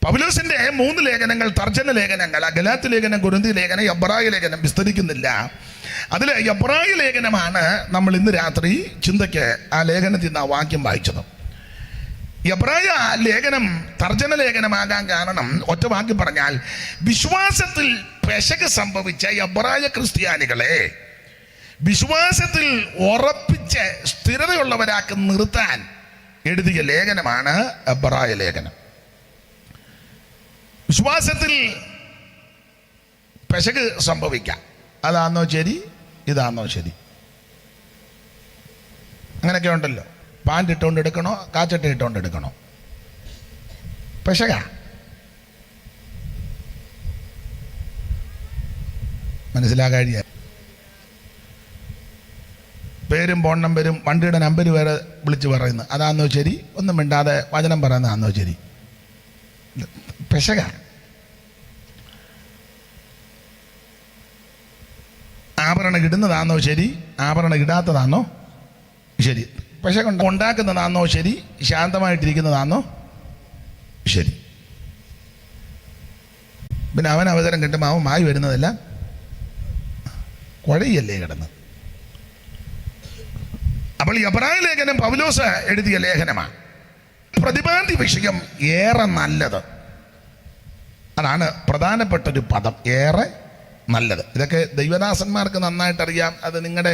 പൗലോസിന്റെ 3 ലേഖനങ്ങൾ, തർജ്ജമ ലേഖനങ്ങൾ, ഗലാത്യ ലേഖനം, കൊരിന്ഥി ലേഖനം, എബ്രായ ലേഖനം വിസ്തരിക്കുന്നില്ല. അതിൽ എബ്രായ ലേഖനമാണ് നമ്മൾ ഇന്ന് രാത്രി ചിന്തയ്ക്ക് ആ ലേഖനത്തിൽ നിന്ന് ആ വാക്യം വായിച്ചത്. എബ്രായ ലേഖനം തർജ്ജമ ലേഖനമാകാൻ കാരണം ഒറ്റ വാക്യം പറഞ്ഞാൽ, വിശ്വാസത്തിൽ പെശക് സംഭവിച്ച എബ്രായ ക്രിസ്ത്യാനികളെ വിശ്വാസത്തിൽ ഉറപ്പിച്ച് സ്ഥിരതയുള്ളവരാക്കി നിർത്താൻ എഴുതിയ ലേഖനമാണ് എബ്രായ ലേഖനം. വിശ്വാസത്തിൽ പെശക് സംഭവിക്കാം, അതാണോ ശരി, ഇതാണോ ശരി, അങ്ങനെയൊക്കെ ഉണ്ടല്ലോ. പാൻറ് ഇട്ടുകൊണ്ട് എടുക്കണോ, കാച്ചട്ട ഇട്ടുകൊണ്ട് എടുക്കണോ, പെശക. മനസ്സിലാകാഴിയ പേരും ഫോൺ നമ്പരും വണ്ടിയുടെ നമ്പർ വരെ വിളിച്ച് പറയുന്നു, അതാണോ ശരി? ഒന്നും മിണ്ടാതെ വചനം പറയുന്നതാണോ ശരി? പെശക. ആഭരണം ഇടുന്നതാണോ ശരി, ആഭരണം ഇടാത്തതാണോ ശരി? പെശക ഉണ്ടാക്കുന്നതാണോ ശരി, ശാന്തമായിട്ടിരിക്കുന്നതാണോ ശരി? പിന്നെ അവൻ അവസരം കിട്ടുമ്പോൾ അവൻ മായി വരുന്നതെല്ലാം കുഴയല്ലേ കിടന്ന്. അപ്പോൾ എബ്രായ ലേഖനം പൗലോസ് എഴുതിയ ലേഖനമാണ്. പ്രതിപാദ്യ വിഷയം ഏറെ നല്ലത്, അതാണ് പ്രധാനപ്പെട്ടൊരു പദം, ഏറെ നല്ലത്. ഇതൊക്കെ ദൈവദാസന്മാർക്ക് നന്നായിട്ടറിയാം. അത് നിങ്ങളുടെ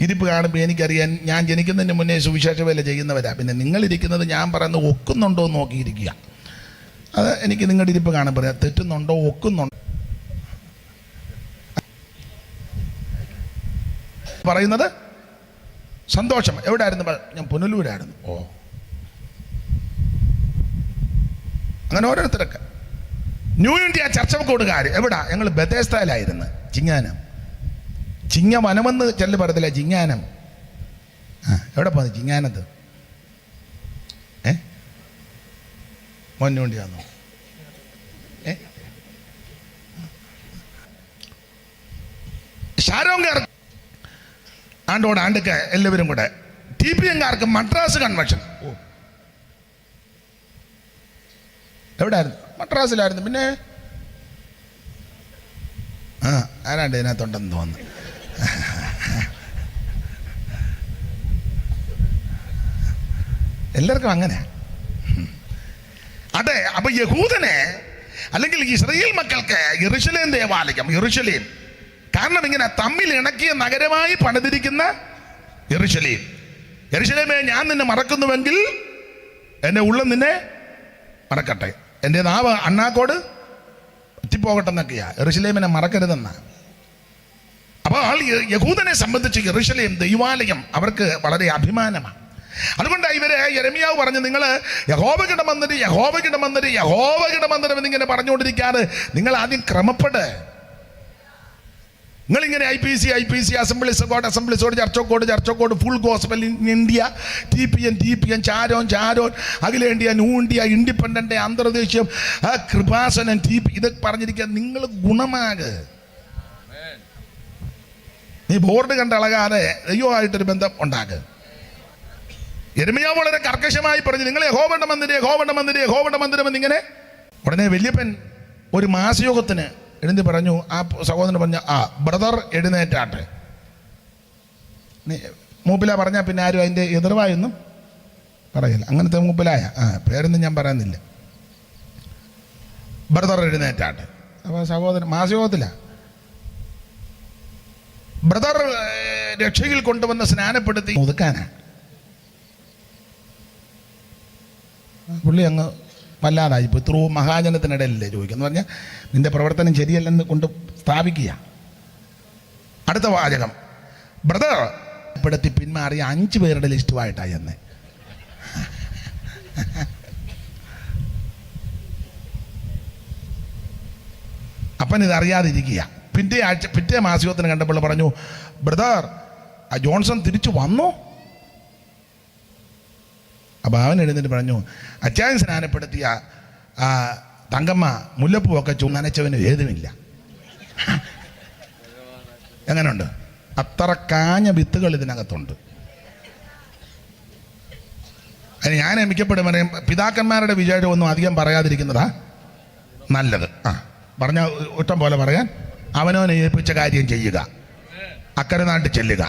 ഇരിപ്പ് കാണുമ്പോൾ എനിക്കറിയാം. ഞാൻ ജനിക്കുന്നതിന് മുന്നേ സുവിശേഷ വേല ചെയ്യുന്നവരാ. പിന്നെ നിങ്ങളിരിക്കുന്നത് ഞാൻ പറയുന്നത് ഒക്കുന്നുണ്ടോ എന്ന് നോക്കിയിരിക്കുക. അത് എനിക്ക് നിങ്ങളുടെ ഇരിപ്പ് കാണുമ്പോൾ തെറ്റുന്നുണ്ടോ, ഒക്കുന്നുണ്ടോ പറയുന്നത്. സന്തോഷം. എവിടെയായിരുന്നു? ഞാൻ പുനലൂരായിരുന്നു. ഓ, അങ്ങനെ ഓരോരുത്തരൊക്കെ. ന്യൂ ഇന്ത്യ ചർച്ചക്കോടുകാർ എവിടാ? ഞങ്ങൾ ബത്തേസ്തയിലായിരുന്നു. ചിങ്ങാനം, ചിങ്ങവനമെന്ന് ചെല്ലു പറയത്തില്ല, ചിങ്ങാനം. എവിടെ പോന്നു? ചിങ്ങാനത്ത്. മൊന്നുണ്ടിയാന്നോ? ഷാരോങ്കാർ ആണ്ടോട് ആണ്ടൊക്കെ എല്ലാവരും കൂടെ. TPM-കാർക്ക് മദ്രാസ് കൺവെൻഷൻ. ഓ, എവിടെയായിരുന്നു? മദ്രാസിലായിരുന്നു. പിന്നെ ആരാണ്ട് ഇതിനകത്തുണ്ടെന്ന് തോന്നുന്നു. എല്ലാവർക്കും അങ്ങനെ. അതെ. അപ്പൊ യഹൂദനെ അല്ലെങ്കിൽ ഇസ്രായേൽ മക്കൾക്ക് യെരൂശലേം ദേവാലയം, യെരൂശലേം, കാരണം ഇങ്ങനെ തമ്മിൽ ഇണക്കിയ നഗരമായി പണിതിരിക്കുന്ന യെരൂശലേം. യെരൂശലേമേ, ഞാൻ നിന്നെ മറക്കുന്നുവെങ്കിൽ എൻ്റെ ഉള്ളം നിന്നെ മറക്കട്ടെ, എൻ്റെ നാവ് അണ്ണാക്കോട് എത്തിപ്പോകട്ടെ എന്നൊക്കെയാ. യെരൂശലേമിനെ മറക്കരുതെന്ന. അപ്പോൾ യഹൂദനെ സംബന്ധിച്ച് യെരൂശലേം ദൈവാലയം അവർക്ക് വളരെ അഭിമാനമാണ്. അതുകൊണ്ട് ഇവര് യെരമ്യാവ് പറഞ്ഞു, നിങ്ങൾ യഹോവയുടെ മന്ദിരം, യഹോവയുടെ മന്ദിരം, യഹോവയുടെ മന്ദിരം എന്നിങ്ങനെ പറഞ്ഞുകൊണ്ടിരിക്കാതെ നിങ്ങൾ ആദ്യം ക്രമപ്പെട്. നിങ്ങളിങ്ങനെ IPC, assemblies of God, assemblies of ചർച്ചോക്കോട്, full gospel in India, TPN, ചാരോൻ, അഖിലേന്ത്യ, ന്യൂ ഇന്ത്യ, ഇൻഡിപെൻഡന്റ്, അന്തർദേശീയം, കൃപാസനം, ഇതൊക്കെ പറഞ്ഞിരിക്കുക. നിങ്ങൾ ഗുണമാക്. നീ ബോർഡ് കണ്ടളകാതെ ദൈവമായിട്ടൊരു ബന്ധം ഉണ്ടാക്കുക. യെരമ്യാവ് വളരെ കർക്കശമായി പറഞ്ഞു, നിങ്ങൾ യഹോവയുടെ മന്ദിരം എന്നിങ്ങനെ. ഉടനെ വല്യപ്പൻ ഒരു മാസയോഗത്തിന് എഴുതി പറഞ്ഞു. ആ സഹോദരൻ പറഞ്ഞു, ബ്രദർ എഴുന്നേറ്റാട്ടെ. മൂപ്പില പറഞ്ഞാൽ പിന്നെ ആരും അതിൻ്റെ എതിർവായൊന്നും പറയില്ല. അങ്ങനത്തെ മൂപ്പിലായ പേരൊന്നും ഞാൻ പറയുന്നില്ല. ബ്രദർ എഴുന്നേറ്റാട്ടെ. അപ്പോൾ സഹോദരൻ മാസയോഗത്തില ബ്രദർ രക്ഷയിൽ കൊണ്ടുവന്ന് സ്നാനപ്പെടുത്തി ഒതുക്കാനാണ്. പുള്ളി അങ്ങ് വല്ലാതായി ഇപ്പോൾ. ഇത്രയും മഹാജനത്തിനിടയിലല്ലേ ചോദിക്കുക പറഞ്ഞാൽ നിന്റെ പ്രവർത്തനം ശരിയല്ലെന്ന് കൊണ്ട് സ്ഥാപിക്കുക. അടുത്ത വാചകം, ബ്രദർ പെടുത്തി പിന്മാറിയ 5 പേരുടെ ലിസ്റ്റുമായിട്ടായി എന്നെ. അപ്പൻ ഇതറിയാതിരിക്കുക. പിറ്റേ മാസയോഗത്തിന് കണ്ടപ്പോൾ പറഞ്ഞു, ബ്രദർ ജോൺസൺ തിരിച്ചു വന്നോ? അപ്പോൾ അവൻ എഴുന്നേറ്റ് പറഞ്ഞു, അച്ചായൻ സ്നാനപ്പെടുത്തിയ തങ്കമ്മ മുല്ലപ്പൂവൊക്കെ നനച്ചവന് ഏതുമില്ല. എങ്ങനെയുണ്ട്? അത്ര കാഞ്ഞ വിത്തുകൾ ഇതിനകത്തുണ്ട്. അതിന് ഞാൻ മിക്കപ്പെടും പറയും, പിതാക്കന്മാരുടെ വിചാരമൊന്നും അധികം പറയാതിരിക്കുന്നതാ നല്ലത്. പറഞ്ഞ ഇഷ്ടം പോലെ പറയാൻ, അവനവനെ ഏൽപ്പിച്ച കാര്യം ചെയ്യുക, അക്കരെ നാട്ടിൽ ചെല്ലുക.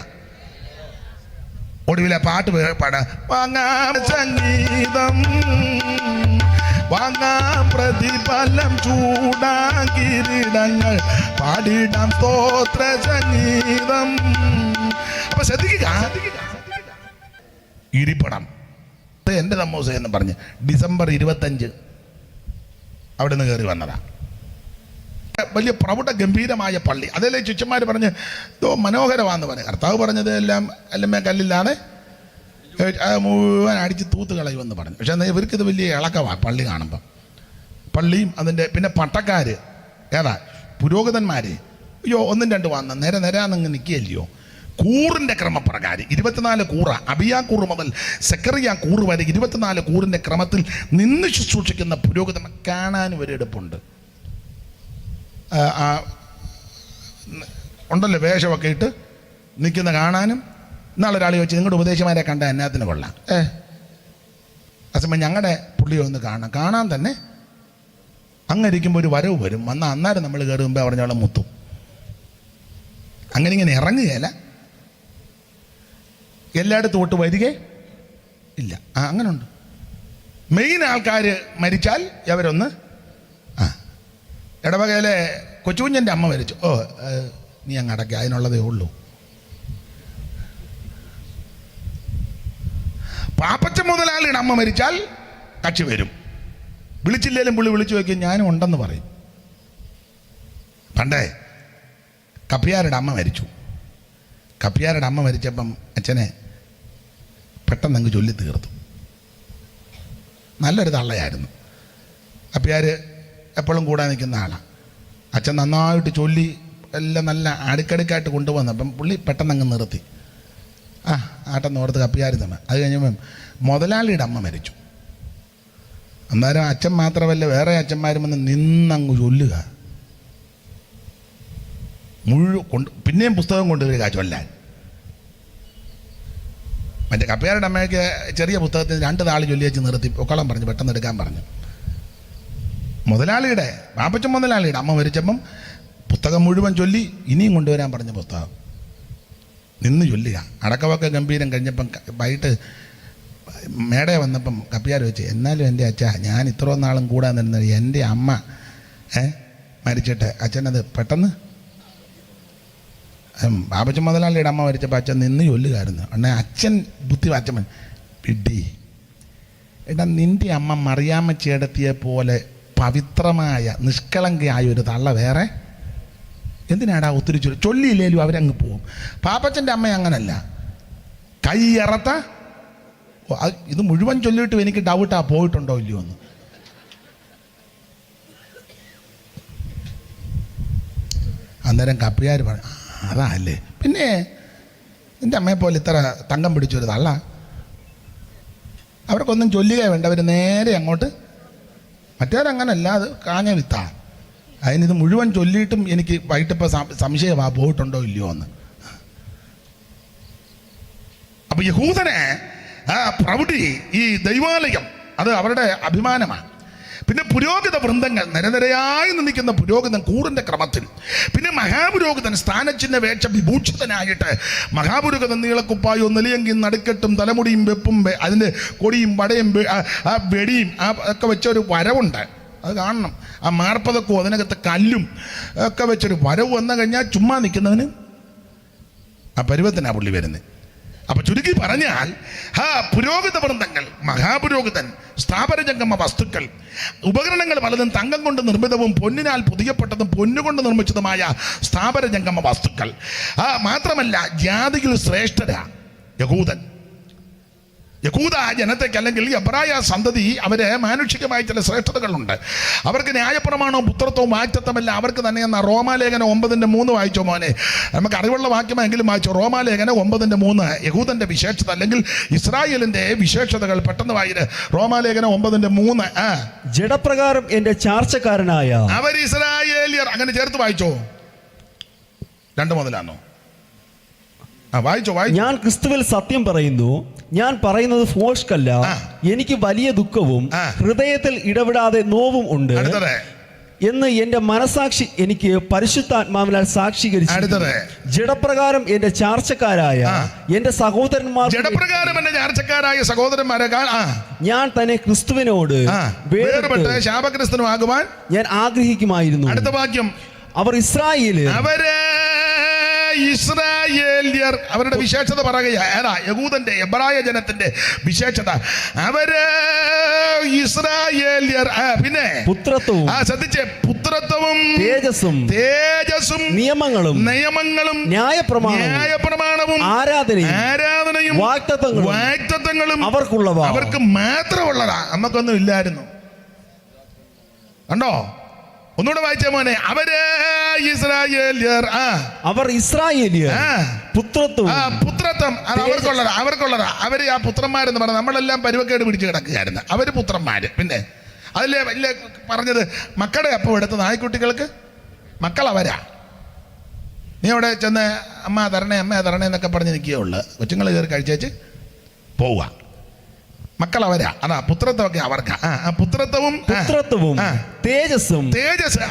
ഒടുവിലെ പാട്ട് പാടാ, വാങ്ങാം സംഗീതം വാങ്ങാം പ്രതിഫലം ചൂടാം കിരീടങ്ങൾ പാടിടാം സ്തോത്ര സംഗീതം. അപ്പൊ ശ്രദ്ധിക്കുക, ഇരിപ്പണം എൻ്റെ തമ്മൂസ എന്ന് പറഞ്ഞ് ഡിസംബർ 25 അവിടെ നിന്ന് കയറി വന്നതാ. വലിയ പ്രൗഢ ഗംഭീരമായ പള്ളി. അതല്ലേ ചുച്ചന്മാർ പറഞ്ഞ് മനോഹരമാണെന്ന് പറഞ്ഞു. കർത്താവ് പറഞ്ഞത് എല്ലാം കല്ലിലാണ് മുഴുവൻ അടിച്ച് തൂത്ത് കളയുമെന്ന് പറഞ്ഞു. പക്ഷെ എന്നാൽ ഇവർക്കിത് വലിയ ഇളക്കമാണ് പള്ളി കാണുമ്പം. പള്ളിയും അതിൻ്റെ പിന്നെ പട്ടക്കാർ ഏതാ പുരോഹിതന്മാർ, അയ്യോ ഒന്നും രണ്ടും വന്ന് നിരാന്നങ്ങ് നിൽക്കുകയല്ലയോ. കൂറിൻ്റെ ക്രമപ്രകാരം 24 കൂറ, അബിയാ കൂറ് മുതൽ സെക്കറിയ കൂറ് വരെ 24 കൂറിൻ്റെ ക്രമത്തിൽ നിന്ന് ശുശ്രൂഷിക്കുന്ന പുരോഹിതന്മാർ കാണാനും ഒരു എടുപ്പുണ്ട്. ഉണ്ടല്ലോ വേഷമൊക്കെ ഇട്ട് നിൽക്കുന്ന കാണാനും. നാളെ ഒരാൾ ചോദിച്ചു, നിങ്ങളുടെ ഉപദേശമാരെ കണ്ട എന്നാത്തിന് കൊള്ളാം. അസമയം ഞങ്ങളുടെ പുള്ളിയെ ഒന്ന് കാണാൻ തന്നെ അങ്ങനെ ഇരിക്കുമ്പോൾ ഒരു വരവ് വരും. വന്നാൽ അന്നേരം നമ്മൾ കയറുമ്പോൾ പറഞ്ഞോളം മുത്തും. അങ്ങനെ ഇങ്ങനെ ഇറങ്ങുകയല്ല, എല്ലായിടത്തും തൊട്ട് വരികേ ഇല്ല. അങ്ങനെ ഉണ്ട്. മെയിൻ ആൾക്കാർ മരിച്ചാൽ അവരൊന്ന് ഇടവകയിലെ കൊച്ചുകുഞ്ഞൻ്റെ അമ്മ മരിച്ചു, നീ അങ്ങ് അടയ്ക്ക, അതിനുള്ളതേ ഉള്ളൂ. പാപ്പച്ച മുതലാളിയുടെ അമ്മ മരിച്ചാൽ കക്ഷി വരും. വിളിച്ചില്ലേലും പുള്ളി വിളിച്ചു വയ്ക്കും, ഞാനും ഉണ്ടെന്ന് പറയും. പണ്ടേ കപ്പിയാരുടെ അമ്മ മരിച്ചു. കപ്പിയാരുടെ അമ്മ മരിച്ചപ്പം അച്ഛനെ പെട്ടെന്ന് അങ്ങ് ചൊല്ലി തീർത്തു. നല്ലൊരു തള്ളയായിരുന്നു. കപ്പിയാർ എപ്പോഴും കൂടെ നിൽക്കുന്ന ആളാണ്. അച്ഛൻ നന്നായിട്ട് ചൊല്ലി എല്ലാം നല്ല അടുക്കടുക്കായിട്ട് കൊണ്ടുവന്നപ്പം പുള്ളി പെട്ടെന്ന് അങ്ങ് നിർത്തി. ആട്ടെന്ന് ഓർത്ത് കപ്പിയാർ തന്നെ. അത് കഴിഞ്ഞപ്പം മുതലാളിയുടെ അമ്മ മരിച്ചു. അന്നേരം അച്ഛൻ മാത്രമല്ല വേറെ അച്ഛന്മാരും വന്ന് നിന്നങ്ങ് ചൊല്ലുക പിന്നെയും പുസ്തകം കൊണ്ടുവരിക ചൊല്ലാൻ. മറ്റേ കപ്പിയാരുടെ അമ്മയ്ക്ക് ചെറിയ പുസ്തകത്തിന് 2 താള് ചൊല്ലി വെച്ച് നിർത്തി പൊക്കളം പറഞ്ഞു, പെട്ടെന്ന് എടുക്കാൻ പറഞ്ഞു. മുതലാളിയുടെ പാപ്പച്ചൻ മുതലാളിയുടെ അമ്മ മരിച്ചപ്പം പുസ്തകം മുഴുവൻ ചൊല്ലി ഇനിയും കൊണ്ടുവരാൻ പറഞ്ഞ പുസ്തകം നിന്ന് ചൊല്ലുക. അടക്കമൊക്കെ ഗംഭീരം കഴിഞ്ഞപ്പം വൈകിട്ട് മേട വന്നപ്പം കപ്പിയാർ വെച്ച്, എന്നാലും എൻ്റെ അച്ഛ, ഞാൻ ഇത്രയും നാളും കൂടാൻ നിന്നത് എൻ്റെ അമ്മ മരിച്ചിട്ട് അച്ഛനത് പെട്ടെന്ന് പാപ്പച്ചൻ മുതലാളിയുടെ അമ്മ മരിച്ചപ്പോൾ അച്ഛൻ നിന്ന് ചൊല്ലുകയായിരുന്നു. അണ്ണേ അച്ഛൻ ബുദ്ധി അച്ഛൻ പിടി എടാ, നിൻ്റെ അമ്മ മറിയാമ്മ ചേടത്തിയെ പോലെ പവിത്രമായ നിഷ്കളങ്കയായ ഒരു തള്ള വേറെ എന്തിനാടാ ഒത്തിരി ചൊല്ലിയില്ലേലും അവരങ്ങ് പോവും. പാപ്പച്ചൻ്റെ അമ്മ അങ്ങനല്ല, കൈയറത്ത ഇത് മുഴുവൻ ചൊല്ലിയിട്ടും എനിക്ക് ഡൗട്ടാ പോയിട്ടുണ്ടോ ഇല്ലയോ എന്ന്. അന്നേരം കപ്പിയാർ പറഞ്ഞു, അതാ അല്ലേ, പിന്നെ എൻ്റെ അമ്മയെ പോലെ ഇത്ര തങ്കം പിടിച്ചൊരു തള്ള, അവർക്കൊന്നും ചൊല്ലുക വേണ്ട, അവർ നേരെ അങ്ങോട്ട്. മറ്റേവരങ്ങനല്ല, അത് കാഞ്ഞ വിത്താ. അതിനിത് മുഴുവൻ ചൊല്ലിയിട്ടും എനിക്ക് വൈകിട്ടിപ്പോൾ സംശയമാ പോയിട്ടുണ്ടോ ഇല്ലയോ എന്ന്. അപ്പൊ യഹൂദനെ പ്രൗഢി, ഈ ദൈവാലയം അത് അവരുടെ അഭിമാനമാണ്. പിന്നെ പുരോഹിത വൃന്ദങ്ങൾ നിരനിരയായി നിൽക്കുന്ന പുരോഹിതൻ കൂറിൻ്റെ ക്രമത്തിൽ. പിന്നെ മഹാപുരോഹിതൻ സ്ഥാനച്ചിഹ്ന വേഷ വിഭൂഷിതനായിട്ട് മഹാപുരോഹിതൻ നീളക്കുപ്പായും നെലിയങ്കിയും നടുക്കെട്ടും തലമുടിയും വെപ്പും അതിൻ്റെ കൊടിയും വടയും വെടിയും ഒക്കെ വെച്ചൊരു വരവുണ്ട്, അത് കാണണം. ആ മാർപ്പതക്കോ അതിനകത്ത് കല്ലും ഒക്കെ വെച്ചൊരു വരവ് വന്നു കഴിഞ്ഞാൽ ചുമ്മാ നിൽക്കുന്നതിന് ആ പരുവത്തിനാണ് പുള്ളി വരുന്നത്. അപ്പൊ ചുരുക്കി പറഞ്ഞാൽ പുരോഹിത വൃന്ദങ്ങൾ, മഹാപുരോഹിതൻ, സ്ഥാപനജംഗമ വസ്തുക്കൾ, ഉപകരണങ്ങൾ പലതും തങ്കം കൊണ്ട് നിർമ്മിതവും പൊന്നിനാൽ പുതിയപ്പെട്ടതും പൊന്നുകൊണ്ട് നിർമ്മിച്ചതുമായ സ്ഥാപനജംഗമ വസ്തുക്കൾ. മാത്രമല്ല ജാതിയിൽ ശ്രേഷ്ഠരാ യഹൂദൻ. യഹൂദ ജനതയ്ക്ക് അല്ലെങ്കിൽ എബ്രായ സന്തതി അവര് മാനുഷികമായ ചില ശ്രേഷ്ഠതകളുണ്ട്. അവർക്ക് ന്യായപ്രമാണവും പുത്രത്വവും വാക്തത്വമല്ല അവർക്ക് തന്നെ. എന്ന റോമാലേഖനം 9:3 വായിച്ചോ മോനെ, നമുക്ക് അറിവുള്ള വാക്യമെങ്കിലും വായിച്ചോ. റോമാലേഖനം 9:3 യഹൂദന്റെ വിശേഷത അല്ലെങ്കിൽ ഇസ്രായേലിന്റെ വിശേഷതകൾ പെട്ടെന്ന് വായിര്. റോമാലേഖനം 9:3 ജഡപ്രകാരം എന്റെ ചാർച്ചക്കാരനായ അവർ ഇസ്രായേലിയർ. അങ്ങനെ ചേർത്ത് വായിച്ചോ. 2 മുതലാണോ? വായിച്ചോ. ഞാൻ ക്രിസ്തുവിൽ സത്യം പറയുന്നു, ഞാൻ പറയുന്നത് ഫോഷ്കല്ല. എനിക്ക് വലിയ ദുഃഖവും ഹൃദയത്തിൽ ഇടപെടാതെ നോവും ഉണ്ട്. എന്ന് എന്റെ മനസാക്ഷി എനിക്ക് പരിശുദ്ധാത്മാവിനാൽ സാക്ഷീകരിച്ചു. അടുത്തത്, ജഡപ്രകാരം എന്റെ ചാർച്ചക്കാരായ എന്റെ സഹോദരന്മാർ ജഡപ്രകാരം എന്റെ ചാർച്ചക്കാരായ സഹോദരന്മാരെക്കാൾ ഞാൻ തന്നെ ക്രിസ്തുവിനോട് വേർപെട്ട് ശാപക്രിസ്തുവാകുവാൻ ഞാൻ ആഗ്രഹിക്കുമായിരുന്നു. അടുത്ത വാക്യം, അവർ ഇസ്രായേലിൽ ഇസ്രായേല്യർ അവരുടെ വിശേഷത പറയുക. യഹൂദന്റെ എബ്രായ ജനത്തിന്റെ വിശേഷത അവര് ഇസ്രായേല്യർ. പിന്നെ പുത്രത്വവും ശ്രദ്ധിച്ചേ, പുത്രത്വവും തേജസ്സും നിയമങ്ങളും ന്യായപ്രമാണവും ആരാധനയും വാഗ്ദത്തങ്ങളും അവർക്ക് മാത്രമുള്ളതാ, നമുക്കൊന്നും ഇല്ലായിരുന്നു. കണ്ടോ? ഒന്നുകൂടെ വായിച്ച മോനെ, അവര് ഇസ്രായേല്യർ. അവർ ഇസ്രായേലിയർ പുത്രത്വം അത് അവർക്കുള്ളതാ. അവര് ആ പുത്രന്മാരെന്ന് പറഞ്ഞാൽ നമ്മളെല്ലാം പരുവക്കേട് പിടിച്ച് കിടക്കുകയായിരുന്നു. അവര് പുത്രന്മാര്. പിന്നെ അതിലെ വലിയ പറഞ്ഞത് മക്കളുടെ അപ്പം എടുത്ത നായ്ക്കുട്ടികൾക്ക് മക്കൾ അവരാ. നീ അവിടെ ചെന്ന് അമ്മ തരണേ എന്നൊക്കെ പറഞ്ഞ് നിൽക്കുകയുള്ളു. കൊച്ചുങ്ങൾ കയറി കഴിച്ചേച്ച് പോവുക. മക്കൾ അവരാ. അതാ പുത്രത്വമൊക്കെ അവർക്കാ. പുത്രത്വവും തേജസ്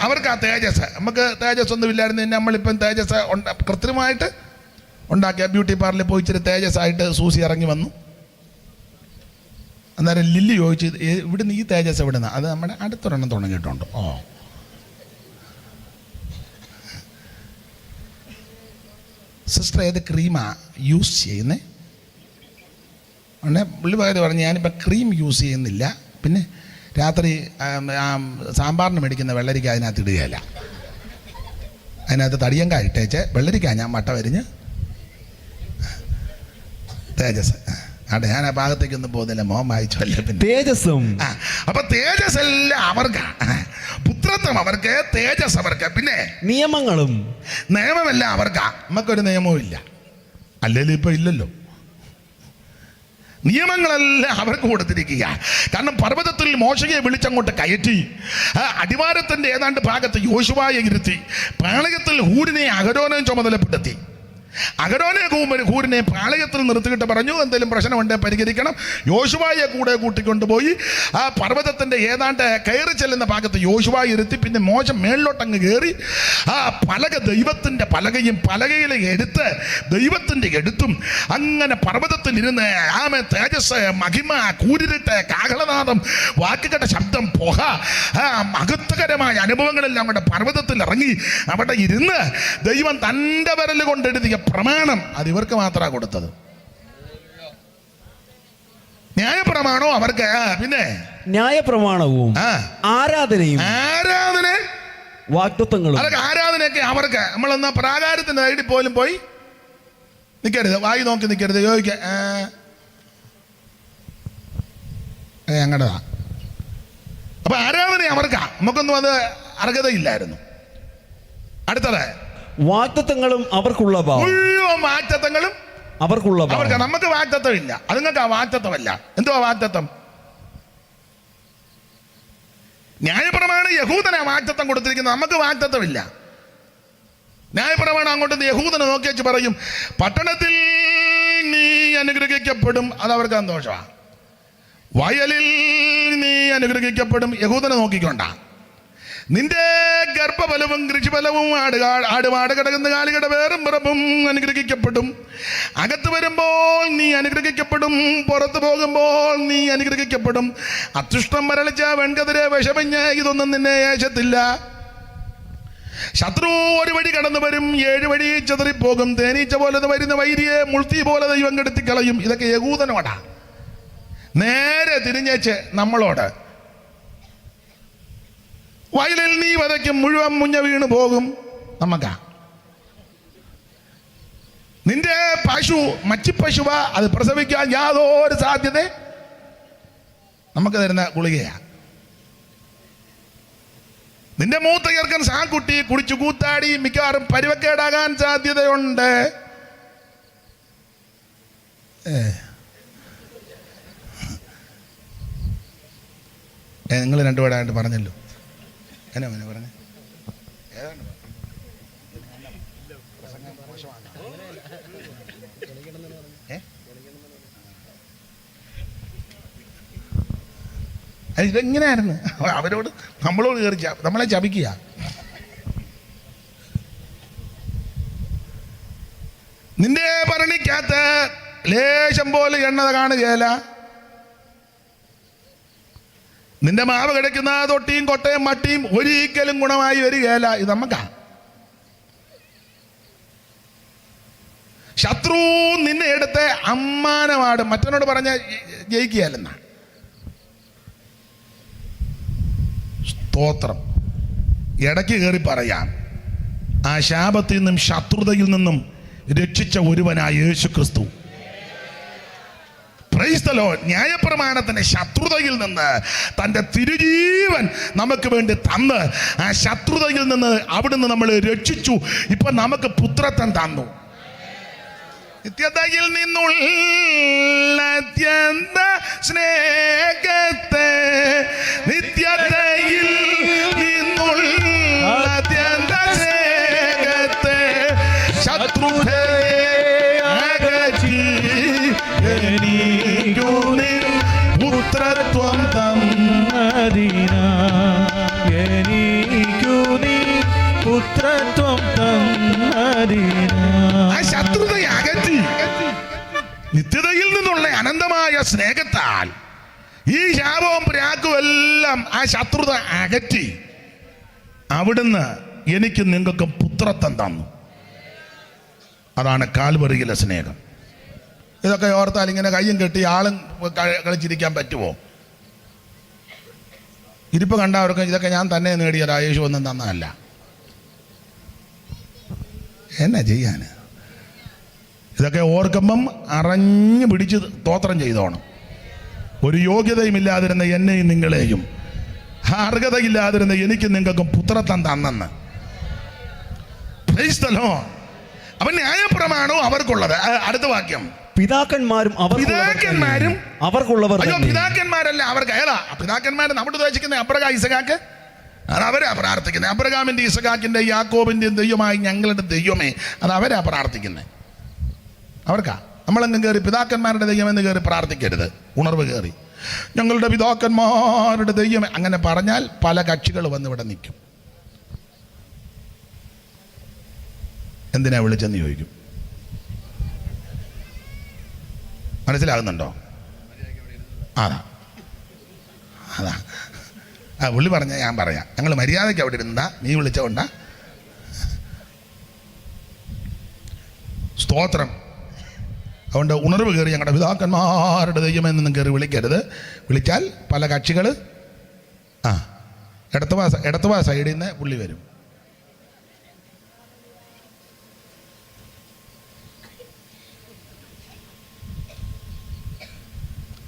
അവർക്ക്. ആ തേജസ് നമുക്ക് തേജസ് ഒന്നും ഇല്ലായിരുന്നു. നമ്മളിപ്പം തേജസ് കൃത്രിമമായിട്ട് ഉണ്ടാക്കിയ ബ്യൂട്ടി പാർലറിൽ പോയി ഇച്ചിരി തേജസ് ആയിട്ട് സൂസി ഇറങ്ങി വന്നു. അന്നേരം ലില്ലി ചോദിച്ചു, ഇവിടുന്ന് ഈ തേജസ് എവിടുന്ന? അത് നമ്മുടെ അടുത്തൊരെണ്ണം തുടങ്ങിയിട്ടുണ്ട്. സിസ്റ്റർ ഏത് ക്രീമാ യൂസ് ചെയ്യുന്നേ? ഉടനെ പുള്ളി പകരം പറഞ്ഞു, ഞാനിപ്പോൾ ക്രീം യൂസ് ചെയ്യുന്നില്ല, പിന്നെ രാത്രി സാമ്പാറിന് മേടിക്കുന്ന വെള്ളരിക്ക അതിനകത്ത് ഇടുകയല്ല, അതിനകത്ത് തടിയങ്കായ ഇട്ടേച്ച് വെള്ളരിക്ക ഞാൻ മട്ട വരിഞ്ഞ് തേജസ്. അവിടെ ഞാൻ ആ ഭാഗത്തേക്കൊന്നും പോകുന്നില്ല, മോഹം വായിച്ചല്ലേ. പിന്നെ തേജസ്സും അപ്പൊ തേജസ് എല്ലാം അവർക്ക്, പുത്രത്വം അവർക്ക്, തേജസ് അവർക്ക്, പിന്നെ നിയമമെല്ലാം അവർക്കാ. നമുക്കൊരു നിയമവും ഇല്ല, അല്ലെങ്കിൽ ഇപ്പൊ ഇല്ലല്ലോ. നിയമങ്ങളെല്ലാം അവർക്ക് കൊടുത്തിരിക്കുക. കാരണം പർവ്വതത്തിൽ മോശയെ വിളിച്ചങ്ങോട്ട് കയറ്റി, അടിവാരത്തിന്റെ ഏതാണ്ട് ഭാഗത്ത് യോശുവയെ ഇരുത്തി, പാളയത്തിൽ ഹൂരിനെ അഹരോനെയും ചുമതലപ്പെടുത്തി. ഹൂരിനെ പാളയത്തിൽ നിർത്തിയിട്ട് പറഞ്ഞു, എന്തെങ്കിലും പ്രശ്നമുണ്ടെങ്കിൽ പരിഹരിക്കണം. യോശുവയെ കൂടെ കൂട്ടിക്കൊണ്ടുപോയി ആ പർവ്വതത്തിന്റെ ഏതാണ്ട് കയറി ചെല്ലുന്ന ഭാഗത്ത് യോശുവയെ ഇരുത്തി. പിന്നെ മോശ മേളിലോട്ടങ്ങ് കയറി ആ ദൈവത്തിന്റെ പലകയിലെ എടുത്ത് ദൈവത്തിന്റെ എടുത്തും അങ്ങനെ പർവ്വതത്തിൽ ഇരുന്ന് തേജസ്, മഹിമ, കൂരിരുട്ട്, കാഹളനാദം, വാക്കുകെട്ട ശബ്ദം, പുക, മഹത്വകരമായ അനുഭവങ്ങളെല്ലാം അവിടെ പർവ്വതത്തിൽ ഇറങ്ങി അവിടെ ഇരുന്ന് ദൈവം തൻ്റെ വിരൽ കൊണ്ടെഴുതിയ പ്രമാണം അത് ഇവർക്ക് മാത്രമാണ് കൊടുത്തത്. ന്യായപ്രമാണോ അവർക്ക്. പിന്നെ ന്യായപ്രമാണവും ആരാധന വാഗ്ദത്തങ്ങളും അതൊക്കെ ആരാധനയൊക്കെ അവർക്ക്. നമ്മളൊന്ന് പ്രാകാരത്തിന്റെ സൈഡിൽ പോലും പോയി നിൽക്കരുത്, വായി നോക്കി നിൽക്കരുത്, ചോദിക്ക ഞങ്ങളുടെതാ. അപ്പൊ ആരാധന അവർക്കാ, നമുക്കൊന്നും അത് അർഹതയില്ലായിരുന്നു. അടുത്തത് വാഗ്ദത്തങ്ങളും അവർക്കുള്ള വാഗ്ദത്തങ്ങളും അവർക്ക്. നമുക്ക് വാഗ്ദത്തം ഇല്ല, അതുങ്ങൾക്ക് ആ വാഗ്ദത്തമല്ല. എന്തുവാ വാഗ്ദത്തം? ന്യായപ്രമാണം യഹൂദനാ വാഗ്ദത്തം കൊടുത്തിരിക്കുന്നത്, നമുക്ക് വാഗ്ദത്തമില്ല. ന്യായപ്രമാണം അങ്ങോട്ട് യഹൂദനെ നോക്കി വെച്ച് പറയും, പട്ടണത്തിൽ നീ അനുഗ്രഹിക്കപ്പെടും, അതവർക്ക് സന്തോഷമാണ്. വയലിൽ നീ അനുഗ്രഹിക്കപ്പെടും, യഹൂദനെ നോക്കിക്കൊണ്ടാ. നിന്റെ ഗർഭഫലവും കൃഷിഫലവും ആടുമാട് കിടക്കുന്ന കാലികട വേറും പിറപ്പും അനുഗ്രഹിക്കപ്പെടും. അകത്ത് വരുമ്പോൾ നീ അനുഗ്രഹിക്കപ്പെടും, പുറത്തു പോകുമ്പോൾ നീ അനുഗ്രഹിക്കപ്പെടും. അത്യുഷ്ടം വരളിച്ച വെൺകതിരെ വിഷമഞ്ഞ് ഇതൊന്നും നിന്നെ ഏശത്തില്ല. ശത്രു ഒരു വഴി കടന്നു വരും, 7 വഴി ചെതറിപ്പോകും. തേനീച്ച പോലെ വരുന്ന വൈരിയെ മുൾത്തി പോലെ ദൈവം കെടുത്തിക്കളയും. ഇതൊക്കെ യഹൂദനോടാ. നേരെ തിരിഞ്ഞേച്ച് നമ്മളോട്, വയലിൽ നീ വതയ്ക്കും, മുഴുവൻ മുഞ്ഞ വീണ് പോകും. നമുക്കാ. നിന്റെ പശു മച്ചിപ്പശുവ, അത് പ്രസവിക്കാൻ യാതൊരു സാധ്യത നമുക്ക് തരുന്ന ഗുളികയാ. നിന്റെ മൂത്ത ചേർക്കൻ സാൻകുട്ടി കുടിച്ചു കൂത്താടി മിക്കവാറും പരുവക്കേടാകാൻ സാധ്യതയുണ്ട്. നിങ്ങൾ രണ്ടുപേരായിട്ട് പറഞ്ഞല്ലോ. എന്നാ പറഞ്ഞേ? ഏതാണ് ഇതെങ്ങനെയായിരുന്നു അവരോട് നമ്മളോട് കയറി നമ്മളെ ചപിക്കുക. നിന്റെ ഭരണിക്കകത്ത് ലേശം പോലെ എണ്ണ കാണുകയില്ല. നിന്റെ മാവ് കിടക്കുന്ന തൊട്ടിയും കൊട്ടയും മട്ടിയും ഒരിക്കലും ഗുണമായി വരികയില്ല. ഇത് നമുക്കാ. ശത്രു നിന്നെ എടുത്ത് അമ്മാനമാടും, മറ്റവനോട് പറഞ്ഞ ജയിക്കുകയല്ലെന്ന. സ്തോത്രം. ഇടയ്ക്ക് കയറി പറയാം, ആ ശാപത്തിൽ നിന്നും ശത്രുതയിൽ നിന്നും രക്ഷിച്ച ഒരുവനായ യേശു ക്രിസ്തു. Praise the Lord. ന്യായപ്രമാണത്തിന്റെ ശത്രുതയിൽ നിന്ന് തൻ്റെ തിരുജീവൻ നമുക്ക് വേണ്ടി തന്ന് ആ ശത്രുതയിൽ നിന്ന് അവിടുന്ന് നമ്മൾ രക്ഷിച്ചു. ഇപ്പൊ നമുക്ക് പുത്രത്വം തന്നു. നിത്യതയിൽ നിന്നുള്ള അത്യന്ത സ്നേഹത്തെ, നിത്യതയിൽ നിന്നുള്ള അത്യന്ത സ്നേഹത്തെ ശത്രുതയെ അകറ്റി എനിക്കു നിൻ പുത്രത്വം തന്നതിനാ, എനിക്കു നീ പുത്രത്വം തന്നതിനാ. ആ ശത്രുതയെ അകറ്റി നിത്യതയിൽ നിന്നുള്ള അനന്തമായ സ്നേഹത്താൽ ഈ ശാപവും പ്രാക്കും എല്ലാം ആ ശത്രുത അകറ്റി അവിടുന്ന് എനിക്ക് നിങ്ങൾക്ക് പുത്രത്വം തന്നു. അതാണ് കാൽവറിയിലെ സ്നേഹം. ഇതൊക്കെ ഓർത്താൽ ഇങ്ങനെ കയ്യും കെട്ടി ആളും കളിച്ചിരിക്കാൻ പറ്റുമോ? ഇരിപ്പ് കണ്ടവർക്ക് ഇതൊക്കെ ഞാൻ തന്നെ നേടിയതാ, യേശു ഒന്നും തന്നതല്ല. എന്നാ ചെയ്യാൻ? ഇതൊക്കെ ഓർക്കുമ്പം അറിഞ്ഞു പിടിച്ച് സ്തോത്രം ചെയ്തോണം. ഒരു യോഗ്യതയും ഇല്ലാതിരുന്ന എന്നെയും നിങ്ങളെയും, അർഹതയില്ലാതിരുന്ന എനിക്ക് നിങ്ങൾക്കും പുത്രത്വം തന്നെന്ന്. Praise the Lord. അവൻ ന്യായപ്രമാണവും അവർക്കുള്ളത്. അടുത്ത വാക്യം, പിതാക്കന്മാരും അവർക്കുള്ളവർ. അയ്യോ, പിതാക്കന്മാരല്ല അവർക്ക്. ഏതാ പിതാക്കന്മാർ? നമ്മൾ ഉദ്ദേശിക്കുന്ന അബ്രഹാം, ഇസഹാക്ക്. അത് അവരാ പ്രാർത്ഥിക്കുന്നത്. അബ്രഹാമിന്റെ ഇസഹാക്കിന്റെ യാക്കോബിന്റെയും ദൈവമായി ഞങ്ങളുടെ ദൈവമേ, അത് അവരാ പ്രാർത്ഥിക്കുന്നത്. അവർക്കാ. നമ്മളെങ്ങും കയറി പിതാക്കന്മാരുടെ ദൈവമെന്ന് കയറി പ്രാർത്ഥിക്കരുത്. ഉണർവ് കയറി ഞങ്ങളുടെ പിതാക്കന്മാരുടെ ദൈവമേ അങ്ങനെ പറഞ്ഞാൽ പല കക്ഷികൾ വന്ന് ഇവിടെ നിൽക്കും. എന്തിനാ വിളിച്ചെന്ന് ചോദിക്കും. മനസ്സിലാകുന്നുണ്ടോ? അതാ അതാ ആ പുള്ളി പറഞ്ഞ ഞാൻ പറയാം. ഞങ്ങൾ മര്യാദയ്ക്ക് അവിടെ ഇരുന്നാ, നീ വിളിച്ചോണ്ടാ. സ്തോത്രം. അതുകൊണ്ട് ഉണർവ് കയറി ഞങ്ങളുടെ പിതാക്കന്മാരുടെ ദൈവമെന്നൊന്നും കയറി വിളിക്കരുത്. വിളിച്ചാൽ പല കക്ഷികൾ ഇടത്തുവാ സൈഡിൽ നിന്ന് പുള്ളി വരും.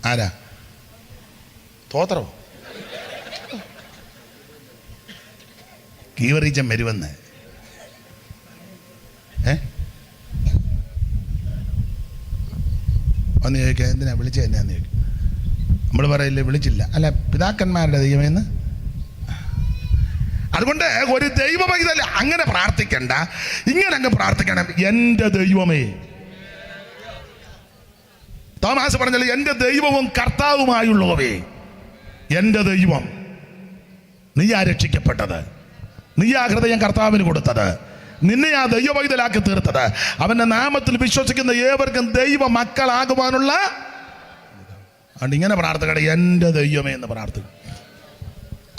ആരാ? സ്തോത്രോ. കീവറിച്ചൻ വരുമെന്ന് വന്ന് ചോദിക്കുക, എന്തിനാ വിളിച്ചത് എന്നാന്ന് ചോദിക്കും. നമ്മൾ പറയില്ലേ വിളിച്ചില്ല. അല്ല, പിതാക്കന്മാരുടെ ദൈവമെന്ന്. അതുകൊണ്ട് ഒരു ദൈവമൈതല്ല അങ്ങനെ പ്രാർത്ഥിക്കണ്ട, ഇങ്ങനെ അങ്ങ് പ്രാർത്ഥിക്കണം. എൻ്റെ ദൈവമേ. തോമാസ് പറഞ്ഞല്ലോ, എൻ്റെ ദൈവവും കർത്താവുമായുള്ളവേ, എൻ്റെ ദൈവം. നീയാ രക്ഷിക്കപ്പെട്ടത്, നീയാ ഹൃദയം കർത്താവിന് കൊടുത്തത്, നിന്നെ ആ ദൈവവൈതലാക്കി തീർത്തത്. അവന്റെ നാമത്തിൽ വിശ്വസിക്കുന്ന ഏവർക്കും ദൈവ മക്കളാകുവാനുള്ള. അതുകൊണ്ട് ഇങ്ങനെ പ്രാർത്ഥിക്കട്ടെ, എൻ്റെ ദൈവമേ എന്ന് പ്രാർത്ഥിക്കും.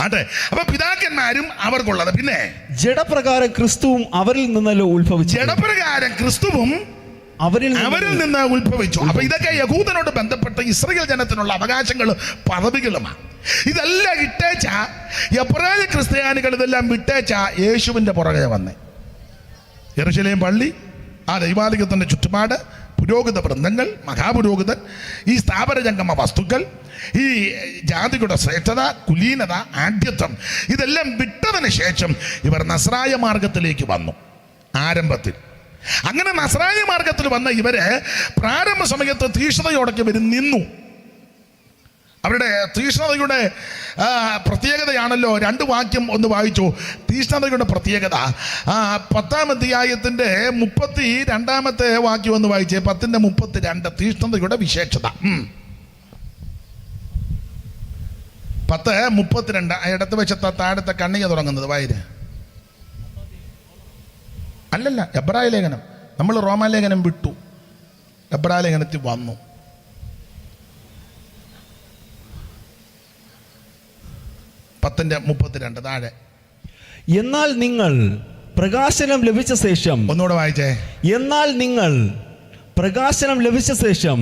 ആട്ടെ. അപ്പൊ പിതാക്കന്മാരും അവർക്കുള്ളത്. പിന്നെ ജഡപ്രകാരം ക്രിസ്തുവും അവരിൽ നിന്നല്ലോ ഉത്ഭവിച്ചു. ജഡപ്രകാരം ക്രിസ്തുവും അവരിൽ നിന്ന് ഉത്ഭവിച്ചു. അപ്പൊ ഇതൊക്കെ യഹൂദനോട് ബന്ധപ്പെട്ട് ഇസ്രായേൽ ജനത്തിനുള്ള അവകാശങ്ങളും പദവികളുമാണ്. ഇതെല്ലാം ഇട്ടേച്ച എബ്രായ ക്രിസ്ത്യാനികൾ ഇതെല്ലാം വിട്ടേച്ച യേശുവിന്റെ പുറകെ വന്നേ. യെരൂശലേം പള്ളി, ആ ദൈവാലയത്തിന്റെ ചുറ്റുപാട്, പുരോഹിത വൃന്ദങ്ങൾ, മഹാപുരോഹിതൻ, ഈ സ്ഥാപന ജംഗമ വസ്തുക്കൾ, ഈ ജാതികളുടെ ശ്രേഷ്ഠത, കുലീനത, ആഢ്യത്വം, ഇതെല്ലാം വിട്ടതിന് ശേഷം ഇവർ നസ്രായ മാർഗത്തിലേക്ക് വന്നു. ആരംഭത്തിൽ അങ്ങനെ നസ്രായ മാർഗത്തിൽ വന്ന ഇവര് പ്രാരംഭ സമയത്ത് തീഷ്ണതയോടൊക്കെ ഇവർ നിന്നു. അവരുടെ തീഷ്ണതയുടെ പ്രത്യേകതയാണല്ലോ. 2 വാക്യം ഒന്ന് വായിച്ചു. തീഷ്ണതയുടെ പ്രത്യേകത 10-ാം അധ്യായത്തിന്റെ 32-ാമത്തെ വാക്യം ഒന്ന് വായിച്ചേ. 10:32 തീഷ്ണതയുടെ വിശേഷത. 10:32 ഇടത്ത് വശത്തെ താഴത്തെ കണ്ണിക തുടങ്ങുന്നത് വായിര്. അല്ലല്ല, എബ്രായ ലേഖനം. നമ്മൾ റോമാലേഖനം വിട്ടു, എബ്രായ ലേഖനത്തിൽ വന്നു. പത്തിന്റെ 32 താഴെ. എന്നാൽ നിങ്ങൾ പ്രകാശനം ലഭിച്ച ശേഷം, ഒന്നുകൂടെ വായിച്ചേ. എന്നാൽ നിങ്ങൾ പ്രകാശനം ലഭിച്ച ശേഷം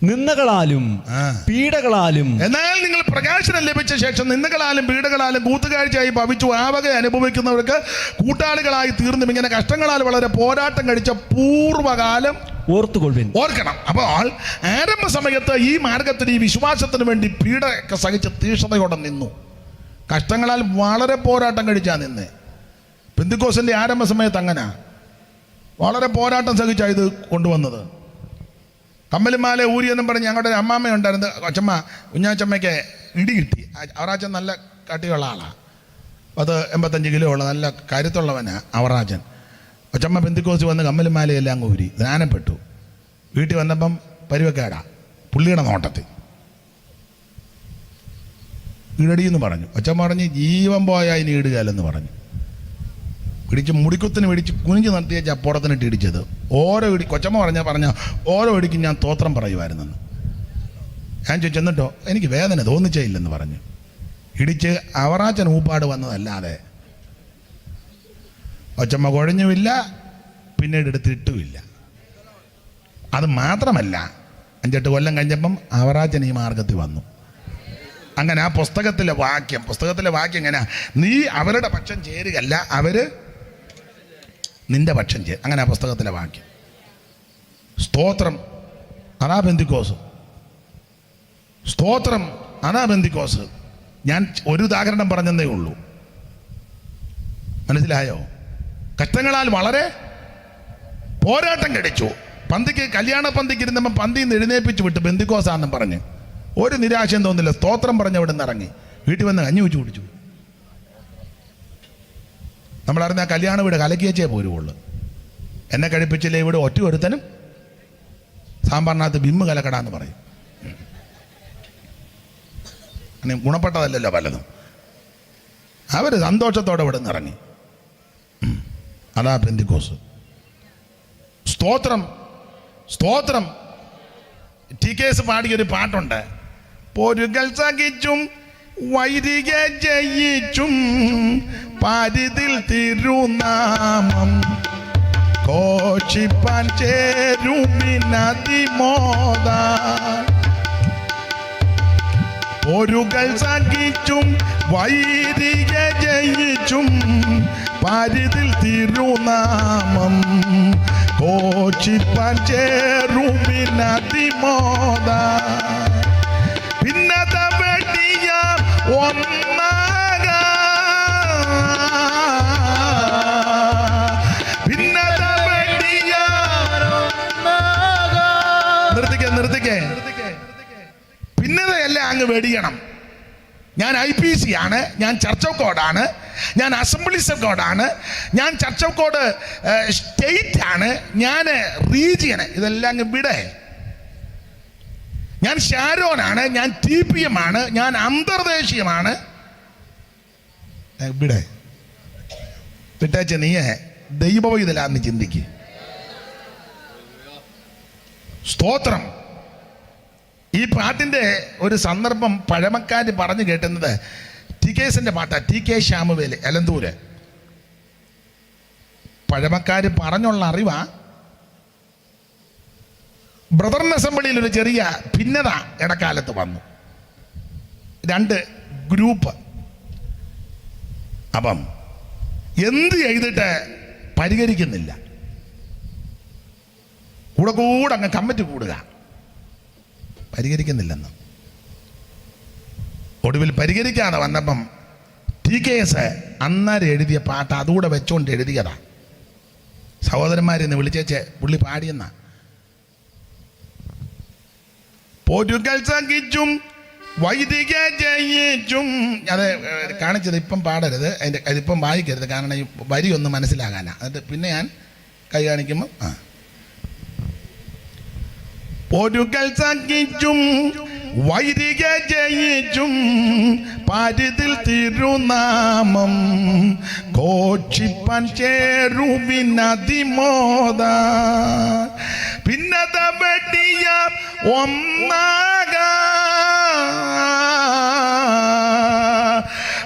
നിന്ദകളാലും പീഡകളാലും, എന്നാൽ നിങ്ങൾ പ്രകാശനം ലഭിച്ച ശേഷം നിന്ദകളാലും പീഡകളാലും കൂത്തുകാഴ്ചയായി ഭവിച്ചു ആ വക അനുഭവിക്കുന്നവർക്ക് കൂട്ടാളികളായി തീർന്നും ഇങ്ങനെ കഷ്ടങ്ങളാൽ വളരെ പോരാട്ടം കഴിച്ച പൂർവ്വകാലം ഓർത്തുകൊള്ളുവിൻ. ഓർക്കണം. അപ്പോൾ ആരംഭ സമയത്ത് ഈ മാർഗത്തിന്, ഈ വിശ്വാസത്തിന് വേണ്ടി പീഡയൊക്കെ സഹിച്ച് തീക്ഷ്ണതയോടെ നിന്നു. കഷ്ടങ്ങളാൽ വളരെ പോരാട്ടം കഴിച്ചാ നിന്നേ. പെന്തിക്കോസിന്റെ ആരംഭ സമയത്ത് അങ്ങനെ വളരെ പോരാട്ടം സഹിച്ചാണ് ഇത് കൊണ്ടുവന്നത്. കമ്മലുമാല ഊരിയെന്നും പറഞ്ഞ് ഞങ്ങളുടെ ഒരു അമ്മാമ്മയുണ്ടായിരുന്നു, കൊച്ചമ്മ, കുഞ്ഞാച്ചമ്മയ്ക്ക് ഇടി കിട്ടി. അവറാച്ചൻ നല്ല കട്ടിയുള്ള ആളാണ്, 85 കിലോ ഉള്ള നല്ല കരുത്തുള്ളവനാ അവറാച്ചൻ. കൊച്ചമ്മ പെന്തിക്കോസ് വന്ന് കമ്മലുമാലയെല്ലാം ഊരി ധ്യാനപ്പെട്ടു. വീട്ടിൽ വന്നപ്പം പരുവക്കേടാ, പുള്ളിയുടെ നോട്ടത്തിൽ ഇടടിയെന്ന് പറഞ്ഞു. കൊച്ചമ്മ പറഞ്ഞ് ജീവൻ പോയാൽ ഇനി ഇടുകയല്ലെന്ന് പറഞ്ഞു. പിടിച്ച് മുടിക്കുത്തിന് പിടിച്ച് കുനിഞ്ഞ് നടത്തിയ ചപ്പോടത്തിനിട്ട് ഇടിച്ചത്. ഓരോ ഇടി കൊച്ചമ്മ പറഞ്ഞ ഓരോ ഇടിക്കും ഞാൻ തോത്രം പറയുമായിരുന്നെന്ന്. ഞാൻ ചോദിച്ചു എന്നിട്ടോ, എനിക്ക് വേദന തോന്നിച്ചേ ഇല്ലെന്ന് പറഞ്ഞു. ഇടിച്ച് അവറാച്ചൻ ഊപ്പാട് വന്നതല്ലാതെ കൊച്ചമ്മ കുഴഞ്ഞുമില്ല, പിന്നീട് എടുത്തിട്ടുമില്ല. അത് മാത്രമല്ല, 5-8 കൊല്ലം കഴിഞ്ഞപ്പം അവറാച്ചൻ ഈ മാർഗത്തിൽ വന്നു. അങ്ങനെ ആ പുസ്തകത്തിലെ വാക്യം എങ്ങനെ, നീ അവരുടെ പക്ഷം ചേരുകയല്ല, അവര് നിന്റെ പക്ഷം ചേരും. അങ്ങനെ ആ പുസ്തകത്തിലെ വാക്യം. സ്തോത്രം, അതാ പെന്തിക്കോസ്. സ്തോത്രം, അതാ പെന്തിക്കോസ്. ഞാൻ ഒരു ഉദാഹരണം പറഞ്ഞതേ ഉള്ളൂ, മനസ്സിലായോ? കഷ്ടങ്ങളാൽ വളരെ പോരാട്ടം കഴിച്ചു. കല്യാണ പന്തിക്ക് ഇരുന്നപ്പം പന്തിയിൽ നിന്ന് എഴുന്നേപ്പിച്ച് വിട്ട് പെന്തിക്കോസാന്നും പറഞ്ഞ് ഒരു നിരാശയും തോന്നില്ല. സ്തോത്രം പറഞ്ഞ് അവിടെ നിന്ന് ഇറങ്ങി വീട്ടിൽ വന്ന് കഞ്ഞി വെച്ച് കുടിച്ചു. നമ്മളറിഞ്ഞ ആ കല്യാണ വീട് കലക്കിയച്ചേ പോരുള്ളൂ. എന്നെ കഴിപ്പിച്ചില്ലേ ഇവിടെ ഒറ്റ ഒരുത്തനും സാമ്പാറിനകത്ത് ബിമ്മ് കലക്കടാന്ന് പറയും. ഗുണപ്പെട്ടതല്ലല്ലോ പലതും. അവർ സന്തോഷത്തോടെ ഇവിടെ നിന്ന് ഇറങ്ങി. അതാ പെന്തിക്കോസ്. സ്തോത്രം, സ്തോത്രം. TKS പാടിയൊരു പാട്ടുണ്ട്. പൊരുകൾ സഹിച്ചും വൈരിക ജയിച്ചും പാരിതിൽ തിരുനാമം കോഷിപ്പാൻ ചേരുമിനതിമോദ. പൊരുകൾ സഹിച്ചും വൈരിക ജയിച്ചും പാരിതിൽ തിരുനാമം കോഷിപ്പാൻ ചേരുമിനതിമോദ. ഭിന്നത വെടിയ ഒന്നാക, ഭിന്നത വെടിയ നിർത്തിക്കേ. ഭിന്നതയല്ല അങ്ങ് വെടിയണം. ഞാൻ IPC ആണ്, ഞാൻ ചർച്ച് ഓഫ് ഗോഡാണ്, ഞാൻ അസംബ്ലീസ് ഓഫ് ഗോഡാണ്, ഞാൻ ചർച്ച് ഓഫ് ഗോഡ് സ്റ്റേറ്റ് ആണ്, ഞാൻ റീജിയന്. ഇതെല്ലാം അങ്ങ് വിടെ. ഞാൻ ഷാരോനാണ്, ഞാൻ TPM ആണ്, ഞാൻ അന്തർദേശീയമാണ്. ഇവിടെ വിട്ടേച്ച നീയെ ദൈവവൈതലാന്ന് ചിന്തിക്ക്. സ്തോത്രം. ഈ പാട്ടിൻ്റെ ഒരു സന്ദർഭം പഴമക്കാർ പറഞ്ഞു കേട്ടുന്നത് TKSന്റെ പാട്ടാ. TK ശ്യാമുവേൽ എലന്തൂര്. പഴമക്കാർ പറഞ്ഞുള്ള അറിവാ. ബ്രദറിൻ അസംബ്ലിയിൽ ഒരു ചെറിയ ഭിന്നത ഇടക്കാലത്ത് വന്നു, 2 ഗ്രൂപ്പ്. അപ്പം എന്ത് ചെയ്തിട്ട് പരിഹരിക്കുന്നില്ല. കൂടെ അങ്ങ് കമ്മിറ്റി കൂടുക, പരിഹരിക്കുന്നില്ലെന്ന്. ഒടുവിൽ പരിഹരിക്കാതെ വന്നപ്പം TKS അന്നേരം എഴുതിയ പാട്ട് അതുകൂടെ വെച്ചുകൊണ്ട് എഴുതിയതാ. സഹോദരന്മാരെന്ന് വിളിച്ചേച്ച് പുള്ളി പാടിയെന്ന. പൊരുകൾ സഹിച്ചും വൈദിക ജയിച്ചും. അത് കാണിച്ചത് ഇപ്പം പാടരുത്, അതിപ്പം വായിക്കരുത്, കാരണം ഈ വരി ഒന്ന് മനസ്സിലാകാനാ. എന്നിട്ട് പിന്നെ ഞാൻ കൈ കാണിക്കുമ്പോൾ പൊരുകൾ സഹിച്ചും വൈരിക ജയിച്ചും പരിതിൽ തിരുനാമം ഘോഷിപ്പാൻ ചേരുവിനതിമോദ ഭിന്നത വെട്ടിയ ഒന്നാക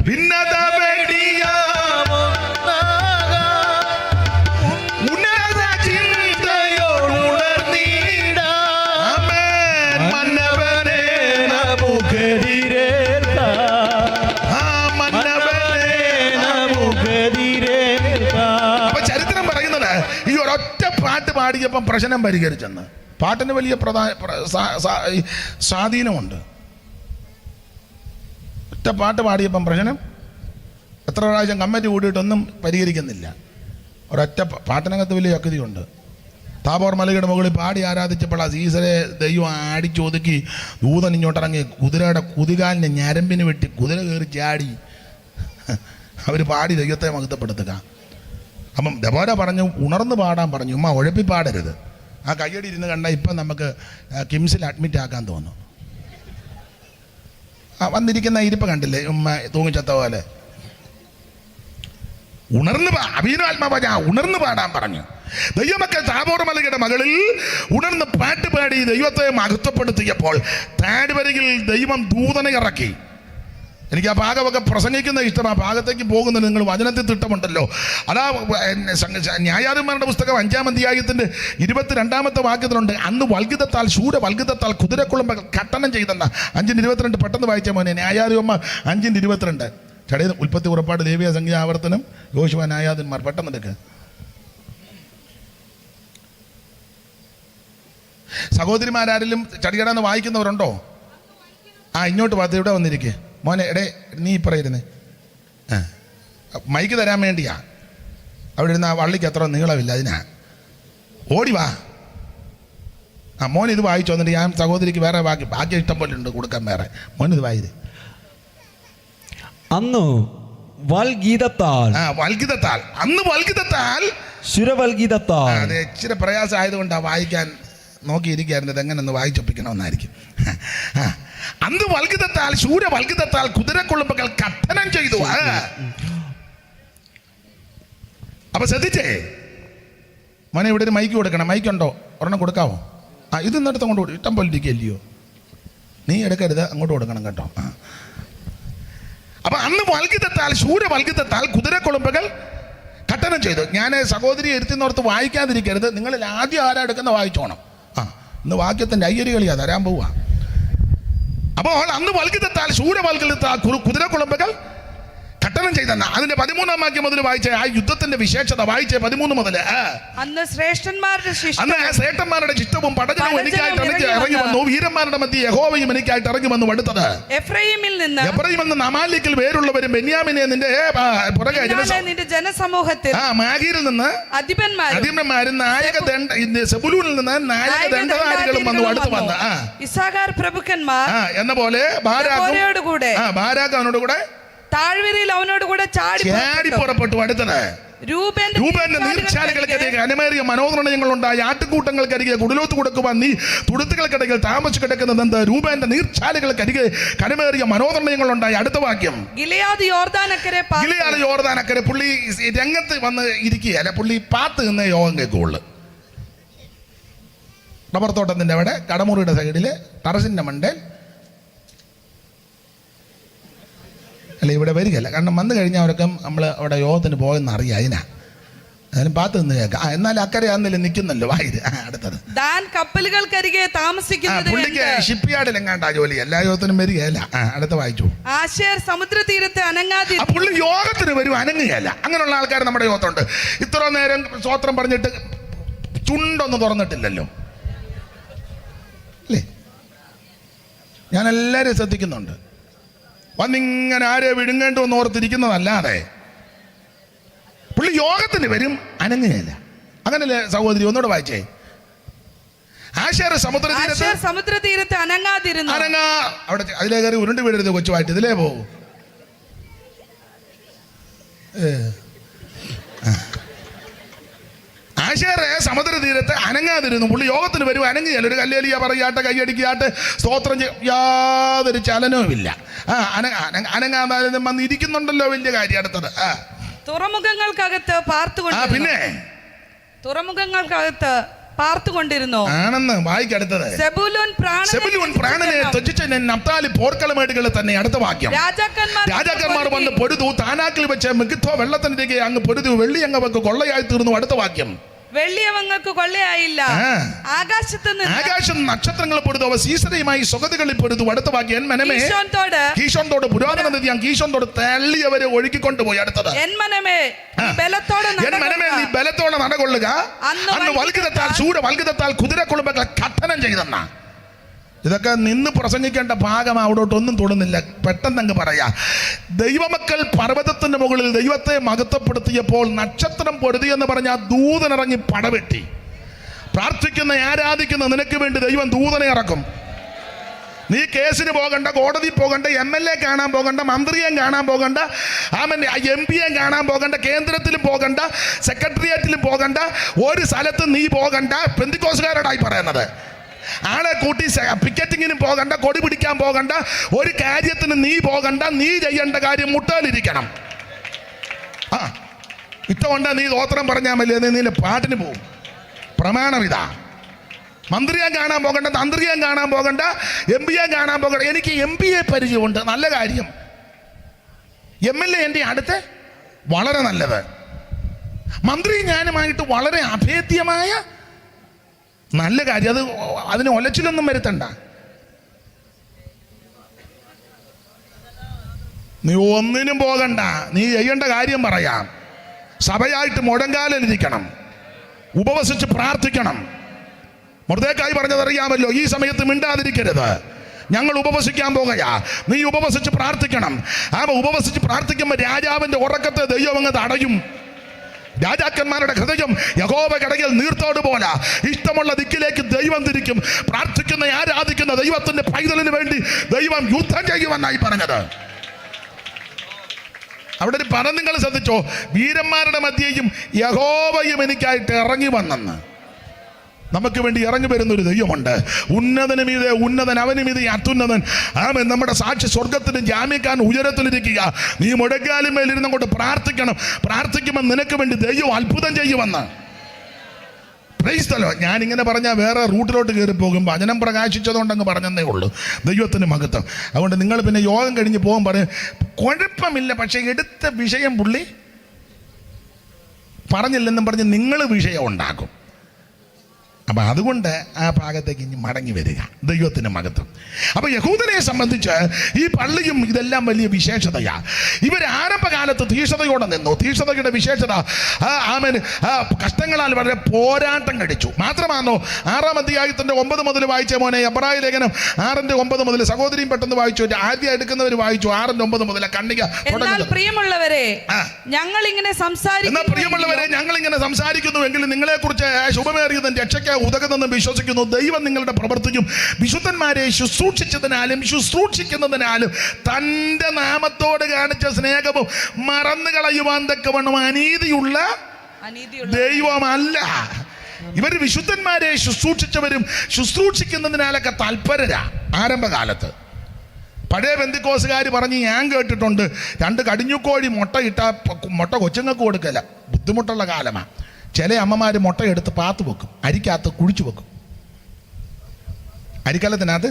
ഭിന്നത വെട്ടിയ ഉന്നത ചിന്തയോടുണർന്നീട മന്നവനെ അപ്പൊ ചരിത്രം പറയുന്നത് ഈ ഒരൊറ്റ പാട്ട് പാടിയപ്പം പ്രശ്നം പരിഹരിച്ചെന്ന്. പാട്ടിന് വലിയ സ്വാധീനമുണ്ട്. ഒറ്റ പാട്ട് പാടിയപ്പം പ്രശ്നം എത്ര പ്രാവശ്യം കമ്മിറ്റി കൂടിയിട്ടൊന്നും പരിഹരിക്കുന്നില്ല. ഒരൊറ്റ പാട്ടിനകത്ത് വലിയ ശക്തിയുണ്ട്. താബോർ മലയുടെ മുകളിൽ പാടി ആരാധിച്ചപ്പോൾ ആ സീസറെ ദൈവം അടിച്ചൊതുക്കി ദൂതൻ ഇങ്ങോട്ടിറങ്ങി കുതിരയുടെ കുതികാലിന് ഞരമ്പിന് വെട്ടി കുതിര കയറി ചാടി അവർ പാടി ദൈവത്തെ മഹത്വപ്പെടുത്തുക. അപ്പം ദബോര പറഞ്ഞു ഉണർന്ന് പാടാൻ പറഞ്ഞു, ഉമ്മ ഉഴപ്പി പാടരുത്. ആ കയ്യടി ഇരുന്ന് കണ്ടാൽ ഇപ്പം നമുക്ക് കിംസിൽ അഡ്മിറ്റ് ആക്കാൻ തോന്നും. വന്നിരിക്കുന്ന ഇരിപ്പ് കണ്ടില്ലേ ഉമ്മ തൂങ്ങിച്ചത്ത പോലെ. ഉണർന്ന് അഭിനവാത്മാ ഉണർന്ന് പാടാൻ പറഞ്ഞു. ദൈവമക്കൾ താബോർ മലയുടെ മകളിൽ ഉണർന്ന് പാട്ട് പാടി ദൈവത്തെ മഹത്വപ്പെടുത്തിയപ്പോൾ താഴ്വരയിൽ ദൈവം ദൂതനെ ഇറക്കി. എനിക്ക് ആ ഭാഗമൊക്കെ പ്രസംഗിക്കുന്ന ഇഷ്ടം. ആ ഭാഗത്തേക്ക് പോകുന്നത് നിങ്ങൾ വചനത്തിൽ തിട്ടമുണ്ടല്ലോ. അതാ ന്യായാധിപന്മാരുടെ പുസ്തകം 5-ാം അധ്യായത്തിന്റെ 22-ാമത്തെ വാക്യത്തിലുണ്ട്, അന്ന് വൽഗിതത്താൽ ശൂരവൽഗിതത്താൽ കുതിരക്കുളമ്പ് ഖട്ടനം ചെയ്തെന്ന 5:22 പെട്ടെന്ന് വായിച്ച മോനെ. ന്യായാധിപന്മാർ 5:22 ചടയിൽ ഉൽപ്പത്തി, ഉറപ്പാട്, ലേവ്യ, സംഖ്യ, ആവർത്തനം, യോശുവ, ന്യായാധിപന്മാർ. പെട്ടെന്ന് എടുക്ക്. സഹോദരിമാരാരെങ്കിലും ചടികടാന്ന് വായിക്കുന്നവരുണ്ടോ? ഇങ്ങോട്ട് പാത്ത് ഇവിടെ വന്നിരിക്കേ മോനെ. എടേ നീ ഇപ്പറയിരുന്നേ. മൈക്ക് തരാൻ വേണ്ടിയാ. അവിടെ ഇരുന്ന് ആ വള്ളിക്ക് അത്ര നീളമില്ല, അതിനാ. ഓടി വാ. മോൻ ഇത് വായിച്ചു വന്നിട്ട് ഞാൻ സഹോദരിക്ക് വേറെ ബാക്കി ഇഷ്ടം പോലെ ഉണ്ട് കൊടുക്കാൻ വേറെ. മോനിത് വായത്. അന്ന് വൽഗീതത്താൽ അന്ന് വൽഗീതത്താൽ ശുരവൽഗീതത്താൽ. അത് ഇച്ചിരി പ്രയാസം ആയതുകൊണ്ടാണ് വായിക്കാൻ നോക്കിയിരിക്കുന്നത്, എങ്ങനെ ഒന്ന് വായിച്ചൊപ്പിക്കണമെന്നായിരിക്കും. അന്ന് വൽഗിതത്താൽ ശൂരവൽഗിതത്താൽ കുതിരക്കുളമ്പുകൾ ഖട്ടനം ചെയ്തു. അപ്പൊ ശ്രദ്ധിച്ചേ മോനെ, ഇവിടെ ഒരു മൈക്ക് കൊടുക്കണം. മൈക്കുണ്ടോ? ഒരെണ്ണം കൊടുക്കാവോ? ഇത് ഇന്നടുത്ത് അങ്ങോട്ട് കൊടുക്കും. ഇഷ്ടം പോലെ ഇരിക്കുകയല്ലയോ? നീ എടുക്കരുത്, അങ്ങോട്ട് കൊടുക്കണം കേട്ടോ. അപ്പൊ അന്ന് വൽഗിതത്താൽ ശൂരവൽഗിതത്താൽ കുതിരക്കുളമ്പുകൾ ഖട്ടനം ചെയ്തു. ഞാൻ സഹോദരി ഇരുത്തിന്നോർത്ത് വായിക്കാതിരിക്കരുത്. നിങ്ങളിൽ ആദ്യം ആരാ എടുക്കുന്ന വായിച്ചോണം. ഇന്ന് വാക്യത്തിന്റെ അയ്യരികളിയാ തരാൻ പോവാ. അപ്പോൾ അന്ന് വൽഗിതത്താൽ ശൂരവൽഗിതത്താൽ കുതിരക്കുളമ്പുകൾ ഖട്ടനം ചെയ്തെന്ന അതിന്റെ 13-ാം വാക്യം മുതൽ വായിച്ച ആ യുദ്ധത്തിന്റെ വിശേഷത വായിച്ച 13 മുതൽ. അന്ന് ശ്രേഷ്ഠന്മാരുടെ ചിത്തവും പടജനവും എനിക്കായിട്ട് ഇറങ്ങി വന്നു. വീരന്മാരുടെ മധ്യ യഹോവയും എനിക്കായിട്ട് ഇറങ്ങി വന്നു അടുത്തത്. എഫ്രൈമിൽ നിന്ന് അമാലേക്കിൽ വേരുള്ളവരും ബെന്യാമിനെ നിന്റെ പുറകെ നിന്റെ ജനസമൂഹത്തിൽ മാഗീരിൽ നിന്ന് അധിപന്മാരും സെബുലൂനിൽ നിന്ന് നായക ദണ്ഡധാരികളും വന്നു അടുത്ത് വന്ന്. ഇസ്സാഖാർ പ്രഭുക്കന്മാർ എന്ന പോലെ ബാരാക്ക് കൂടെ താഴ്വരയിൽ അവനോട് കൂടെ ചാടി പുറപ്പെട്ടു. അടുത്തത് രൂപന്റെ നീർച്ചാലുകൾക്കരികെ അനമേറിയ മനോനിർണയങ്ങളുണ്ടായി. ആട്ടുകൂട്ടങ്ങൾക്കരികെ കുടിലോത്ത് കൊടുക്കുവാൻ നീ തുടുത്തുകൾക്കിടയിൽ താമസിച്ചു കിടക്കുന്നത് രൂപന്റെ നീർച്ചാലുകൾക്കരികെ കനമേറിയ മനോനിർണയങ്ങളുണ്ടായി. അടുത്ത വാക്യം ഗിലെയാദ് യോർദാനക്കരെ പുള്ളി രംഗത്ത് വന്ന് ഇരിക്കുകയല്ല, പുള്ളി പാത്ത് നിന്ന് യോഗം കേൾക്കുള്ളു. റബ്ബർ തോട്ടത്തിന്റെ അവിടെ കടമുറിയുടെ സൈഡില് ടെറസിന്റെ മണ്ടേൽ അല്ല, ഇവിടെ വരികയല്ല. കാരണം വന്നു കഴിഞ്ഞാൽ അവരൊക്കെ നമ്മൾ അവിടെ യോഗത്തിന് പോകുന്ന അറിയാം. അതിനും പാത്ത് നിന്ന് കേൾക്കാം. എന്നാലും അക്കരെ അന്നില്ല നിൽക്കുന്നല്ലോ വായത്. അടുത്തത് കപ്പലുകൾക്കരികെ താമസിക്കുന്നത് പുള്ളിക്ക് ഷിപ്പ് യാർഡിൽ എങ്ങാണ്ടാ ജോലി. എല്ലാ യോഗത്തിനും വരികയല്ല. അടുത്ത വായിച്ചു. ആശേർ സമുദ്രതീരത്ത് അനങ്ങാതി. പുള്ളി യോഗത്തിന് വരും, അനങ്ങുകയല്ല. അങ്ങനെയുള്ള ആൾക്കാർ നമ്മുടെ യോഗത്തുണ്ട്. ഇത്ര നേരം സ്വോത്രം പറഞ്ഞിട്ട് ചുണ്ടൊന്നും തുറന്നിട്ടില്ലല്ലോ അല്ലേ? ഞാൻ എല്ലാവരും ശ്രദ്ധിക്കുന്നുണ്ട്. വന്നിങ്ങനെ ആരെ വിഴുങ്ങേണ്ടു എന്ന് ഓർത്തിരിക്കുന്നതല്ലാതെ പുള്ളി യോഗത്തിന് വരും, അനങ്ങുകയല്ല. അങ്ങനല്ലേ സഹോദരി? ഒന്നുകൂടെ വായിച്ചേ. ആശേർ സമുദ്രതീരത്ത് അനങ്ങാതിരുന്നു. അവിടെ അതിലേ കയറി ഉരുണ്ട് വീഴരുത് കൊച്ചുമായിട്ട്. ഇതിലേ പോകും. ആശേറെ സമുദ്ര തീരത്ത് അനങ്ങാതിരുന്നു. പുള്ളി യോഗത്തിന് വരും, അനങ്ങിയാൽ ഒരു കല്ലേലിയ പറയാട്ടെ, കൈയടിക്കാട്ടെ, സ്തോത്രം യാതൊരു ചലനവുമില്ല. അനങ്ങാതെ വന്ന് ഇരിക്കുന്നുണ്ടല്ലോ, വലിയ കാര്യം. അടുത്തത് തുറമുഖങ്ങൾക്കകത്ത് പിന്നെ തുറമുഖങ്ങൾക്കകത്ത് പാർത്തുകൊണ്ടിരുന്നു ആണെന്ന് വായിക്കടുത്തത്. സെബൂലൂൻ പ്രാണനെ ത്യജിച്ച നഫ്താലി പോർക്കളമേടുകളിൽ തന്നെ. അടുത്ത വാക്യം, രാജാക്കന്മാർ വന്ന് പൊരുതു, താനാക്കിൽ വെച്ച് മിഗിദ്ധോ വെള്ളത്തിനിരിക്കെ അങ്ങ് പൊരുതു, വെള്ളി അങ്ങ് കൊള്ളയായി തീർന്നു. അടുത്ത വാക്യം, വെള്ളിയവങ്ങൾക്ക് കൊള്ളയായില്ല, ആകാശം നക്ഷത്രങ്ങൾ പൊരുതു, അവ സീസരയുമായി സ്വഗതികളിൽ പൊരുതു. അടുത്ത വാക്യം, കീശോന്തോട് പുരാതന നദിയാം കീശോന്തോട് തള്ളിയവരെ ഒഴുകിക്കൊണ്ടുപോയി. അടുത്തത്, എൻ മനമേ നീ ബലത്തോടെ നടകൊള്ളുക, അന്ന് വൽഗിതത്താൽ കുതിരക്കുളുമ്പങ്ങൾ ഖണ്ഡനം ചെയ്തെന്ന. ഇതൊക്കെ നിന്ന് പ്രസംഗിക്കേണ്ട ഭാഗം അവിടോട്ടൊന്നും തൊടുന്നില്ല, പെട്ടെന്ന് അങ്ങ് പറയാ. ദൈവമക്കൾ പർവ്വതത്തിന്റെ മുകളിൽ ദൈവത്തെ മഹത്വപ്പെടുത്തിയപ്പോൾ നക്ഷത്രം പൊരുതി എന്ന് പറഞ്ഞ ദൂതനിറങ്ങി പടവെട്ടി. പ്രാർത്ഥിക്കുന്ന ആരാധിക്കുന്ന നിനക്ക് വേണ്ടി ദൈവം ദൂതനെ ഇറക്കും. നീ കേസിന് പോകണ്ട, കോടതി പോകണ്ട, MLA കാണാൻ പോകണ്ട, മന്ത്രിയെ കാണാൻ പോകണ്ട, MP കാണാൻ പോകണ്ട, കേന്ദ്രത്തിലും പോകണ്ട, സെക്രട്ടേറിയറ്റിലും പോകണ്ട, ഒരു സ്ഥലത്ത് നീ പോകണ്ട. പെന്തിക്കോസുകാരോടായി പറയുന്നത്. ആളെ കൂട്ടി പിക്കറ്റിങ്ങിനും പോകണ്ട, കൊടി പിടിക്കാൻ പോകണ്ട, ഒരു കാര്യത്തിന് നീ പോകണ്ട. നീ ചെയ്യേണ്ട കാര്യം മുട്ടാലിരിക്കണം. ഇഷ്ടമുണ്ട നീ സ്തോത്രം പറഞ്ഞാൽ മതി, നിന്റെ പാട്ടിന് പോവും. പ്രമാണം ഇതാ. മന്ത്രിയെ കാണാൻ പോകണ്ട, തന്ത്രിയെ കാണാൻ പോകണ്ട, MP കാണാൻ പോകണ്ട. എനിക്ക് MPയെ പരിചയമുണ്ട്, നല്ല കാര്യം. MLA എൻ്റെ അടുത്ത് വളരെ നല്ലത്. മന്ത്രി ഞാനുമായിട്ട് വളരെ അഭേദ്യമായ നല്ല കാര്യം. അതിന് ഒലച്ചിലൊന്നും വരുത്തണ്ട. നീ ഒന്നിനും പോകണ്ട, നീ ചെയ്യേണ്ട കാര്യം പറയാം. സഭയായിട്ട് മുഴങ്കാലിരിക്കണം, ഉപവസിച്ച് പ്രാർത്ഥിക്കണം. മൊർദെഖായി പറഞ്ഞതറിയാമല്ലോ, ഈ സമയത്ത് മിണ്ടാതിരിക്കരുത്, ഞങ്ങൾ ഉപവസിക്കാൻ പോകുകയാ. നീ ഉപവസിച്ച് പ്രാർത്ഥിക്കണം. ഉപവസിച്ച് പ്രാർത്ഥിക്കുമ്പോൾ രാജാവിൻ്റെ ഉറക്കത്തെ ദൈവം അങ്ങ് തടയും. രാജാക്കന്മാരുടെ ഹൃദയം യഹോവ കടകിൽ നീർത്തോട് പോലെ ഇഷ്ടമുള്ള ദിക്കിലേക്ക് ദൈവം തിരിക്കും. പ്രാർത്ഥിക്കുന്ന ആരാധിക്കുന്ന ദൈവത്തിന്റെ പൈതലിന് വേണ്ടി ദൈവം യുദ്ധം ചെയ്യുമെന്നായി പറഞ്ഞത്. അവിടെ ഒരു പദം നിങ്ങൾ ശ്രദ്ധിച്ചോ, വീരന്മാരുടെ മധ്യേയും യഹോവയും എനിക്കായിട്ട് ഇറങ്ങി വന്നെന്ന്. നമുക്ക് വേണ്ടി ഇറങ്ങി വരുന്നൊരു ദൈവമുണ്ട്. ഉന്നതന് മീതെ ഉന്നതൻ, അവന് മീതെ അത്യുന്നതൻ. ആമേൻ. നമ്മുടെ സാക്ഷി സ്വർഗത്തിലും ജാമ്യക്കാൻ ഉയരത്തിലിരിക്കുക. നീ മുഴങ്കാലും മേലിരുന്ന് കൊണ്ട് പ്രാർത്ഥിക്കണം. പ്രാർത്ഥിക്കുമ്പോൾ നിനക്ക് വേണ്ടി ദൈവം അത്ഭുതം ചെയ്യുമെന്ന്. Price the Lord. ഞാനിങ്ങനെ പറഞ്ഞാൽ വേറെ റൂട്ടിലോട്ട് കയറി പോകും. വചനം പ്രകാശിച്ചതുകൊണ്ട് അങ്ങ് പറഞ്ഞതേ ഉള്ളൂ. ദൈവത്തിന് മഹത്വം. അതുകൊണ്ട് നിങ്ങൾ പിന്നെ യോഗം കഴിഞ്ഞ് പോകും പറയും കുഴപ്പമില്ല, പക്ഷേ എടുത്ത വിഷയം പുള്ളി പറഞ്ഞില്ലെന്നും പറഞ്ഞ് നിങ്ങൾ വിഷയം ഉണ്ടാക്കും. അപ്പം അതുകൊണ്ട് ആ ഭാഗത്തേക്ക് ഇനി മടങ്ങി വരിക. ദൈവത്തിന് മഹത്വം. അപ്പം യഹൂദനെ സംബന്ധിച്ച് ഈ പള്ളിയും ഇതെല്ലാം വലിയ വിശേഷതയാ. ഇവർ ആരംഭകാലത്ത് തീക്ഷണതയോടെ നിന്നു. തീക്ഷണതയുടെ വിശേഷത കഷ്ടങ്ങളാൽ വളരെ പോരാട്ടം കഴിച്ചു. മാത്രമാണോ 6-ാം അധ്യായത്തിന്റെ 9 മുതൽ വായിച്ച മോനെ, എബ്രായ ലേഖനം 6:9 മുതൽ. സഹോദരിയും പെട്ടെന്ന് വായിച്ചു, ആദ്യം എടുക്കുന്നവർ വായിച്ചു 6:9 മുതൽ. കണ്ണിക. പ്രിയമുള്ളവരെ, ഞങ്ങൾ ഇങ്ങനെ സംസാരിക്കുന്നുവെങ്കിൽ നിങ്ങളെ കുറിച്ച് ശുഭമേറിയതും രക്ഷയ്ക്ക് ഉതകുന്നെന്ന് വിശ്വസിക്കുന്നു. ദൈവം നിങ്ങളുടെ പ്രവർത്തിക്കും. വിശുദ്ധന്മാരെ ശുശ്രൂഷിക്കുന്നതിനാലും തൻ്റെ നാമത്തോട് കാണിച്ച സ്നേഹവും മറന്നു കളയുവാൻ തക്കവണ്ണം അനീതിയുള്ള ദൈവമല്ല. ഇവർ വിശുദ്ധന്മാരെ ശുശ്രൂഷിച്ചവരും ശുശ്രൂഷിക്കുന്നതിനാലൊക്കെ തൽപരരാ. ആരംഭകാലത്ത് പഴയ പെന്തിക്കോസുകാർ പറഞ്ഞ് ഞാൻ കേട്ടിട്ടുണ്ട്, 2 കടിഞ്ഞുക്കോഴി മുട്ട കൊച്ചുങ്ങൾക്ക് കൊടുക്കല. ബുദ്ധിമുട്ടുള്ള കാലമാണ്. ചില അമ്മമാർ മുട്ടയെടുത്ത് പാത്ത് വെക്കും, അരിക്കകത്ത് കുഴിച്ചു വെക്കും. അരിക്കലത്തിനകത്ത്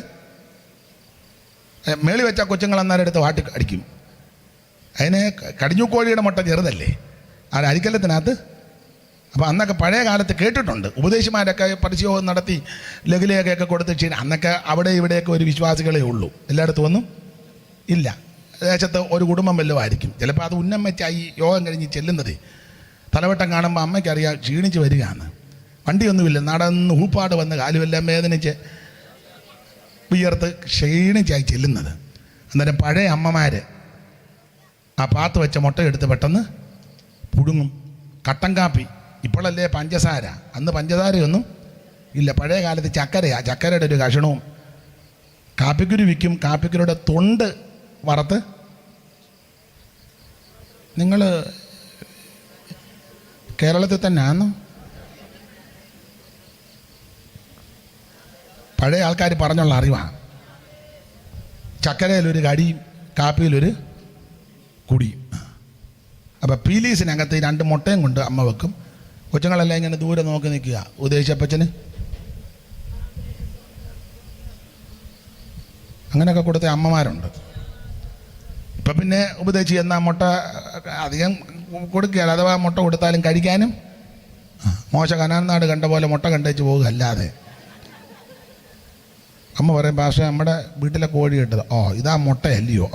മേളി വെച്ച കൊച്ചുങ്ങൾ അന്നേരം എടുത്ത് വാട്ടി അടിക്കും. അതിന് കടിഞ്ഞുക്കോഴിയുടെ മുട്ട ചെറുതല്ലേ, ആ അരിക്കലത്തിനകത്ത്. അപ്പോൾ അന്നൊക്കെ പഴയ കാലത്ത് കേട്ടിട്ടുണ്ട്. ഉപദേശിമാരൊക്കെ പരിശോധന നടത്തി ലഘുലേഖയൊക്കെ കൊടുത്ത് അന്നൊക്കെ അവിടെ ഇവിടെയൊക്കെ ഒരു വിശ്വാസികളേ ഉള്ളൂ. എല്ലായിടത്തും ഒന്നും ഇല്ല. ദേശത്ത് ഒരു കുടുംബം വല്ലതുമായിരിക്കും. ചിലപ്പോൾ അത് ഉന്നം വെച്ചായി യോഗം കഴിഞ്ഞ് ചെല്ലുന്നത്. തലവട്ടം കാണുമ്പോൾ അമ്മയ്ക്കറിയാം ക്ഷീണിച്ച് വരികയാണ്. വണ്ടിയൊന്നുമില്ല, നടന്ന് ഊപ്പാട് വന്ന് കാലുമെല്ലാം വേദനിച്ച് വിയർത്ത് ക്ഷീണിച്ചായി ചെല്ലുന്നത്. അന്നേരം പഴയ അമ്മമാർ ആ പാത്ത് വെച്ച മുട്ടയെടുത്ത് പെട്ടെന്ന് പുഴുങ്ങും. കട്ടൻ കാപ്പി. ഇപ്പോഴല്ലേ പഞ്ചസാര, അന്ന് പഞ്ചസാരയൊന്നും ഇല്ല. പഴയ കാലത്ത് ചക്കരയാണ്. ചക്കരയുടെ ഒരു കഷണവും കാപ്പിക്കുരു വിൽക്കും. കാപ്പിക്കുരുടെ തൊണ്ട് വറുത്ത്. നിങ്ങൾ കേരളത്തിൽ തന്നെ ആണോ? പഴയ ആൾക്കാർ പറഞ്ഞുള്ള അറിവാണ്. ചക്കരയിലൊരു കടിയും കാപ്പിയിലൊരു കുടിയും. അപ്പം പീലീസിനകത്ത് 2 മുട്ടയും കൊണ്ട് അമ്മ വെക്കും. കൊച്ചുങ്ങളെല്ലാം ഇങ്ങനെ ദൂരെ നോക്കി നിൽക്കുക. ഉദ്ദേശിച്ചപ്പച്ചന് അങ്ങനെയൊക്കെ കൊടുത്ത അമ്മമാരുണ്ട്. ഇപ്പം പിന്നെ ഉപദേശിച്ച് എന്നാൽ മുട്ട അധികം കൊടുക്കുകയല്ല. അഥവാ മുട്ട കൊടുത്താലും കഴിക്കാനും മോശ കനാനാട് കണ്ട പോലെ മുട്ട കണ്ടേച്ച് പോകുക. അല്ലാതെ അമ്മ പറയും, പക്ഷേ നമ്മുടെ വീട്ടിലെ കോഴി ഇട്ടത് ഇതാ മുട്ടയല്ലയോ,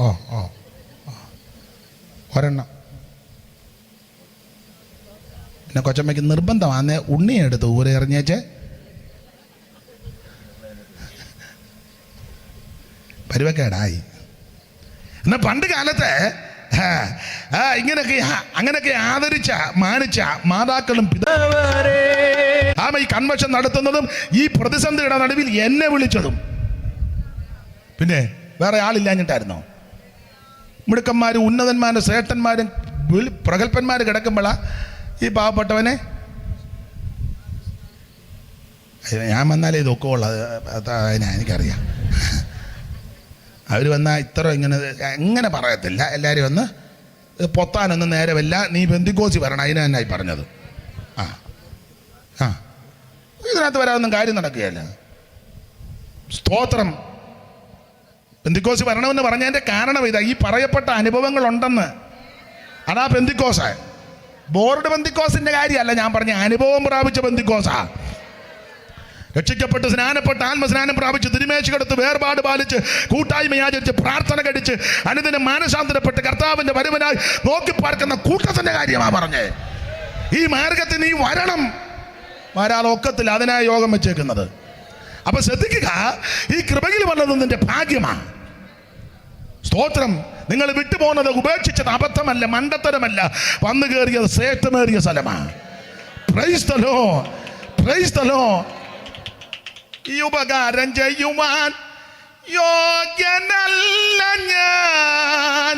ഒരെണ്ണം. പിന്നെ കൊച്ചമ്മയ്ക്ക് നിർബന്ധമാണ് ഉണ്ണിയെടുത്ത് ഊരെ എറിഞ്ഞേച്ച് പരുവക്കേടായി. എന്നാൽ പണ്ട് കാലത്ത് അങ്ങനെയൊക്കെ ആദരിച്ച മാനിച്ച മാതാക്കളും ഈ കൺവെൻഷൻ നടത്തുന്നതും ഈ പ്രതിസന്ധിയുടെ നടുവിൽ എന്നെ വിളിച്ചതും പിന്നെ വേറെ ആളില്ലാഞ്ഞിട്ടായിരുന്നോ? മിടുക്കന്മാരും ഉന്നതന്മാരും ശ്രേഷ്ഠന്മാരും പ്രഗത്ഭന്മാർ കിടക്കുമ്പോഴാ ഈ പാവപ്പെട്ടവനെ ഞാൻ വന്നാലേ ഇതൊക്കെ ഉള്ളത്. എനിക്കറിയാം. അവർ വന്നാൽ ഇത്ര എങ്ങനെ പറയത്തില്ല. എല്ലാവരും വന്ന് പൊത്താനൊന്നും നേരമില്ല, നീ പെന്തിക്കോസി വരണം, അതിന് തന്നെയായി പറഞ്ഞത്. ഇതിനകത്ത് വരാതൊന്നും കാര്യം നടക്കുകയല്ല. സ്തോത്രം. പെന്തിക്കോസി വരണമെന്ന് പറഞ്ഞതിൻ്റെ കാരണം ഇതാ, ഈ പറയപ്പെട്ട അനുഭവങ്ങളുണ്ടെന്ന്. അതാ പെന്തിക്കോസ. ബോർഡ് പെന്തിക്കോസിൻ്റെ കാര്യമല്ല ഞാൻ പറഞ്ഞ, അനുഭവം പ്രാപിച്ച പെന്തിക്കോസാ. രക്ഷിക്കപ്പെട്ട് സ്നാനപ്പെട്ട് ആത്മസ്നാനം പ്രാപിച്ച് തിരുമേശകെടുത്ത് വേർപാട് പാലിച്ച് കൂട്ടായ്മ ആചരിച്ച് പ്രാർത്ഥന കഴിച്ച് അനുദിനം മാനസാന്തരപ്പെട്ട് കർത്താവിൻ്റെ വരുവനായി നോക്കി പാർക്കുന്ന കൂട്ടത്തിൻ്റെ കാര്യമാണ് പറഞ്ഞേ. ഈ മാർഗത്തിൽ നീ വരണം. വരാതെ ഒക്കത്തിൽ അതിനായി യോഗം വെച്ചേക്കുന്നത്. അപ്പൊ ശ്രദ്ധിക്കുക, ഈ കൃപയിൽ വന്നത് നിന്റെ ഭാഗ്യമാണ്. സ്തോത്രം. നിങ്ങൾ വിട്ടുപോകുന്നത് ഉപേക്ഷിച്ചത് അബദ്ധമല്ല, മണ്ടത്തരമല്ല, വന്നു കയറിയത് ശ്രേഷ്ഠമേറിയ സ്ഥലമാണ്. Price the Lord, price the Lord. ഈ ഉപകാരം ചെയ്യുവാൻ യോഗ്യനല്ല ഞാൻ,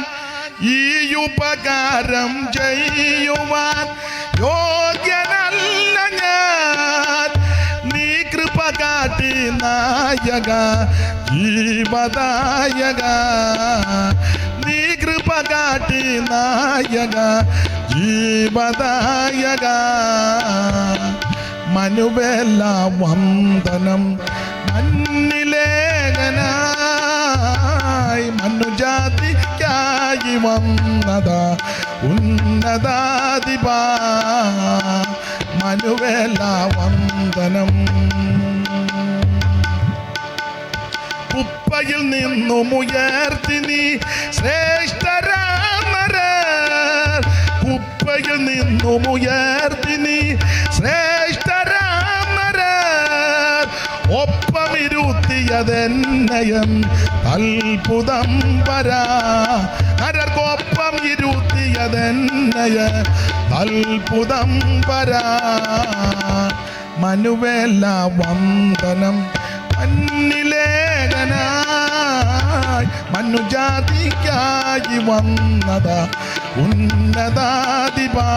ഈ ഉപകാരം ചെയ്യുവാൻ യോഗ്യനല്ല ഞാൻ. നീ കൃപ കാട്ടി നായക ജീവദായക, നീ കൃപ കാട്ടി നായക ജീവദായക. മനുവേല വന്ദനം മണ്ണിലേഖനായി മനുജാതിക്കായി വന്നതാ ഉന്നതാധിപാ. മനുവേല വന്ദനം. കുപ്പയിൽ നിന്നും ഉയർത്തി നീ ശ്രേഷ്ഠരാമരർ, കുപ്പയിൽ നിന്നും ഉയർത്തി നീ ശ്രേഷ്ഠരാമരർ. ഒപ്പമിരുത്തിയതെന്നയം അത്ഭുതം വരാ, നരർക്കൊപ്പം ഇരുത്തിയതെന്നയ അത്ഭുതം വരാ. മനുവേല വന്ദനം മണ്ണിലേഖനായി മനുജാതിക്കായി വന്നതാ ഉന്നതാധിപാ.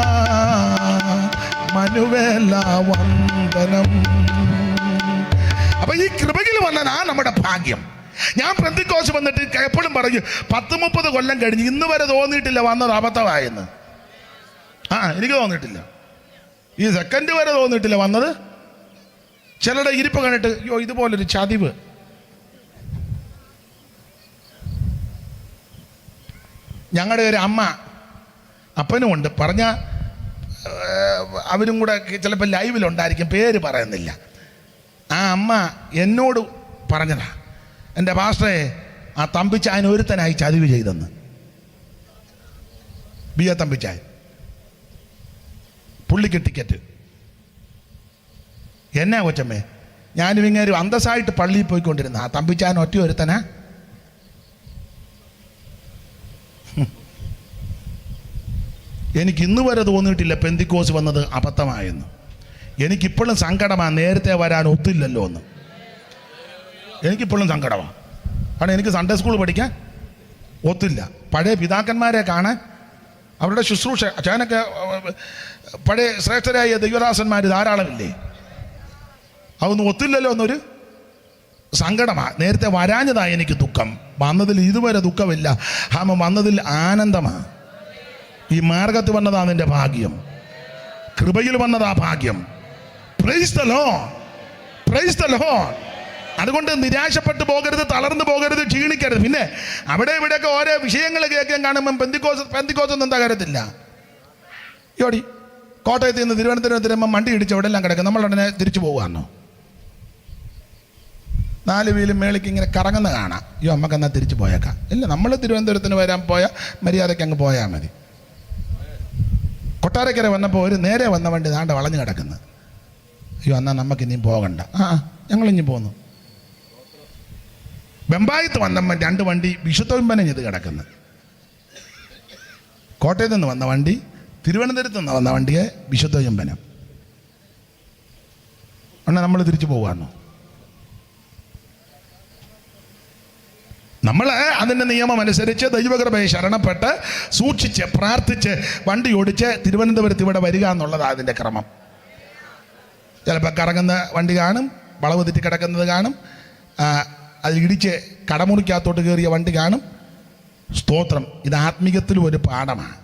മനുവേല വന്ദനം. അപ്പൊ ഈ കൃപയിൽ വന്നതാ നമ്മുടെ ഭാഗ്യം. ഞാൻ പെന്തിക്കോസ് വന്നിട്ട് എപ്പോഴും പറയും, 10-30 കൊല്ലം കഴിഞ്ഞ് ഇന്ന് വരെ തോന്നിയിട്ടില്ല വന്നത് അബദ്ധമായെന്ന്. എനിക്ക് തോന്നിയിട്ടില്ല. ഈ സെക്കൻഡ് വരെ തോന്നിയിട്ടില്ല വന്നത്. ചിലരുടെ ഇരിപ്പ് കണ്ടിട്ട് അയ്യോ ഇതുപോലൊരു ചതിവ്. ഞങ്ങളുടെ ഒരു അമ്മ അപ്പനും ഉണ്ട്, പറഞ്ഞ അവരും കൂടെ ചിലപ്പോൾ ലൈവിലുണ്ടായിരിക്കും, പേര് പറയുന്നില്ല. ആ അമ്മ എന്നോട് പറഞ്ഞതാ, എൻ്റെ പാസ്റ്ററെ ആ തമ്പിച്ചായൻ ഒരുത്തനായി ചതിവ് ചെയ്തെന്ന്. ബി എ തമ്പിച്ചായൻ, പുള്ളിക്ക് ടിക്കറ്റ്. എന്നാ കൊച്ചമ്മേ, ഞാനും ഇങ്ങനെ അന്തസ്സായിട്ട് പള്ളിയിൽ പോയിക്കൊണ്ടിരുന്ന ആ തമ്പിച്ചായൻ ഒറ്റ ഒരുത്തനാ. എനിക്ക് ഇന്ന് വരെ തോന്നിയിട്ടില്ല പെന്തിക്കോസ് വന്നത് അബദ്ധമായെന്ന്. എനിക്കിപ്പോഴും സങ്കടമാണ്, നേരത്തെ വരാൻ ഒത്തില്ലല്ലോ എന്ന്. എനിക്കിപ്പോഴും സങ്കടമാണ്. കാരണം എനിക്ക് സൺഡേ സ്കൂൾ പഠിക്കാൻ ഒത്തില്ല, പഴയ പിതാക്കന്മാരെ കാണാൻ, അവരുടെ ശുശ്രൂഷ. അച്ഛനൊക്കെ പഴയ ശ്രേഷ്ഠരായ ദൈവദാസന്മാർ ധാരാളമില്ലേ, അതൊന്നും ഒത്തില്ലല്ലോ എന്നൊരു സങ്കടമാണ്. നേരത്തെ വരാഞ്ഞതായി എനിക്ക് ദുഃഖം. വന്നതിൽ ഇതുവരെ ദുഃഖമില്ല. വന്നതിൽ ആനന്ദമാണ്. ഈ മാർഗത്തിൽ വന്നതാ നിന്റെ ഭാഗ്യം. കൃപയിൽ വന്നതാ ഭാഗ്യം. Praise the Lord, praise the Lord. അതുകൊണ്ട് നിരാശപ്പെട്ടു പോകരുത്, തളർന്നു പോകരുത്, ക്ഷീണിക്കരുത്. പിന്നെ അവിടെ ഇവിടെയൊക്കെ ഓരോ വിഷയങ്ങൾ കേൾക്കാൻ കാണുമ്പം പെന്തിക്കോസൊന്നും എന്താ കാര്യത്തില്ല. യോടി കോട്ടയത്ത് നിന്ന് തിരുവനന്തപുരത്ത് വണ്ടി ഇടിച്ച് അവിടെ എല്ലാം കിടക്കും. നമ്മളുടനെ തിരിച്ചു പോകുകയാണോ? 4 വീലും മേളിക്ക് ഇങ്ങനെ കറങ്ങുന്ന കാണാം. അയ്യോ അമ്മക്ക് എന്നാൽ തിരിച്ചു പോയേക്കാം. ഇല്ല, നമ്മൾ തിരുവനന്തപുരത്തിന് വരാൻ പോയാൽ മര്യാദയ്ക്ക് അങ്ങ് പോയാൽ മതി. കൊട്ടാരക്കര വന്നപ്പോൾ ഒരു നേരെ വന്ന വണ്ടി ദാണ്ട് വളഞ്ഞു കിടക്കുന്നു. അയ്യോ എന്നാൽ നമുക്ക് ഇനിയും പോകണ്ട. ഞങ്ങളിഞ്ഞ് പോന്നു. ബെമ്പായത്ത് വന്നപ്പോൾ 2 വണ്ടി വിശുദ്ധോമ്പനം ചെയ്ത് കിടക്കുന്നു. കോട്ടയത്ത് നിന്ന് വന്ന വണ്ടി, തിരുവനന്തപുരത്ത് നിന്ന് വന്ന വണ്ടിയെ വിശുദ്ധോമ്പനം. എന്നാൽ നമ്മൾ തിരിച്ചു പോകാമെന്നോ? നമ്മൾ അതിൻ്റെ നിയമം അനുസരിച്ച് ദൈവകൃപയെ ശരണപ്പെട്ട് സൂക്ഷിച്ച് പ്രാർത്ഥിച്ച് വണ്ടി ഓടിച്ച് തിരുവനന്തപുരത്ത് ഇവിടെ വരിക എന്നുള്ളതാണ് അതിൻ്റെ ക്രമം. ചിലപ്പോൾ കറങ്ങുന്ന വണ്ടി കാണും, വളവ് തെറ്റി കിടക്കുന്നത് കാണും, അതിലിടിച്ച് കടമുറിക്കകത്തോട്ട് കയറിയ വണ്ടി കാണും. സ്തോത്രം. ഇത് ആത്മീയത്തിലും ഒരു പാഠമാണ്.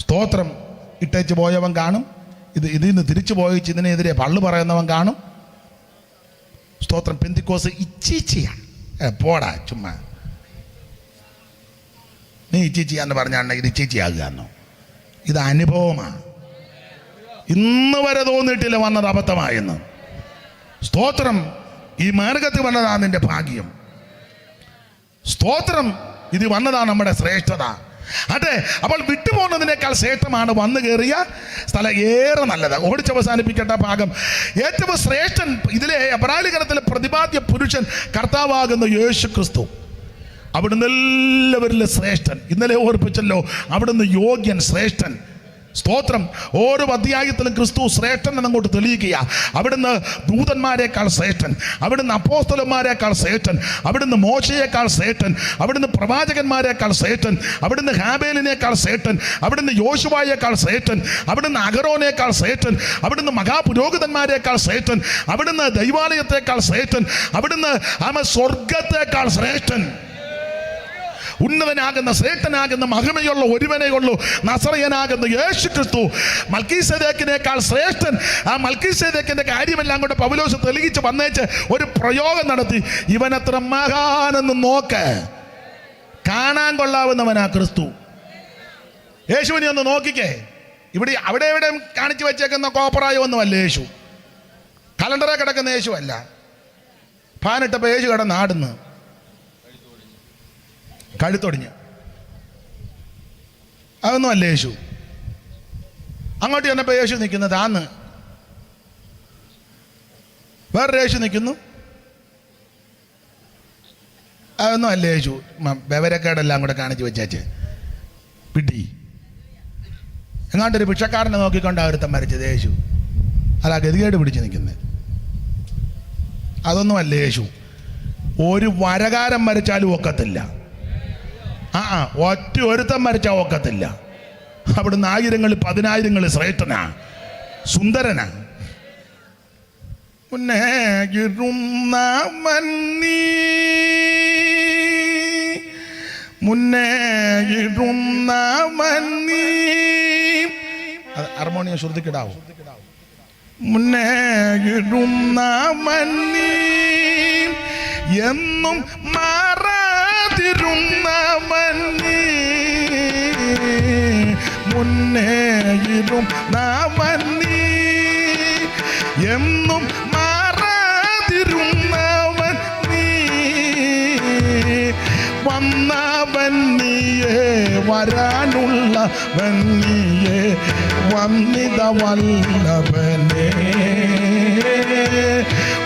സ്തോത്രം. ഇട്ടേച്ച് പോയവൻ കാണും, ഇതിൽ നിന്ന് തിരിച്ചു പോയിച്ച് ഇതിനെതിരെ പള്ളു പറയുന്നവൻ കാണും. സ്തോത്രം. പെന്തിക്കോസ് ഇച്ചീച്ചിയാണ്. പോടാ ചുമ്മാ, നീ ഇച്ചീച്ചിയാന്ന് പറഞ്ഞാണ് ഇത് ഇച്ചീച്ചിയാകുക എന്നോ? ഇത് അനുഭവമാണ്. ഇന്ന് വരെ തോന്നിയിട്ടില്ല വന്നത് അബദ്ധമായെന്ന്. സ്തോത്രം. ഈ മാർഗത്തിൽ വന്നതാണ് നിന്റെ ഭാഗ്യം. സ്തോത്രം. ഇത് വന്നതാണ് നമ്മുടെ ശ്രേഷ്ഠത. അതെ, അപ്പോൾ വിട്ടുപോകുന്നതിനേക്കാൾ ശ്രേഷ്ഠമാണ് വന്നു കയറിയ സ്ഥലം. ഏറെ നല്ലത്. ഓടിച്ചവസാനിപ്പിക്കേണ്ട ഭാഗം. ഏറ്റവും ശ്രേഷ്ഠൻ ഇതിലെ എബ്രായലേഖനത്തിലെ പ്രതിപാദ്യ പുരുഷൻ കർത്താവാകുന്ന യേശു ക്രിസ്തു. അവിടുന്ന് എല്ലാവരിലും ശ്രേഷ്ഠൻ. ഇന്നലെ ഓർപ്പിച്ചല്ലോ, അവിടുന്ന് യോഗ്യൻ, ശ്രേഷ്ഠൻ. സ്തോത്രം. ഓരോ അധ്യായത്തിലും ക്രിസ്തു ശ്രേഷ്ഠൻ എന്നങ്ങോട്ട് തെളിയിക്കുക. അവിടുന്ന് ദൂതന്മാരെക്കാൾ ശ്രേഷ്ഠൻ, അവിടുന്ന് അപ്പോസ്തലന്മാരെക്കാൾ ശ്രേഷ്ഠൻ, അവിടുന്ന് മോശയേക്കാൾ ശ്രേഷ്ഠൻ, അവിടുന്ന് പ്രവാചകന്മാരെക്കാൾ ശ്രേഷ്ഠൻ, അവിടുന്ന് ഹാബേലിനേക്കാൾ ശ്രേഷ്ഠൻ, അവിടുന്ന് യോശുവായേക്കാൾ ശ്രേഷ്ഠൻ, അവിടുന്ന് അഹരോനേക്കാൾ ശ്രേഷ്ഠൻ, അവിടുന്ന് മഹാപുരോഹിതന്മാരെക്കാൾ ശ്രേഷ്ഠൻ, അവിടുന്ന് ദൈവാലയത്തേക്കാൾ ശ്രേഷ്ഠൻ, അവിടുന്ന് സ്വർഗത്തേക്കാൾ ശ്രേഷ്ഠൻ. ഉന്നതനാകുന്ന ശ്രേഷ്ഠനാകുന്ന മഹിമയുള്ള ഒരുവനേ ഉള്ളൂ, നസറയനാകുന്ന യേശു ക്രിസ്തു. മൽക്കീസേദെക്കിനേക്കാൾ ശ്രേഷ്ഠൻ. ആ മൽക്കീസേദെക്കിന്റെ കാര്യമെല്ലാം കൊണ്ട് പൗലോസ് തെളിയിച്ച് വന്നേച്ച് ഒരു പ്രയോഗം നടത്തി. ഇവനത്ര മഹാനെന്ന് നോക്ക്. കാണാൻ കൊള്ളാവുന്നവനാ ക്രിസ്തു. യേശുവിനെ ഒന്ന് നോക്കിക്കേ. ഇവിടെ അവിടെ എവിടെ കാണിച്ചു വെച്ചേക്കുന്ന കോപ്പറായോ ഒന്നുമല്ല യേശു. കലണ്ടറെ കിടക്കുന്ന യേശു അല്ല. ഫാനിട്ടപ്പോൾ യേശു കിടന്നാടുന്നു, കഴുത്തൊടിഞ്ഞ്. അതൊന്നും അല്ല യേശു. അങ്ങോട്ട് ചെന്നപ്പോൾ യേശു നിൽക്കുന്നത് ആന്ന്, വേറൊരു യേശു നിൽക്കുന്നു. അതൊന്നും അല്ല യേശു. ബെവരക്കേടെല്ലാം കൂടെ കാണിച്ച് വെച്ചേച്ച് പിടി. എങ്ങാണ്ടൊരു ഭിക്ഷക്കാരനെ നോക്കിക്കൊണ്ട് ഒരുത്തൻ മരിച്ചത് യേശു. അല്ല, ഗതികേട് പിടിച്ച് നിൽക്കുന്നത്. അതൊന്നും അല്ല യേശു. ഒരു വരകാരൻ മരിച്ചാലും ഒക്കത്തില്ല. ഒറ്റ ഒരുത്തൻ മരിച്ചാൽ ഒക്കത്തില്ല. അവിടുന്ന് 1000-10,000 ശ്രേഷ്ഠനാ, സുന്ദരനാ. മുന്നേകിടുന്ന മന്നീ, മുന്നേകിടുന്ന മന്നീ. ഹാർമോണിയം ശ്രുതിക്കിടാവോ? മുന്നേകിടുന്ന മന്നീ എന്നും മാറാതിരുന്ന മന്നീ, മുന്നേയിടുന്ന മന്നീ എന്നും മാറാതിരുന്നവൻ നീ. വന്നവൻ നീയേ, വരാനുള്ള വന്നിയേ, വന്നിത വല്ലഭനേ.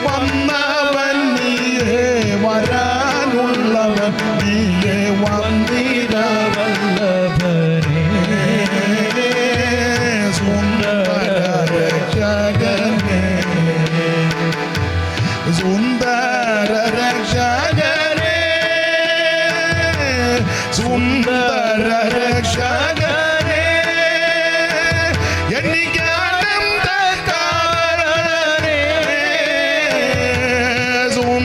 വന്നവൻ നീയേ, വരാനുള്ളവൻ നീയേ, വന്നിത വല്ലഭനേ. സുന്ദര രക്ഷകനേ, സുന്ദര രക്ഷകനേ, സുന്ദര രക്ഷകനേ. എനിക്കാനന്ദകാരണനേ, സുന്ദര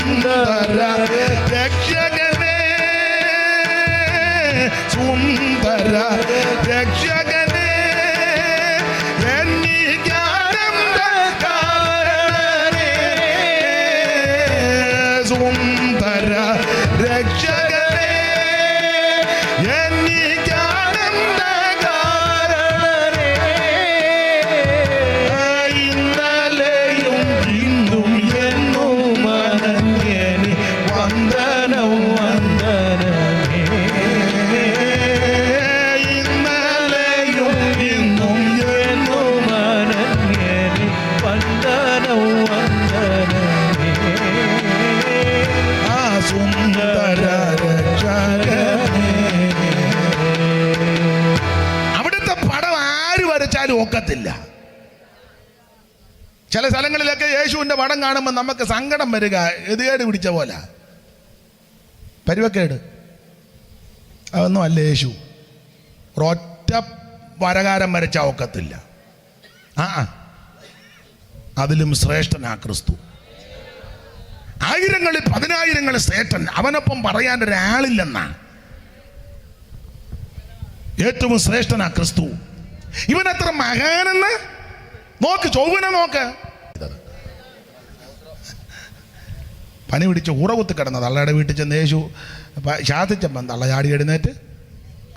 സുന്ദര രക്ഷകനെ, സുന്ദര രക്ഷകനെ, എന്നിക്കാനന്ദകാരനെ, സുന്ദര രക്ഷകനെ, എന്നിക്കാനന്ദകാരനെ, ഇന്നലെയും ഇന്നും എന്നും മനഞ്ഞേനെ വന്ദനം വന്ദനമേ. ഇന്നലെയും ഇന്നും എന്നും മനഞ്ഞേനെ വന്ദനം വന്ദനമേ. ആ സുന്ദര രക്ഷകനെ. അവിടുത്തെ പടം ആര് വരച്ചാലും ഒക്കത്തില്ല. ചില സ്ഥലങ്ങളിലൊക്കെ യേശുവിന്റെ പടം കാണുമ്പോൾ നമുക്ക് സങ്കടം വരിക, എതികേട് പിടിച്ച പോലെ, പരുവക്കേട്. അതൊന്നും അല്ല യേശു. ഒരൊറ്റ വരകാരം വരച്ചാൽ ഒക്കത്തില്ല. അതിലും ശ്രേഷ്ഠനാ ക്രിസ്തു. ആയിരങ്ങളിൽ 10,000 ശ്രേഷ്ഠൻ, അവനൊപ്പം പറയാൻ ഒരാളില്ലെന്നാ. ഏറ്റവും ശ്രേഷ്ഠനാ ക്രിസ്തു. ഇവനത്ര മഹാനെന്ന് നോക്ക്, ചൊവ്വനെ നോക്ക്. പനി പിടിച്ച് ഉറകുത്തി കിടന്ന തള്ളയുടെ വീട്ടിൽ ചെന്ന് യേശു ശാസിച്ചപ്പം തള്ള ചാടി എഴുന്നേറ്റ്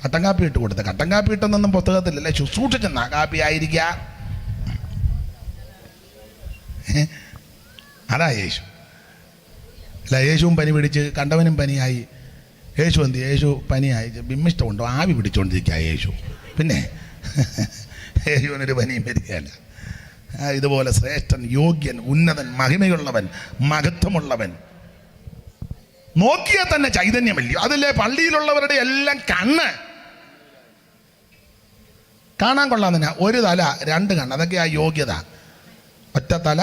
കട്ടൻ കാപ്പി ഇട്ട് കൊടുത്ത്. കട്ടൻ കാപ്പി ഇട്ടെന്നൊന്നും പുസ്തകത്തിലല്ലേ, ശുശ്രൂഷിച്ചെന്നാ കാപ്പി ആയിരിക്കുക. അതാ യേശു. അല്ല, യേശുവും പനി പിടിച്ച് കണ്ടവനും പനിയായി. യേശു എന്ത്? യേശു പനിയായി ബിമ്മിഷ്ടമുണ്ടോ? ആവി പിടിച്ചുകൊണ്ടിരിക്കുക യേശു. പിന്നെ യേശുവിനൊരു പനിയും വരികയല്ല. ഇതുപോലെ ശ്രേഷ്ഠൻ, യോഗ്യൻ, ഉന്നതൻ, മഹിമയുള്ളവൻ, മഹത്വമുള്ളവൻ, നോക്കിയാൽ തന്നെ ചൈതന്യമല്ലയോ. അതിലെ പള്ളിയിലുള്ളവരുടെ എല്ലാം കണ്ണ് കാണാൻ കൊള്ളാൻ തന്നെ. ഒരു തല 2 കണ്ണ്, അതൊക്കെ ആ യോഗ്യത. ഒറ്റ തല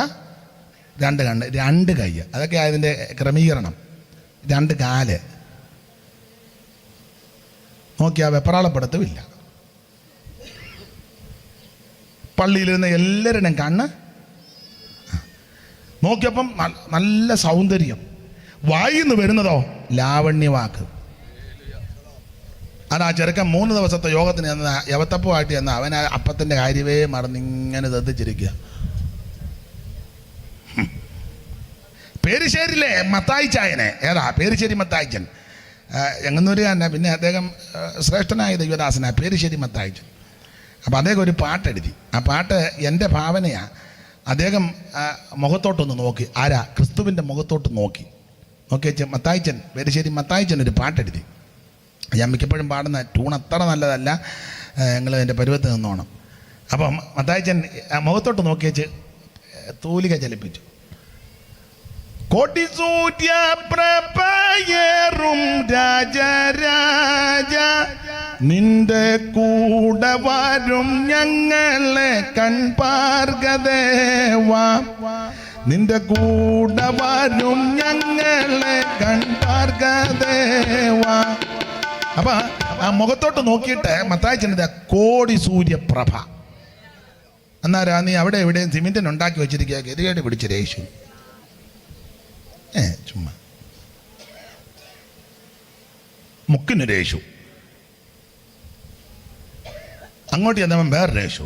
2 കണ്ണ്, 2 കൈ, അതൊക്കെ അതിൻ്റെ ക്രമീകരണം. 2 കാല് നോക്കിയാൽ വെപ്രാളപ്പെടുത്തുമില്ല. പള്ളിയിലിരുന്ന എല്ലാവരുടെയും കണ്ണ് നോക്കിയപ്പം നല്ല സൗന്ദര്യം. വായിന്ന് വരുന്നതോ ലാവണ്യവാക്ക്. അതാ ചെറുക്കൻ 3 ദിവസത്തെ യോഗത്തിന് ചെന്ന യവത്തപ്പുമായിട്ട് ചെന്ന അവൻ ആ അപ്പത്തിൻ്റെ കാര്യമേ മറന്നിങ്ങനെ ശ്രദ്ധിച്ചിരിക്കുക. പേരിശ്ശേരിയിലെ മത്തായിച്ചായനെ, ഏതാ പേരിശ്ശേരി മത്തായിച്ചൻ, എങ്ങന്നൂരുകാരനാ. പിന്നെ അദ്ദേഹം ശ്രേഷ്ഠനായ ദൈവദാസനാ, പേരിശ്ശേരി മത്തായിച്ചൻ. അപ്പം അദ്ദേഹം ഒരു പാട്ടെഴുതി. ആ പാട്ട് എൻ്റെ ഭാവനയാണ്. അദ്ദേഹം മുഖത്തോട്ടൊന്ന് നോക്കി. ആരാ? ക്രിസ്തുവിൻ്റെ മുഖത്തോട്ട് നോക്കി വെച്ച് മത്തായിച്ചൻ, പേരിശ്ശേരി മത്തായിച്ചൻ ഒരു പാട്ടെഴുതി. ഞാൻ മിക്കപ്പോഴും പാടുന്ന ട്യൂൺ അത്ര നല്ലതല്ല, നിങ്ങൾ എൻ്റെ പരുവത്ത് നിന്നോണം. അപ്പം മത്തായിച്ചൻ മുഖത്തോട്ട് നോക്കി വെച്ച് തൂലിക ചലിപ്പിച്ചു. കോട്ടിസൂര്യ പ്രഭയേറും രാജരാജ, നിന്റെ കൂടെ വരും ഞങ്ങളെ കൺപാർഗദേവാ, നിന്റെ കൂടെ വരും ഞങ്ങളെ കൺപാർഗദേവാ. അപ്പൊ ആ മുഖത്തോട്ട് നോക്കിയിട്ട് മത്തായിച്ചൻ്റെ കോടി സൂര്യപ്രഭ. എന്നാരാ നീ അവിടെ എവിടെയും സിമെന്റിന് ഉണ്ടാക്കി വെച്ചിരിക്കുക, ഗതികേട് പിടിച്ച് യേശു. ചുമ്മാ മുക്കിനൊരു യേശു, അങ്ങോട്ട് ചെന്നവൻ വേറൊരു യേശു.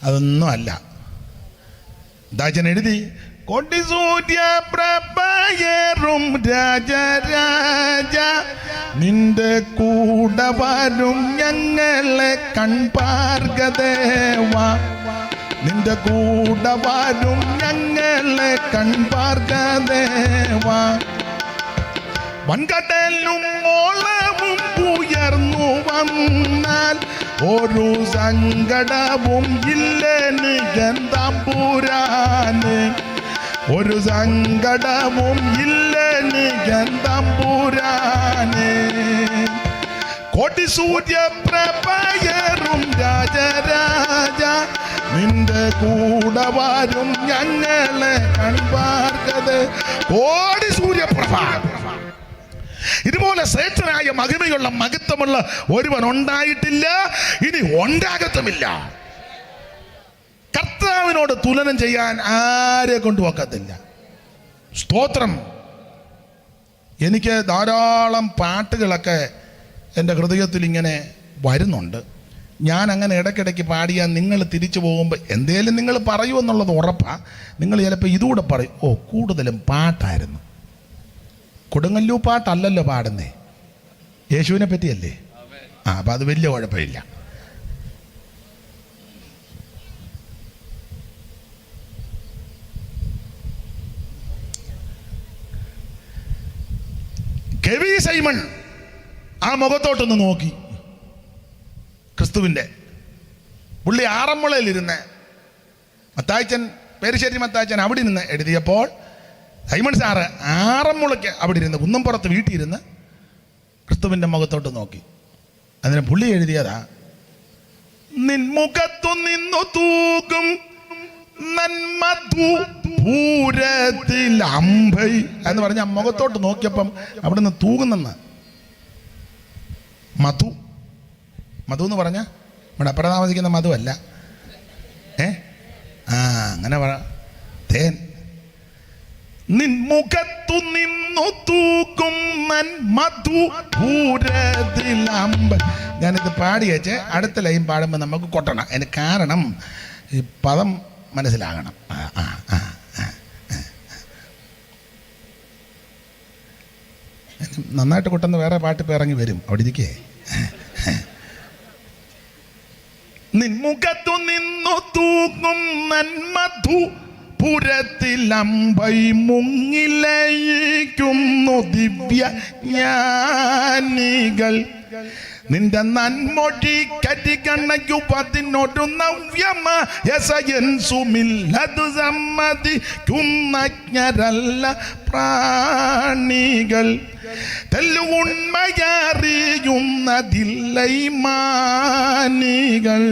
അതൊന്നും അല്ല. ദാചൻ എഴുതി, കൊടിസൂര്യ പ്രഭയേറും രാജരാജ, നിന്റെ കൂടെ വരും ഞങ്ങളെ കൺപാർഗദേവാ, നിന്റെ കൂടെ വരും ഞങ്ങളെ കൺപാർഗദേവാ. വൻകടലും ഓളവും ഉയർന്നു വന്നാൽ ഒരു സങ്കടവും ഇല്ലെന്ന് തമ്പുരാന്, ഒരു സങ്കടവും ഇല്ലെന്ന് തമ്പുരാന്. കോടിസൂര്യ പ്രഭയേറും രാജരാജ, നിന്റെ കൂടെ വരും ഞങ്ങളെ കൺപാർഗത്. കോടി സൂര്യപ്രഭ. ഇതുപോലെ ശ്രേഷ്ഠനായ മഹിമയുള്ള മഹത്വമുള്ള ഒരുവൻ ഉണ്ടായിട്ടില്ല, ഇനി ഉണ്ടാകത്തുമില്ല. കർത്താവിനോട് തുലനം ചെയ്യാൻ ആരെ കൊണ്ട് ഒക്കത്തില്ല. സ്തോത്രം. എനിക്ക് ധാരാളം പാട്ടുകളൊക്കെ എൻ്റെ ഹൃദയത്തിൽ ഇങ്ങനെ വരുന്നുണ്ട്. ഞാൻ അങ്ങനെ ഇടയ്ക്കിടയ്ക്ക് പാടിയാൽ നിങ്ങൾ തിരിച്ചു പോകുമ്പോൾ എന്തേലും നിങ്ങൾ പറയുമെന്നുള്ളത് ഉറപ്പാണ്. നിങ്ങൾ ചിലപ്പോൾ ഇതുകൂടെ പറയും, ഓ കൂടുതലും പാട്ടായിരുന്നു. കൊടുങ്ങല്ലൂ പാട്ടല്ലല്ലോ പാടുന്നേ, യേശുവിനെ പറ്റിയല്ലേ. അപ്പം അത് വലിയ കുഴപ്പമില്ല. കെവി സൈമൺ ആ മുഖത്തോട്ടൊന്ന് നോക്കി. ക്രിസ്തുവിൻ്റെ പുള്ളി ആറന്മുളയിലിരുന്ന് മത്തായിച്ചൻ, പേരിശ്ശേരി മത്തായിച്ചൻ അവിടെ ഇരുന്ന് എഴുതിയപ്പോൾ സൈമൺ സാറ് ആറന്മുളയ്ക്ക് അവിടെ ഇരുന്ന് കുന്നംപുറത്ത് വീട്ടിലിരുന്ന് ക്രിസ്തുവിൻ്റെ മുഖത്തോട്ട് നോക്കി. അതിന് പുള്ളി എഴുതിയതാ, നിൻമുഖത്തു നിന്നു തൂകും പൂരത്തിലമ്പൈ എന്ന് പറഞ്ഞ മുഖത്തോട്ട് നോക്കിയപ്പം അവിടെ നിന്ന് തൂകുന്നെന്ന്. മധു എന്ന് പറഞ്ഞ ഇവിടെ അപ്പുറം താമസിക്കുന്ന മധു അല്ല, അങ്ങനെ പറ. തേൻ. നിൻമുഖത്തു നിന്നു തൂക്കും മധുപൂരത്തിലമ്പ. ഞാനിത് പാടി വെച്ച് അടുത്ത ലൈൻ പാടുമ്പോൾ നമുക്ക് കൊട്ടണം. അതിന് കാരണം ഈ പദം മനസ്സിലാകണം. നന്നായിട്ട് കൊട്ടുന്ന വേറെ പാട്ട് ഇപ്പോൾ ഇറങ്ങി വരും, അവിടെ ഇരിക്കേ. നിൻമുഖത്തു നിന്നു തൂക്കും നന്മധു പുരത്തിലമ്പൈ മുങ്ങിലയിക്കുന്നു ദിവ്യ ജ്ഞാനികൾ. നിന്റെ നന്മൊഴി കരികണയു പതിനൊരു നവ്യമയസയൻസുമില്ലതു സമ്മതിക്കുന്നജ്ഞരല്ല പ്രാണികൾ. തെല്ലുണ്മയറിയുന്നതില്ലൈമാനികൾ.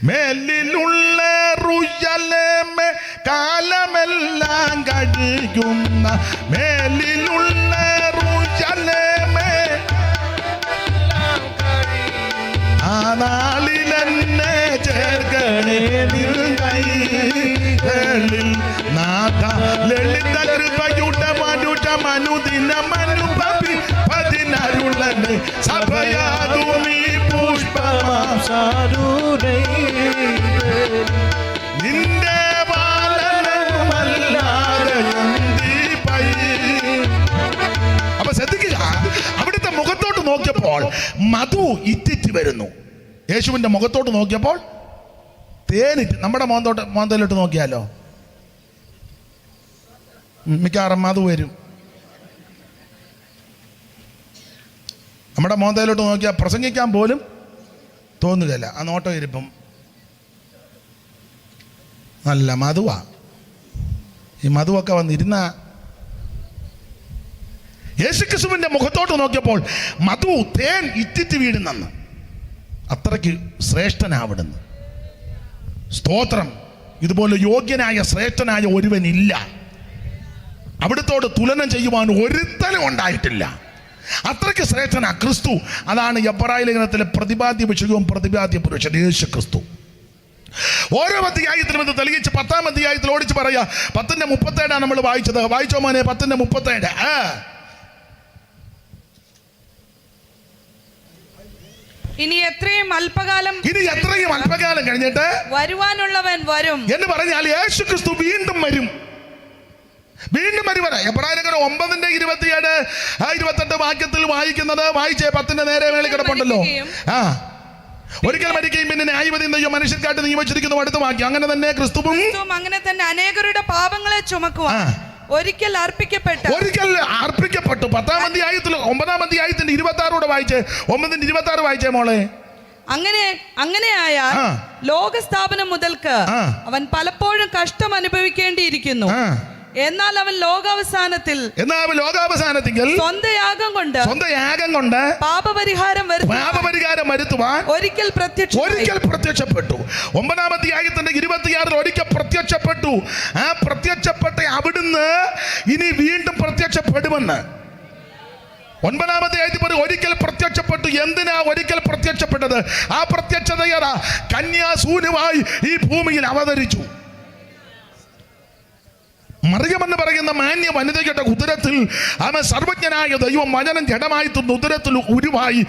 മേലിലുള്ള റുയലേമേ കാലമെല്ലാം കഴിയുന്ന മേലിലുള്ള റുയലേമേ ആ നാളിലെന്നെ ചേർക്കണേ നിൻ കൈകളിൽ നാഥ. ലളിത കൃപയുടെ മനുദിനമനുഭവി പതിനരുളനെ സഭയാകുമീ പുഷ്പമാസാരൂരേ. നിന്റെ പാലനമല്ലാതെ എന്തിപ്പൈ. അപ്പൊ ശ്രദ്ധിക്കുക, അവിടുത്തെ മുഖത്തോട്ട് നോക്കിയപ്പോൾ മധു ഇറ്റിറ്റ് വരുന്നു. യേശുവിൻ്റെ മുഖത്തോട്ട് നോക്കിയപ്പോൾ തേനിറ്റ്. നമ്മുടെ മോന്തയിലോട്ട് നോക്കിയാലോ മിക്കവാറും മധു വരും. നമ്മുടെ മോന്തയിലോട്ട് നോക്കിയാൽ പ്രസംഗിക്കാൻ പോലും തോന്നുകയില്ല. ആ നോട്ടം ഇരിപ്പം നല്ല മധുവാ. ഈ മധുവൊക്കെ വന്നിരുന്ന യേശുക്രിസ്തുവിൻ്റെ മുഖത്തോട്ട് നോക്കിയപ്പോൾ മധു തേൻ ഇറ്റിറ്റ് വീടുന്നെന്ന്. അത്രയ്ക്ക് ശ്രേഷ്ഠനാവിടുന്ന്. സ്തോത്രം. ഇതുപോലെ യോഗ്യനായ ശ്രേഷ്ഠനായ ഒരുവനില്ല. അവിടുത്തോട് തുലനം ചെയ്യുവാൻ ഒരുത്തനും ഉണ്ടായിട്ടില്ല. അത്രയ്ക്ക് ശ്രേഷ്ഠനാ ക്രിസ്തു. അതാണ് എബ്രായ ലേഖനത്തിലെ പ്രതിപാദ്യ വിഷയവും പ്രതിപാദ്യ പുരുഷൻ യേശു ക്രിസ്തു. ഓരോ അധ്യായത്തിലും ഇത് തെളിയിച്ച് 10-ാം അധ്യായത്തിൽ ഓടിച്ച് പറയാ. 10:37 നമ്മൾ വായിച്ചത്. വായിച്ചോ മോനെ? 10:37. ഇനി എത്രയും അല്പകാലം കഴിഞ്ഞിട്ട് വരുവാനുള്ളവൻ വരും എന്ന് പറഞ്ഞാൽ യേശു ക്രിസ്തു വീണ്ടും വരും. വീണ്ടും വരുവന. എബ്രായ ലേഖനം 9:27-28 വാക്യത്തിൽ വായിക്കുന്നത് വായിച്ചേ. 10 നേരെ മേളിൽ കിടപ്പുണ്ടല്ലോ. ഒരിക്കൽ മരിക്കുകയും പിന്നെ ന്യായവിധിയും ദൈവം മനുഷ്യർക്കായിട്ട് നിയമിച്ചിരിക്കുന്നു. അടുത്ത വാക്യം. അങ്ങനെ തന്നെ ക്രിസ്തുവും അങ്ങനെ തന്നെ അനേകരുടെ പാപങ്ങളെ ചുമക്കുവാൻ ഒരിക്കൽ അർപ്പിക്കപ്പെട്ടു. 10-ാം അധ്യായത്തിൽ 9-ാം അധ്യായത്തിന്റെ 26 വായിച്ചേ. 9:26 വായിച്ചേ മോളെ. അങ്ങനെയായാൽ ലോകസ്ഥാപനം മുതൽക്ക് അവൻ പലപ്പോഴും കഷ്ടം അനുഭവിക്കേണ്ടിയിരിക്കുന്നു. എന്നാൽ അവൻ ലോകാവസാനത്തിൽ സ്വന്തം യാഗം കൊണ്ട് പാപപരിഹാരം വരുത്തുവാൻ ഒരിക്കൽ പ്രത്യക്ഷപ്പെട്ടു. 9-ാം അധ്യായത്തിന്റെ 26 ഒരിക്കൽ പ്രത്യക്ഷപ്പെട്ടു. ആ പ്രത്യക്ഷപ്പെട്ട അവിടുന്ന് ഇനി വീണ്ടും പ്രത്യക്ഷപ്പെടുമെന്ന് 9-ാം അധ്യായത്തിൽ ഒരിക്കൽ പ്രത്യക്ഷപ്പെട്ടു. എന്തിനാ ഒരിക്കൽ പ്രത്യക്ഷപ്പെട്ടത്? ആ പ്രത്യക്ഷതയാ കന്യാസൂനുവായി ഈ ഭൂമിയിൽ അവതരിച്ചു. മറിയമെന്ന് പറയുന്ന മാന്യ വനിതയുടെ ഉദരത്തിൽ അവൻ സർവജ്ഞനായ ദൈവം വചനം ജഡമായി തിന്ന് ഉദരത്തിൽ ഉരുവായി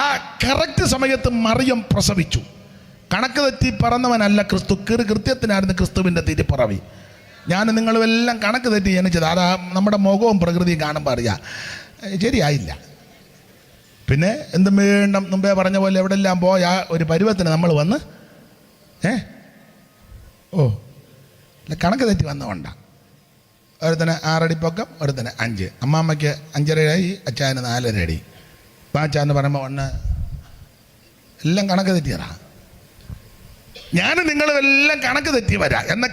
ആ കറക്റ്റ് സമയത്ത് മറിയം പ്രസവിച്ചു. കണക്ക് തെറ്റി പറന്നവനല്ല ക്രിസ്തു, കൃത്യത്തിനായിരുന്നു ക്രിസ്തുവിൻ്റെ തിരിപ്പറവി. ഞാൻ നിങ്ങളുമെല്ലാം കണക്ക് തെറ്റി ജനിച്ചത്. അതാ നമ്മുടെ മുഖവും പ്രകൃതിയും കാണുമ്പോൾ അറിയാം ശരിയായില്ല. പിന്നെ എന്തും വീണ്ടും മുമ്പേ പറഞ്ഞ പോലെ എവിടെല്ലാം പോയ ഒരു പരുവത്തിന് നമ്മൾ വന്ന് ഇല്ല കണക്ക് തെറ്റി വന്നുകൊണ്ടാണ്. ഒരുത്തന് 6 അടി പൊക്കം, ഒരുത്തന് 5. അമ്മാമ്മയ്ക്ക് 5.5 അടി, അച്ചായന് 4.5 അടി. പാച്ചാന്ന് പറയുമ്പോൾ എല്ലാം കണക്ക് തെറ്റിയതാ. ഞാൻ നിങ്ങളുമെല്ലാം കണക്ക് തെറ്റി വരാം. എന്നാൽ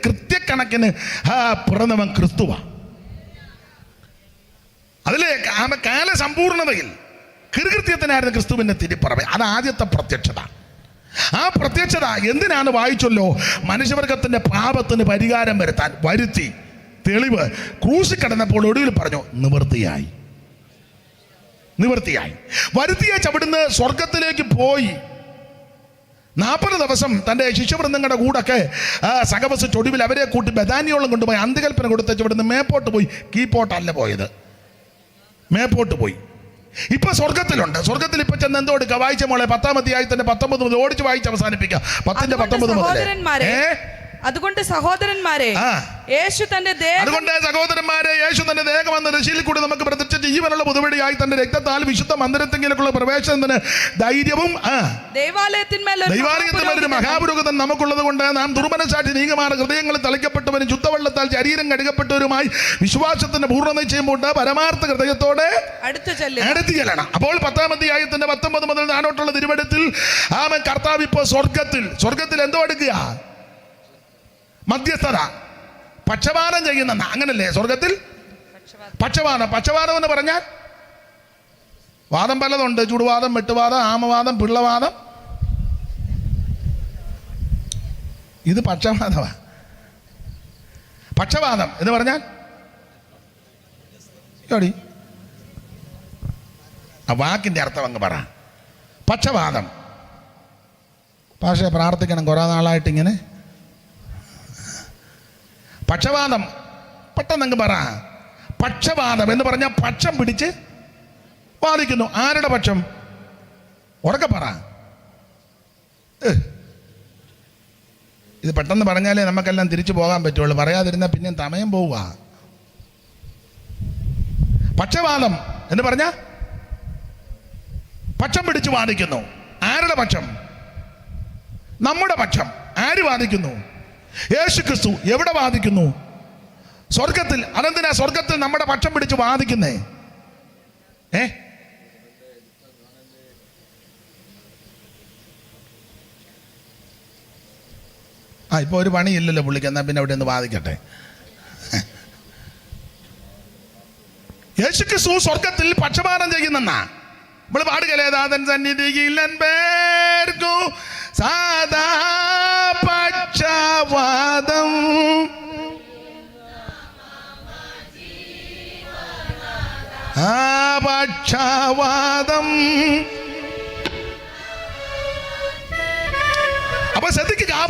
കൃത്യക്കണക്കിന് പിറന്നവൻ ക്രിസ്തുവാ. അതിലെ കാലസമ്പൂർണതയിൽ കൃത്യത്തിനായിരുന്നു ക്രിസ്തുവിൻ്റെ തിരിപ്പറവ്. അത് ആദ്യത്തെ പ്രത്യക്ഷത. ആ പ്രത്യക്ഷത എന്തിനാണ് വായിച്ചല്ലോ? മനുഷ്യവർഗത്തിൻ്റെ പാപത്തിന് പരിഹാരം വരുത്തി തെളിവ് ക്രൂശിൽ കിടന്നപ്പോൾ ഒടുവിൽ പറഞ്ഞു നിവൃത്തിയായി. വരുത്തിയേച്ച് അവിടുന്ന് സ്വർഗത്തിലേക്ക് പോയി 40 ദിവസം തൻ്റെ ശിഷ്യവൃന്ദങ്ങളുടെ കൂടൊക്കെ സഹവസിച്ച് ഒടുവിൽ അവരെ കൂട്ടി ബഥാനിയോളം കൊണ്ടുപോയി അന്ത്യകൽപ്പന കൊടുത്തേച്ച് ഇവിടുന്ന് മേപ്പോട്ട് പോയി. കീപ്പോട്ടല്ല പോയത്, മേപ്പോട്ട് പോയി. ഇപ്പൊ സ്വർഗത്തിലുണ്ട്. സ്വർഗത്തിൽ ഇപ്പൊ ചെന്ന് എന്തോ എടുക്കുക? വായിച്ച മോളെ 10-ാം അധ്യായത്തിന്റെ 19 മുതൽ ഓടിച്ച് വായിച്ച് അവസാനിപ്പിക്കുക. 10-ന്റെ 19 മുതൽ. അതുകൊണ്ട് സഹോദരന്മാരെ യേശു തന്റെ ദേഹം എന്ന രശിയിൽ കൂടി നമുക്ക് പ്രത്യക്ഷ ജീവനുള്ള പുതുവഴിയായി തന്റെ രക്തത്താൽ വിശുദ്ധ മന്ദിരത്തിലേക്കുള്ള പ്രവേശനത്തിന് ധൈര്യവും ദൈവാലയത്തിന്മേലൊരു മഹാപുരോഹിതൻ നമുക്കുള്ളത് കൊണ്ട് നാം ദുർമനസാക്ഷി നീങ്ങുമാറ് ഹൃദയങ്ങളിൽ തളിക്കപ്പെട്ടവരും ശുദ്ധവെള്ളത്താൽ ശരീരം കഴുകപ്പെട്ടവരുമായി വിശ്വാസത്തിന്റെ പൂർണ്ണ നിശ്ചയമുണ്ട് പരമാർത്ഥ ഹൃദയത്തോടെ അടുത്ത് ചെല്ലണം. അപ്പോൾ 10-ാം അധ്യായത്തിന്റെ 19 മുതൽ നാനോട്ടുള്ള തിരുവെടുത്തിൽ കർത്താവ് ഇപ്പോൾ സ്വർഗത്തിൽ എന്തോ എടുക്കുക? മധ്യസ്ഥത, പക്ഷപാതം ചെയ്യുന്ന, അങ്ങനല്ലേ സ്വർഗത്തിൽ? പക്ഷപാതം എന്ന് പറഞ്ഞാൽ വാദം പലതുണ്ട്. ചുടുവാദം, വെട്ടുവാദം, ആമവാദം, പിള്ളവാദം. ഇത് പക്ഷപാതമാണ്. പക്ഷപാതം എന്ന് പറഞ്ഞാൽ ആ വാക്കിന്റെ അർത്ഥം അങ്ങ് പറ. പക്ഷപാതം. പക്ഷേ പ്രാർത്ഥിക്കണം, കുറെ നാളായിട്ട് ഇങ്ങനെ പക്ഷപാതം. പെട്ടെന്നങ്ങ് പറ. പക്ഷപാതം എന്ന് പറഞ്ഞാൽ പക്ഷം പിടിച്ച് വാദിക്കുന്നു. ആരുടെ പക്ഷം? ഉറക്കെ പറ. ഇത് പെട്ടെന്ന് പറഞ്ഞാലേ നമുക്കെല്ലാം തിരിച്ചു പോകാൻ പറ്റുള്ളൂ. പറയാതിരുന്നാൽ പിന്നെയും സമയം പോവുക. പക്ഷപാതം എന്ന് പറഞ്ഞാൽ പക്ഷം പിടിച്ച് വാദിക്കുന്നു. ആരുടെ പക്ഷം? നമ്മുടെ പക്ഷം. ആര് വാദിക്കുന്നു? യേശു ക്രിസ്തു. എവിടെ വാദിക്കുന്നു? സ്വർഗത്തിൽ. അതെന്തിനാ സ്വർഗത്തിൽ നമ്മുടെ പക്ഷം പിടിച്ച് വാദിക്കുന്നേ? ഇപ്പൊ ഒരു പണിയില്ലല്ലോ പുള്ളിക്ക്, എന്നാ പിന്നെ അവിടെ ഒന്ന് വാദിക്കട്ടെ. യേശു ക്രിസ്തു സ്വർഗത്തിൽ പക്ഷപാതം ചെയ്യുന്നെന്നാ നമ്മൾ പാടുകല്ലേ? ദാതൻ സന്നിധിയിൽ പേർക്കു സാദാ പക്ഷവാദം പക്ഷവാദം. അപ്പൊ ശ്രദ്ധിക്കുക, ആ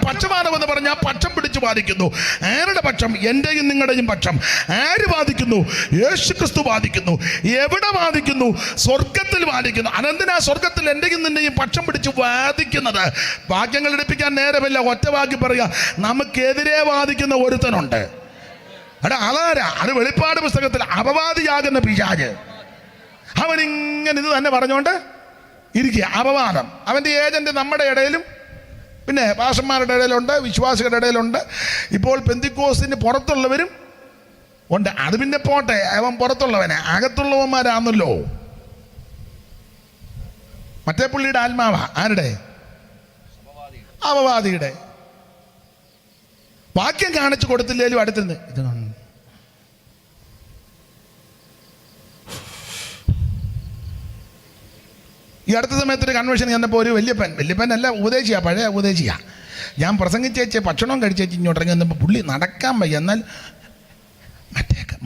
പക്ഷപാതം എന്ന് പറഞ്ഞാൽ പക്ഷം പിടിച്ച് വാദിക്കുന്നു. ആരുടെ പക്ഷം? എന്റെയും നിങ്ങളുടെയും പക്ഷം. ആര് വാദിക്കുന്നു? യേശു ക്രിസ്തു വാദിക്കുന്നു. എവിടെ വാദിക്കുന്നു? സ്വർഗത്തിൽ വാദിക്കുന്നു. അനന്തിനാ സ്വർഗത്തിൽ എന്റെയും നിന്റെയും പക്ഷം പിടിച്ച് വാദിക്കുന്നത്? വാക്യങ്ങൾ എടുപ്പിക്കാൻ നേരമില്ല, ഒറ്റ വാക്കി പറയുക. നമുക്കെതിരെ വാദിക്കുന്ന ഒരുത്തനുണ്ട്. അതാരാ? അത് വെളിപ്പാട് പുസ്തകത്തിൽ അപവാദിയാകുന്ന പിശാച്. അവനിങ്ങനെ ഇത് തന്നെ പറഞ്ഞുകൊണ്ട് ഇരിക്കുക. അപവാദം. അവൻ്റെ ഏജന്റ് നമ്മുടെ ഇടയിലും പിന്നെ പാഷന്മാരുടെ ഇടയിലുണ്ട്, വിശ്വാസികളുടെ ഇടയിലുണ്ട്. ഇപ്പോൾ പെന്തിക്കോസ്തിന് പുറത്തുള്ളവരും ഉണ്ട്. അത് പിന്നെ പോട്ടെ, അവൻ പുറത്തുള്ളവനെ, അകത്തുള്ളവന്മാരാണല്ലോ. മറ്റേ പുള്ളിയുടെ ആത്മാവാ. ആരുടെ? അപവാദിയുടെ. വാക്യം കാണിച്ചു കൊടുത്തില്ലേലും അടുത്തിരുന്ന് ഇത് ഈ അടുത്ത സമയത്തൊരു കൺവെൻഷൻ ചെന്നപ്പോൾ ഒരു വല്യപ്പൻ അല്ല, ഉപദേശിയാ, പഴയ ഉപദേശിയാ. ഞാൻ പ്രസംഗിച്ചേച്ച് ഭക്ഷണം കഴിച്ചേച്ച് ഇങ്ങോട്ടിറങ്ങി വന്നപ്പോൾ പുള്ളി നടക്കാൻ വയ്യ. എന്നാൽ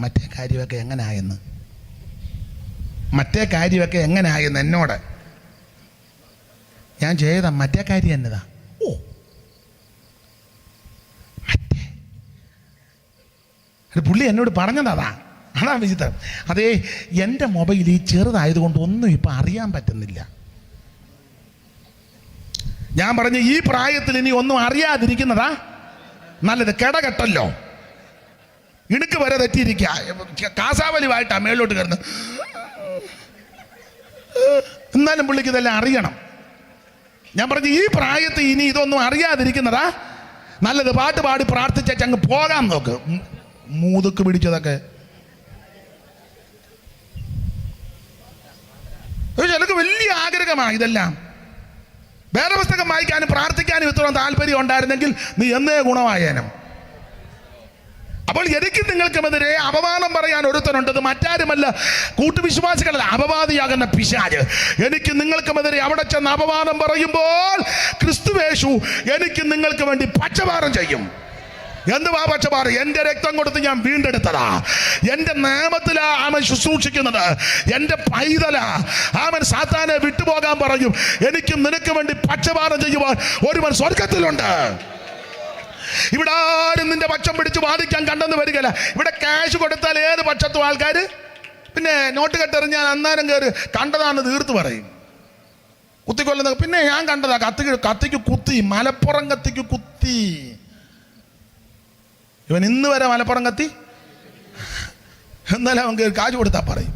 മറ്റേ കാര്യമൊക്കെ എങ്ങനെയായെന്ന് എന്നോട് ഞാൻ ചെയ്ത മറ്റേ കാര്യം എന്നതാ. പുള്ളി എന്നോട് പറഞ്ഞത് അതാ വിചിത്രം. അതേ, എൻ്റെ മൊബൈൽ ഈ ചെറുതായതുകൊണ്ട് ഒന്നും ഇപ്പം അറിയാൻ പറ്റുന്നില്ല. ഞാൻ പറഞ്ഞു, ഈ പ്രായത്തിൽ ഇനി ഒന്നും അറിയാതിരിക്കുന്നതാ നല്ലത്. കിടകെട്ടല്ലോ, ഇടുക്ക് വരെ തെറ്റിയിരിക്കുക, കാസാവലിവായിട്ടാ മേളിലോട്ട് കയറുന്നത്. എന്നാലും പുള്ളിക്ക് ഇതെല്ലാം അറിയണം. ഞാൻ പറഞ്ഞു, ഈ പ്രായത്തിൽ ഇനി ഇതൊന്നും അറിയാതിരിക്കുന്നതാ നല്ലത്. പാട്ട് പാടി പ്രാർത്ഥിച്ച അങ്ങ് പോകാൻ നോക്ക്. മൂതുക്ക് പിടിച്ചതൊക്കെ ചിലക്ക് വലിയ ആഗ്രഹമാണ് ഇതെല്ലാം. വേറെ പുസ്തകം വായിക്കാനും പ്രാർത്ഥിക്കാനും ഇത്രയും താല്പര്യം ഉണ്ടായിരുന്നെങ്കിൽ നീ എന്നേ ഗുണമായേനും. അപ്പോൾ എനിക്കും നിങ്ങൾക്കുമെതിരെ അപവാദം പറയാൻ ഒരുത്തനുണ്ട്. അത് മറ്റാരുമല്ല, കൂട്ടുവിശ്വാസികളല്ല, അപവാദിയാകുന്ന പിശാച്. എനിക്ക് നിങ്ങൾക്കുമെതിരെ അവിടെ ചെന്ന് അപവാദം പറയുമ്പോൾ ക്രിസ്തുവേശു എനിക്ക് നിങ്ങൾക്ക് വേണ്ടി പച്ചഭാരം ചെയ്യും. എന്തുവാ പച്ചഭാരം? എൻ്റെ രക്തം കൊടുത്ത് ഞാൻ വീണ്ടെടുത്തതാ. എൻ്റെ നാമത്തിലാ അവൻ ശുശ്രൂഷിക്കുന്നത്. എൻ്റെ പൈതലാ. അവൻ സാത്താനെ വിട്ടുപോകാൻ പറയും. എനിക്ക് നിനക്ക് വേണ്ടി പച്ചഭാരം ചെയ്യുവാൻ ഒരുവൻ സ്വർഗത്തിലുണ്ട്. ഇവിടെ ആരും നിന്റെ പക്ഷം പിടിച്ച് വാദിക്കാൻ കണ്ടെന്ന് വരികയില്ല. ഇവിടെ ക്യാഷ് കൊടുത്താൽ ഏത് പക്ഷത്തും ആൾക്കാർ പിന്നെ നോട്ട് കെട്ടെറിഞ്ഞാൽ അന്നേരം കയറി കണ്ടതാണ് തീർത്ത് പറയും. കുത്തിക്കൊല്ലുന്നത് പിന്നെ ഞാൻ കണ്ടതാ. കത്തിക്ക് കുത്തി, മലപ്പുറം കത്തിക്ക് കുത്തി. ഇവൻ ഇന്ന് വരെ മലപ്പുറം കത്തി. എന്നാലും അവൻ കാശ് കൊടുത്താൽ പറയും.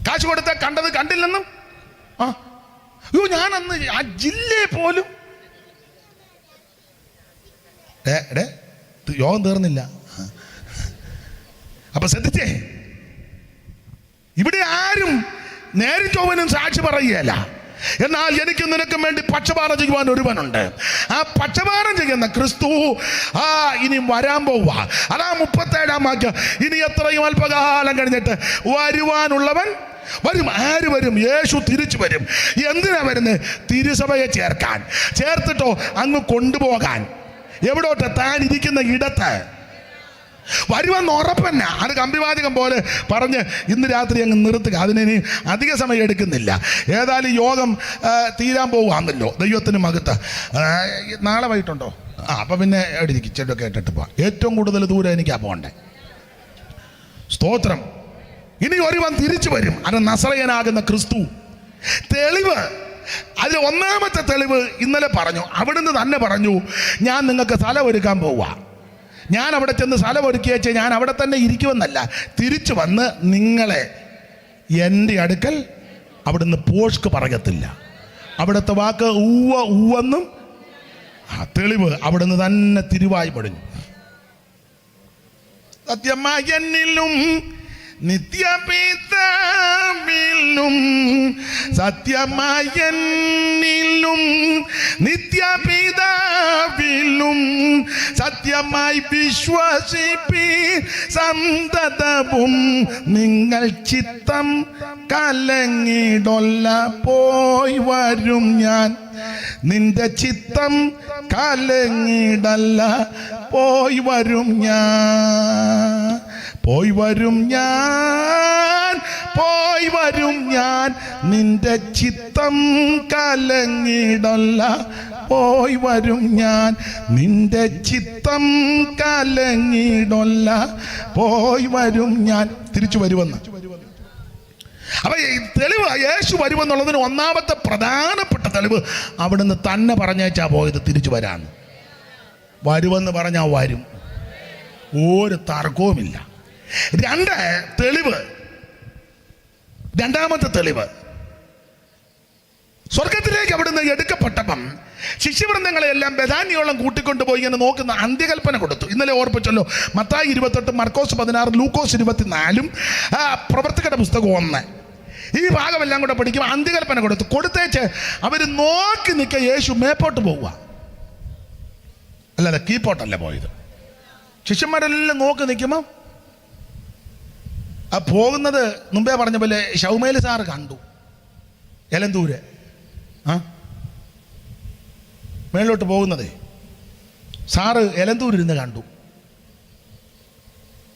കാശ് കൊടുത്താൽ കണ്ടത് കണ്ടില്ലെന്നും. അയ്യോ, ഞാൻ അന്ന് ആ ജില്ലയെ പോലും യോഗം തീർന്നില്ല. അപ്പൊ ശ്രദ്ധിച്ചേ, ഇവിടെ ആരും നേരും ചൊവ്വനും സാക്ഷി പറയുകയല്ല. എന്നാൽ എനിക്ക് നിനക്കും വേണ്ടി പക്ഷപാതം ചെയ്യുവാൻ ഒരുവനുണ്ട്. ആ പക്ഷപാതം ചെയ്യുന്ന ക്രിസ്തു ഇനി വരാൻ പോവുക. അതാ 37-ാം വാക്യം. ഇനി എത്രയും അല്പകാലം കഴിഞ്ഞിട്ട് വരുവാനുള്ളവൻ വരും. ആര് വരും? യേശു തിരിച്ചു വരും. എന്തിനാ വരുന്നത്? തിരുസഭയെ ചേർക്കാൻ. ചേർത്തിട്ടോ അങ്ങ് കൊണ്ടുപോകാൻ. എവിടോട്ട്? താൻ ഇരിക്കുന്ന ഇടത്ത് വരുമെന്ന് ഉറപ്പന്നെ. അത് കമ്പിവാചകം പോലെ പറഞ്ഞ് ഇന്ന് രാത്രി അങ്ങ് നിർത്തുക. അതിനി അധിക സമയം എടുക്കുന്നില്ല. ഏതായാലും യോഗം തീരാൻ പോവുകയാണല്ലോ. ദൈവത്തിന് മകത്ത്. നാളെ വൈകിട്ടുണ്ടോ? അപ്പം പിന്നെ എവിടെ ഇരിക്കും, ചെടൊക്കെ ഇട്ടിട്ട് പോവാം. ഏറ്റവും കൂടുതൽ ദൂരം എനിക്കാ പോകണ്ടേ. സ്തോത്രം. ഇനി ഒരുവൻ തിരിച്ചു വരും. അത് നസറയനാകുന്ന ക്രിസ്തു. തെളിവ്, അതിൽ ഒന്നാമത്തെ തെളിവ് ഇന്നലെ പറഞ്ഞു. അവിടുന്ന് തന്നെ പറഞ്ഞു, ഞാൻ നിങ്ങൾക്ക് സ്ഥലം ഒരുക്കാൻ പോവുക. ഞാൻ അവിടെ ചെന്ന് സ്ഥലം ഒരുക്കിയേച്ച് ഞാൻ അവിടെ തന്നെ ഇരിക്കുമെന്നല്ല, തിരിച്ചു വന്ന് നിങ്ങളെ എൻ്റെ അടുക്കൽ. അവിടുന്ന് പോഷ്ക്ക് പറയത്തില്ല. അവിടുത്തെ വാക്ക് ഊവെന്നും. തെളിവ് അവിടുന്ന് തന്നെ തിരുവായി പടിഞ്ഞു. സത്യമായി എന്നിലും നിത്യപിതാവിലും, സത്യമായി എന്നിലും നിത്യപിതാവിലും, സത്യമായി വിശ്വസിപ്പി സന്തതവും നിങ്ങൾ ചിത്തം കലങ്ങിടൊല്ല. പോയി വരും ഞാൻ. നിന്റെ ചിത്തം കലങ്ങിടല്ല. പോയി വരും ഞാൻ. പോയി വരും ഞാൻ. പോയി വരും ഞാൻ. നിന്റെ ചിത്തം കലങ്ങിടല്ല. പോയി വരും ഞാൻ. നിന്റെ ചിത്തം കലങ്ങിടല്ല. പോയി വരും ഞാൻ. തിരിച്ചു വരുമെന്ന്. അപ്പൊ ഈ തെളിവ് യേശു വരുമെന്നുള്ളതിന് ഒന്നാമത്തെ പ്രധാനപ്പെട്ട തെളിവ് അവിടുന്ന് തന്നെ പറഞ്ഞേച്ചാ പോയത് തിരിച്ചു വരാന്ന്. വരുമെന്ന് പറഞ്ഞാൽ വരും, ഒരു തർക്കവുമില്ല. രണ്ടാമത്തെ തെളിവ് സ്വർഗത്തിലേക്ക് അവിടുന്ന് എടുക്കപ്പെട്ടപ്പം ശിഷ്യവൃന്ദങ്ങളെല്ലാം ബഥാന്യോളം കൂട്ടിക്കൊണ്ടുപോയി ഇങ്ങനെ നോക്കുന്ന അന്ത്യകൽപ്പന കൊടുത്തു. ഇന്നലെ ഓർപ്പിച്ചല്ലോ. മത്തായി 28, മർക്കോസ് 16, ലൂക്കോസ് 24, പ്രവർത്തകരുടെ പുസ്തകം 1. ഈ ഭാഗമെല്ലാം കൂടെ പഠിക്കുമ്പോൾ അന്ത്യകൽപ്പന കൊടുത്തേച്ച് അവർ നോക്കി നിൽക്കുക. യേശു മേപ്പോട്ട് പോവുക, അല്ലല്ല കീപ്പോട്ടല്ല പോയത്. ശിഷ്യന്മാരെല്ലാം നോക്കി നിൽക്കുമ്പോൾ ആ പോകുന്നത് മുമ്പേ പറഞ്ഞ പോലെ ഷൗമേൽ സാറ് കണ്ടു. എലന്തൂര് മേളിലോട്ട് പോകുന്നതേ സാറ് എലന്തൂരിരുന്ന് കണ്ടു.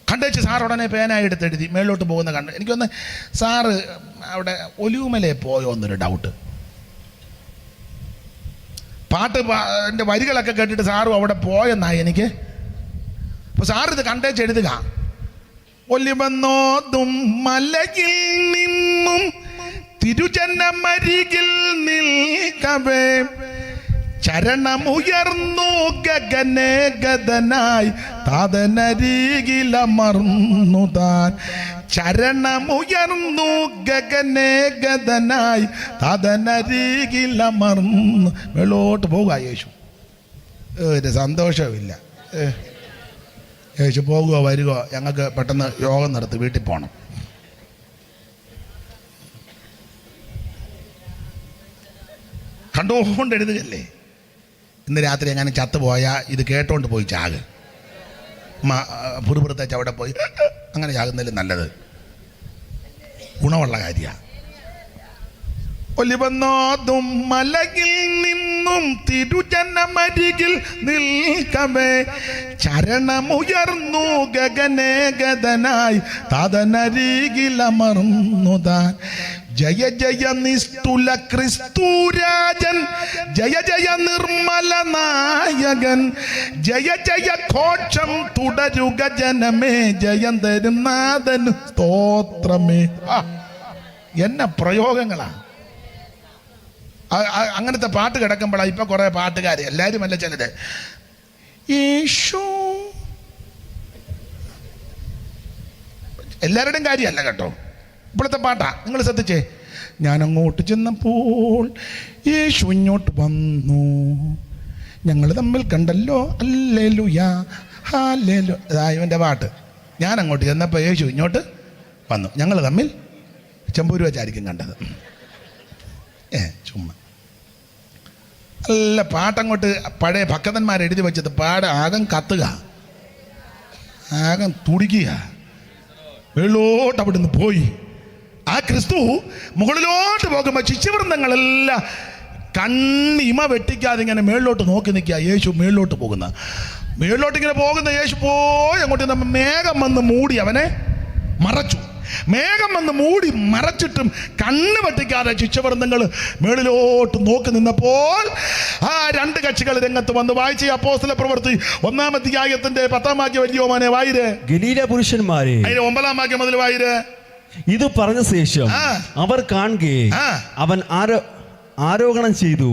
കണ്ടേച്ച് സാർ ഉടനെ പേനായി എടുത്തെഴുതി മേളിലോട്ട് പോകുന്ന കണ്ട്. എനിക്കൊന്ന് സാറ് അവിടെ ഒലിവുമലയെ പോയോ എന്നൊരു ഡൗട്ട്. പാട്ട് എൻ്റെ വരികളൊക്കെ കേട്ടിട്ട് സാറും അവിടെ പോയെന്നായി എനിക്ക്. അപ്പൊ സാർ ഇത് കണ്ടേച്ച് എഴുതുക. ഒലിവന്നോതും മലയിൽ നിന്നും തിരുജനമരികിൽ നിൽക്കവേ ചരണമുയർന്നു ഗഗനെ ഗതനായി താതനരികിലമർന്നു താൻ. ചരണമുയർന്നു ഗഗനെ ഗതനായി താതനരികിലമർന്നു. വെള്ളോട്ട് പോകുക യേശു. ഒരു സന്തോഷമില്ല. യേശു പോകുക വരിക, ഞങ്ങൾക്ക് പെട്ടെന്ന് യോഗം നടത്തി വീട്ടിൽ പോകണം. കണ്ടുകൊണ്ട് എഴുതുകയല്ലേ. ഇന്ന് രാത്രി എങ്ങനെ ചത്തുപോയാൽ ഇത് കേട്ടോണ്ട് പോയി ചാക്. പുറത്തേച്ച് അവിടെ പോയി അങ്ങനെ ചാകുന്നതിലും നല്ലത്. ഗുണമുള്ള കാര്യമാണ്. ഒലിവന്നോതും മലയിൽ നിന്നും തിരുജനമരികിൽ നിൽക്കവേ ചരണമുയർന്നു ഗഗനെ ഗതനായി താതനരികിലമർന്നു താൻ. ജയ ജയ നിസ്തുല ക്രിസ്തുരാജൻ, ജയ ജയ നിർമ്മല നായകൻ, ജയ ജയ ഘോഷം തുടരുക ജനമേ, ജയം തരും നാഥന് സ്തോത്രമേ. എന്ന പ്രയോഗങ്ങളാ. അങ്ങനത്തെ പാട്ട് കിടക്കുമ്പോഴാണ് ഇപ്പൊ കുറെ പാട്ടുകാർ എല്ലാവരും അല്ല ചിലത് യേശു. എല്ലാവരുടെയും കാര്യമല്ല കേട്ടോ, ഇപ്പോഴത്തെ പാട്ടാ. നിങ്ങൾ ശ്രദ്ധിച്ചേ. ഞാൻ അങ്ങോട്ട് ചെന്നപ്പോൾ യേശു ഇങ്ങോട്ട് വന്നു, ഞങ്ങൾ തമ്മിൽ കണ്ടല്ലോ, ഹല്ലേലൂയാ ഹല്ലേലൂയ. ഇവൻ്റെ പാട്ട്. ഞാൻ അങ്ങോട്ട് ചെന്നപ്പോൾ യേശു ഇങ്ങോട്ട് വന്നു, ഞങ്ങൾ തമ്മിൽ ചെമ്പൂര് വെച്ചായിരിക്കും കണ്ടത്. ചുമ്മാ നല്ല പാട്ടങ്ങോട്ട് പഴയ ഭക്തന്മാർ എഴുതി വെച്ചത് ആകം കത്തുക, ആകം തുടിക്കുക. വെള്ളോട്ട് അവിടുന്ന് പോയി. ആ ക്രിസ്തു മുകളിലോട്ട് പോകുമ്പോൾ ശിഷ്യവൃന്ദങ്ങളെല്ലാം കണ്ണിമ വെട്ടിക്കാതെ ഇങ്ങനെ മേളിലോട്ട് നോക്കി നിൽക്കുക. യേശു മേളിലോട്ട് പോകുന്ന, മേളിലോട്ട് ഇങ്ങനെ പോകുന്ന യേശു പോയി അങ്ങോട്ട് മേഘം വന്ന് മൂടി അവനെ മറച്ചു. മേഘം വന്ന് മൂടി മറച്ചിട്ടും കണ്ണ് വെട്ടിക്കാതെ ശിഷ്യവൃന്ദങ്ങൾ മേളിലോട്ട് നോക്കി നിന്നപ്പോൾ ആ രണ്ട് കക്ഷികൾ രംഗത്ത് വന്ന്. വായിച്ച അപ്പോസ്തല പ്രവൃത്തി 1-ാം അധ്യായത്തിന്റെ 10-ാം വാക്യം വലിയോ മോനെ വായിര്. ഗലീല പുരുഷന്മാരെ, അതിന് 9-ാം വാക്യം മുതൽ വായിര്. ഇത് പറഞ്ഞ ശേഷം അവർ കാണുകെ അവൻ ആരോഹണം ചെയ്തു.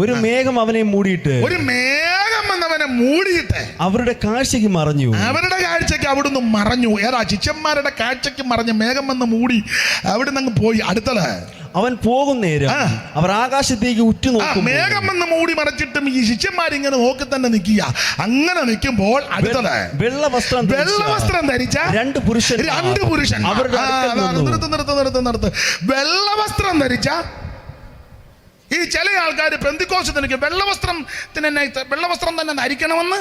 ഒരു മേഘം അവനെ മൂടിയിട്ട്, ഒരു മേഘം വന്നവനെ മൂടിയിട്ട് അവരുടെ കാഴ്ചയ്ക്ക് മറഞ്ഞു. അവരുടെ കാഴ്ചയ്ക്ക് അവിടുന്ന് മറഞ്ഞു. ഏതാ? ശിഷ്യന്മാരുടെ കാഴ്ചയ്ക്ക് മറഞ്ഞ് മേഘം വന്ന് മൂടി അവിടുന്ന് അങ്ങ് പോയി. അടുത്തത് അവൻ പോകും നേരം അവർ ആകാശത്തേക്ക് ഉറ്റുനോക്കും. മേഘം വന്ന് മൂടി മറച്ചിട്ടും ഈ ശിഷ്യന്മാരിങ്ങനെ നോക്കി തന്നെ നിൽക്കുക. അങ്ങനെ നിൽക്കുമ്പോൾ അടുത്തത് വെള്ള വസ്ത്രം ധരിച്ച രണ്ട് പുരുഷൻ നിർത്ത്. വെള്ള വസ്ത്രം ധരിച്ച ഈ ചില ആൾക്കാർ പെന്തിക്കോസ്തിന് വെള്ളവസ്ത്രം തന്നെ ധരിക്കണമെന്ന്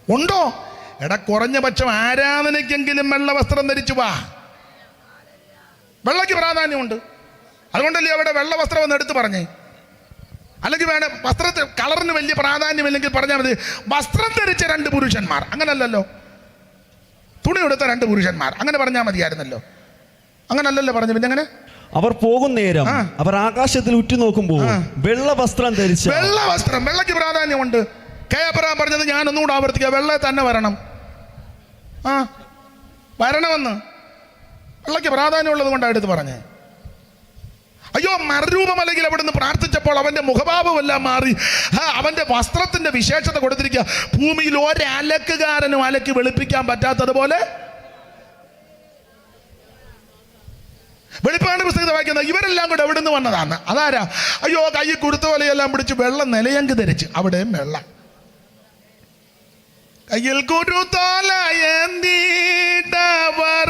ഉണ്ടോ? എടാ, കുറഞ്ഞ പക്ഷം ആരാധനയ്ക്കെങ്കിലും വെള്ളവസ്ത്രം ധരിച്ചു വാ. വെള്ളയ്ക്ക് പ്രാധാന്യമുണ്ട്. അതുകൊണ്ടല്ലേ അവിടെ വെള്ളവസ്ത്രം എന്ന് എടുത്ത് പറഞ്ഞേ. അല്ലെങ്കിൽ വേണം വസ്ത്രത്തിൽ കളറിന് വലിയ പ്രാധാന്യമില്ലെങ്കിൽ പറഞ്ഞാൽ മതി വസ്ത്രം ധരിച്ച രണ്ട് പുരുഷന്മാർ. അങ്ങനല്ലല്ലോ. തുണി എടുത്ത രണ്ട് പുരുഷന്മാർ അങ്ങനെ പറഞ്ഞാൽ മതിയായിരുന്നല്ലോ. അങ്ങനല്ലല്ലോ പറഞ്ഞു. പിന്നെ അങ്ങനെ അവർ പോകും നേരം അവർ ആകാശത്തിൽ ഉറ്റുനോക്കുമ്പോൾ വെള്ള വസ്ത്രം ധരിച്ച, വെള്ളയ്ക്ക് പ്രാധാന്യമുണ്ട്. കയപ്പറാൻ പറഞ്ഞത് ഞാൻ ഒന്നുകൂടെ ആവർത്തിക്കുക, വെള്ള തന്നെ വരണമെന്ന്. വെള്ളയ്ക്ക് പ്രാധാന്യമുള്ളത് കൊണ്ടാണ് എടുത്ത് പറഞ്ഞേ. അയ്യോ, മറുരൂപമല്ലെങ്കിൽ അവിടുന്ന് പ്രാർത്ഥിച്ചപ്പോൾ അവന്റെ മുഖഭാവമെല്ലാം മാറി. അവന്റെ വസ്ത്രത്തിന്റെ വിശേഷത കൊടുത്തിരിക്കുക. ഭൂമിയിൽ ഒരലക്കുകാരനും അലക്ക് വെളുപ്പിക്കാൻ പറ്റാത്തതുപോലെ. വെളിപ്പാട് പുസ്തകത്തെ വായിക്കുന്ന ഇവരെല്ലാം കൂടെ എവിടെ നിന്ന് വന്നതാണ്? അതാരാ? അയ്യോ, കൈ കൊടുത്ത പോലെയെല്ലാം പിടിച്ച് വെള്ളം നിലയങ്ക് ധരിച്ച് അവിടെയും വെള്ളം. കയ്യിൽ കുരുത്തോലയന്തീടവർ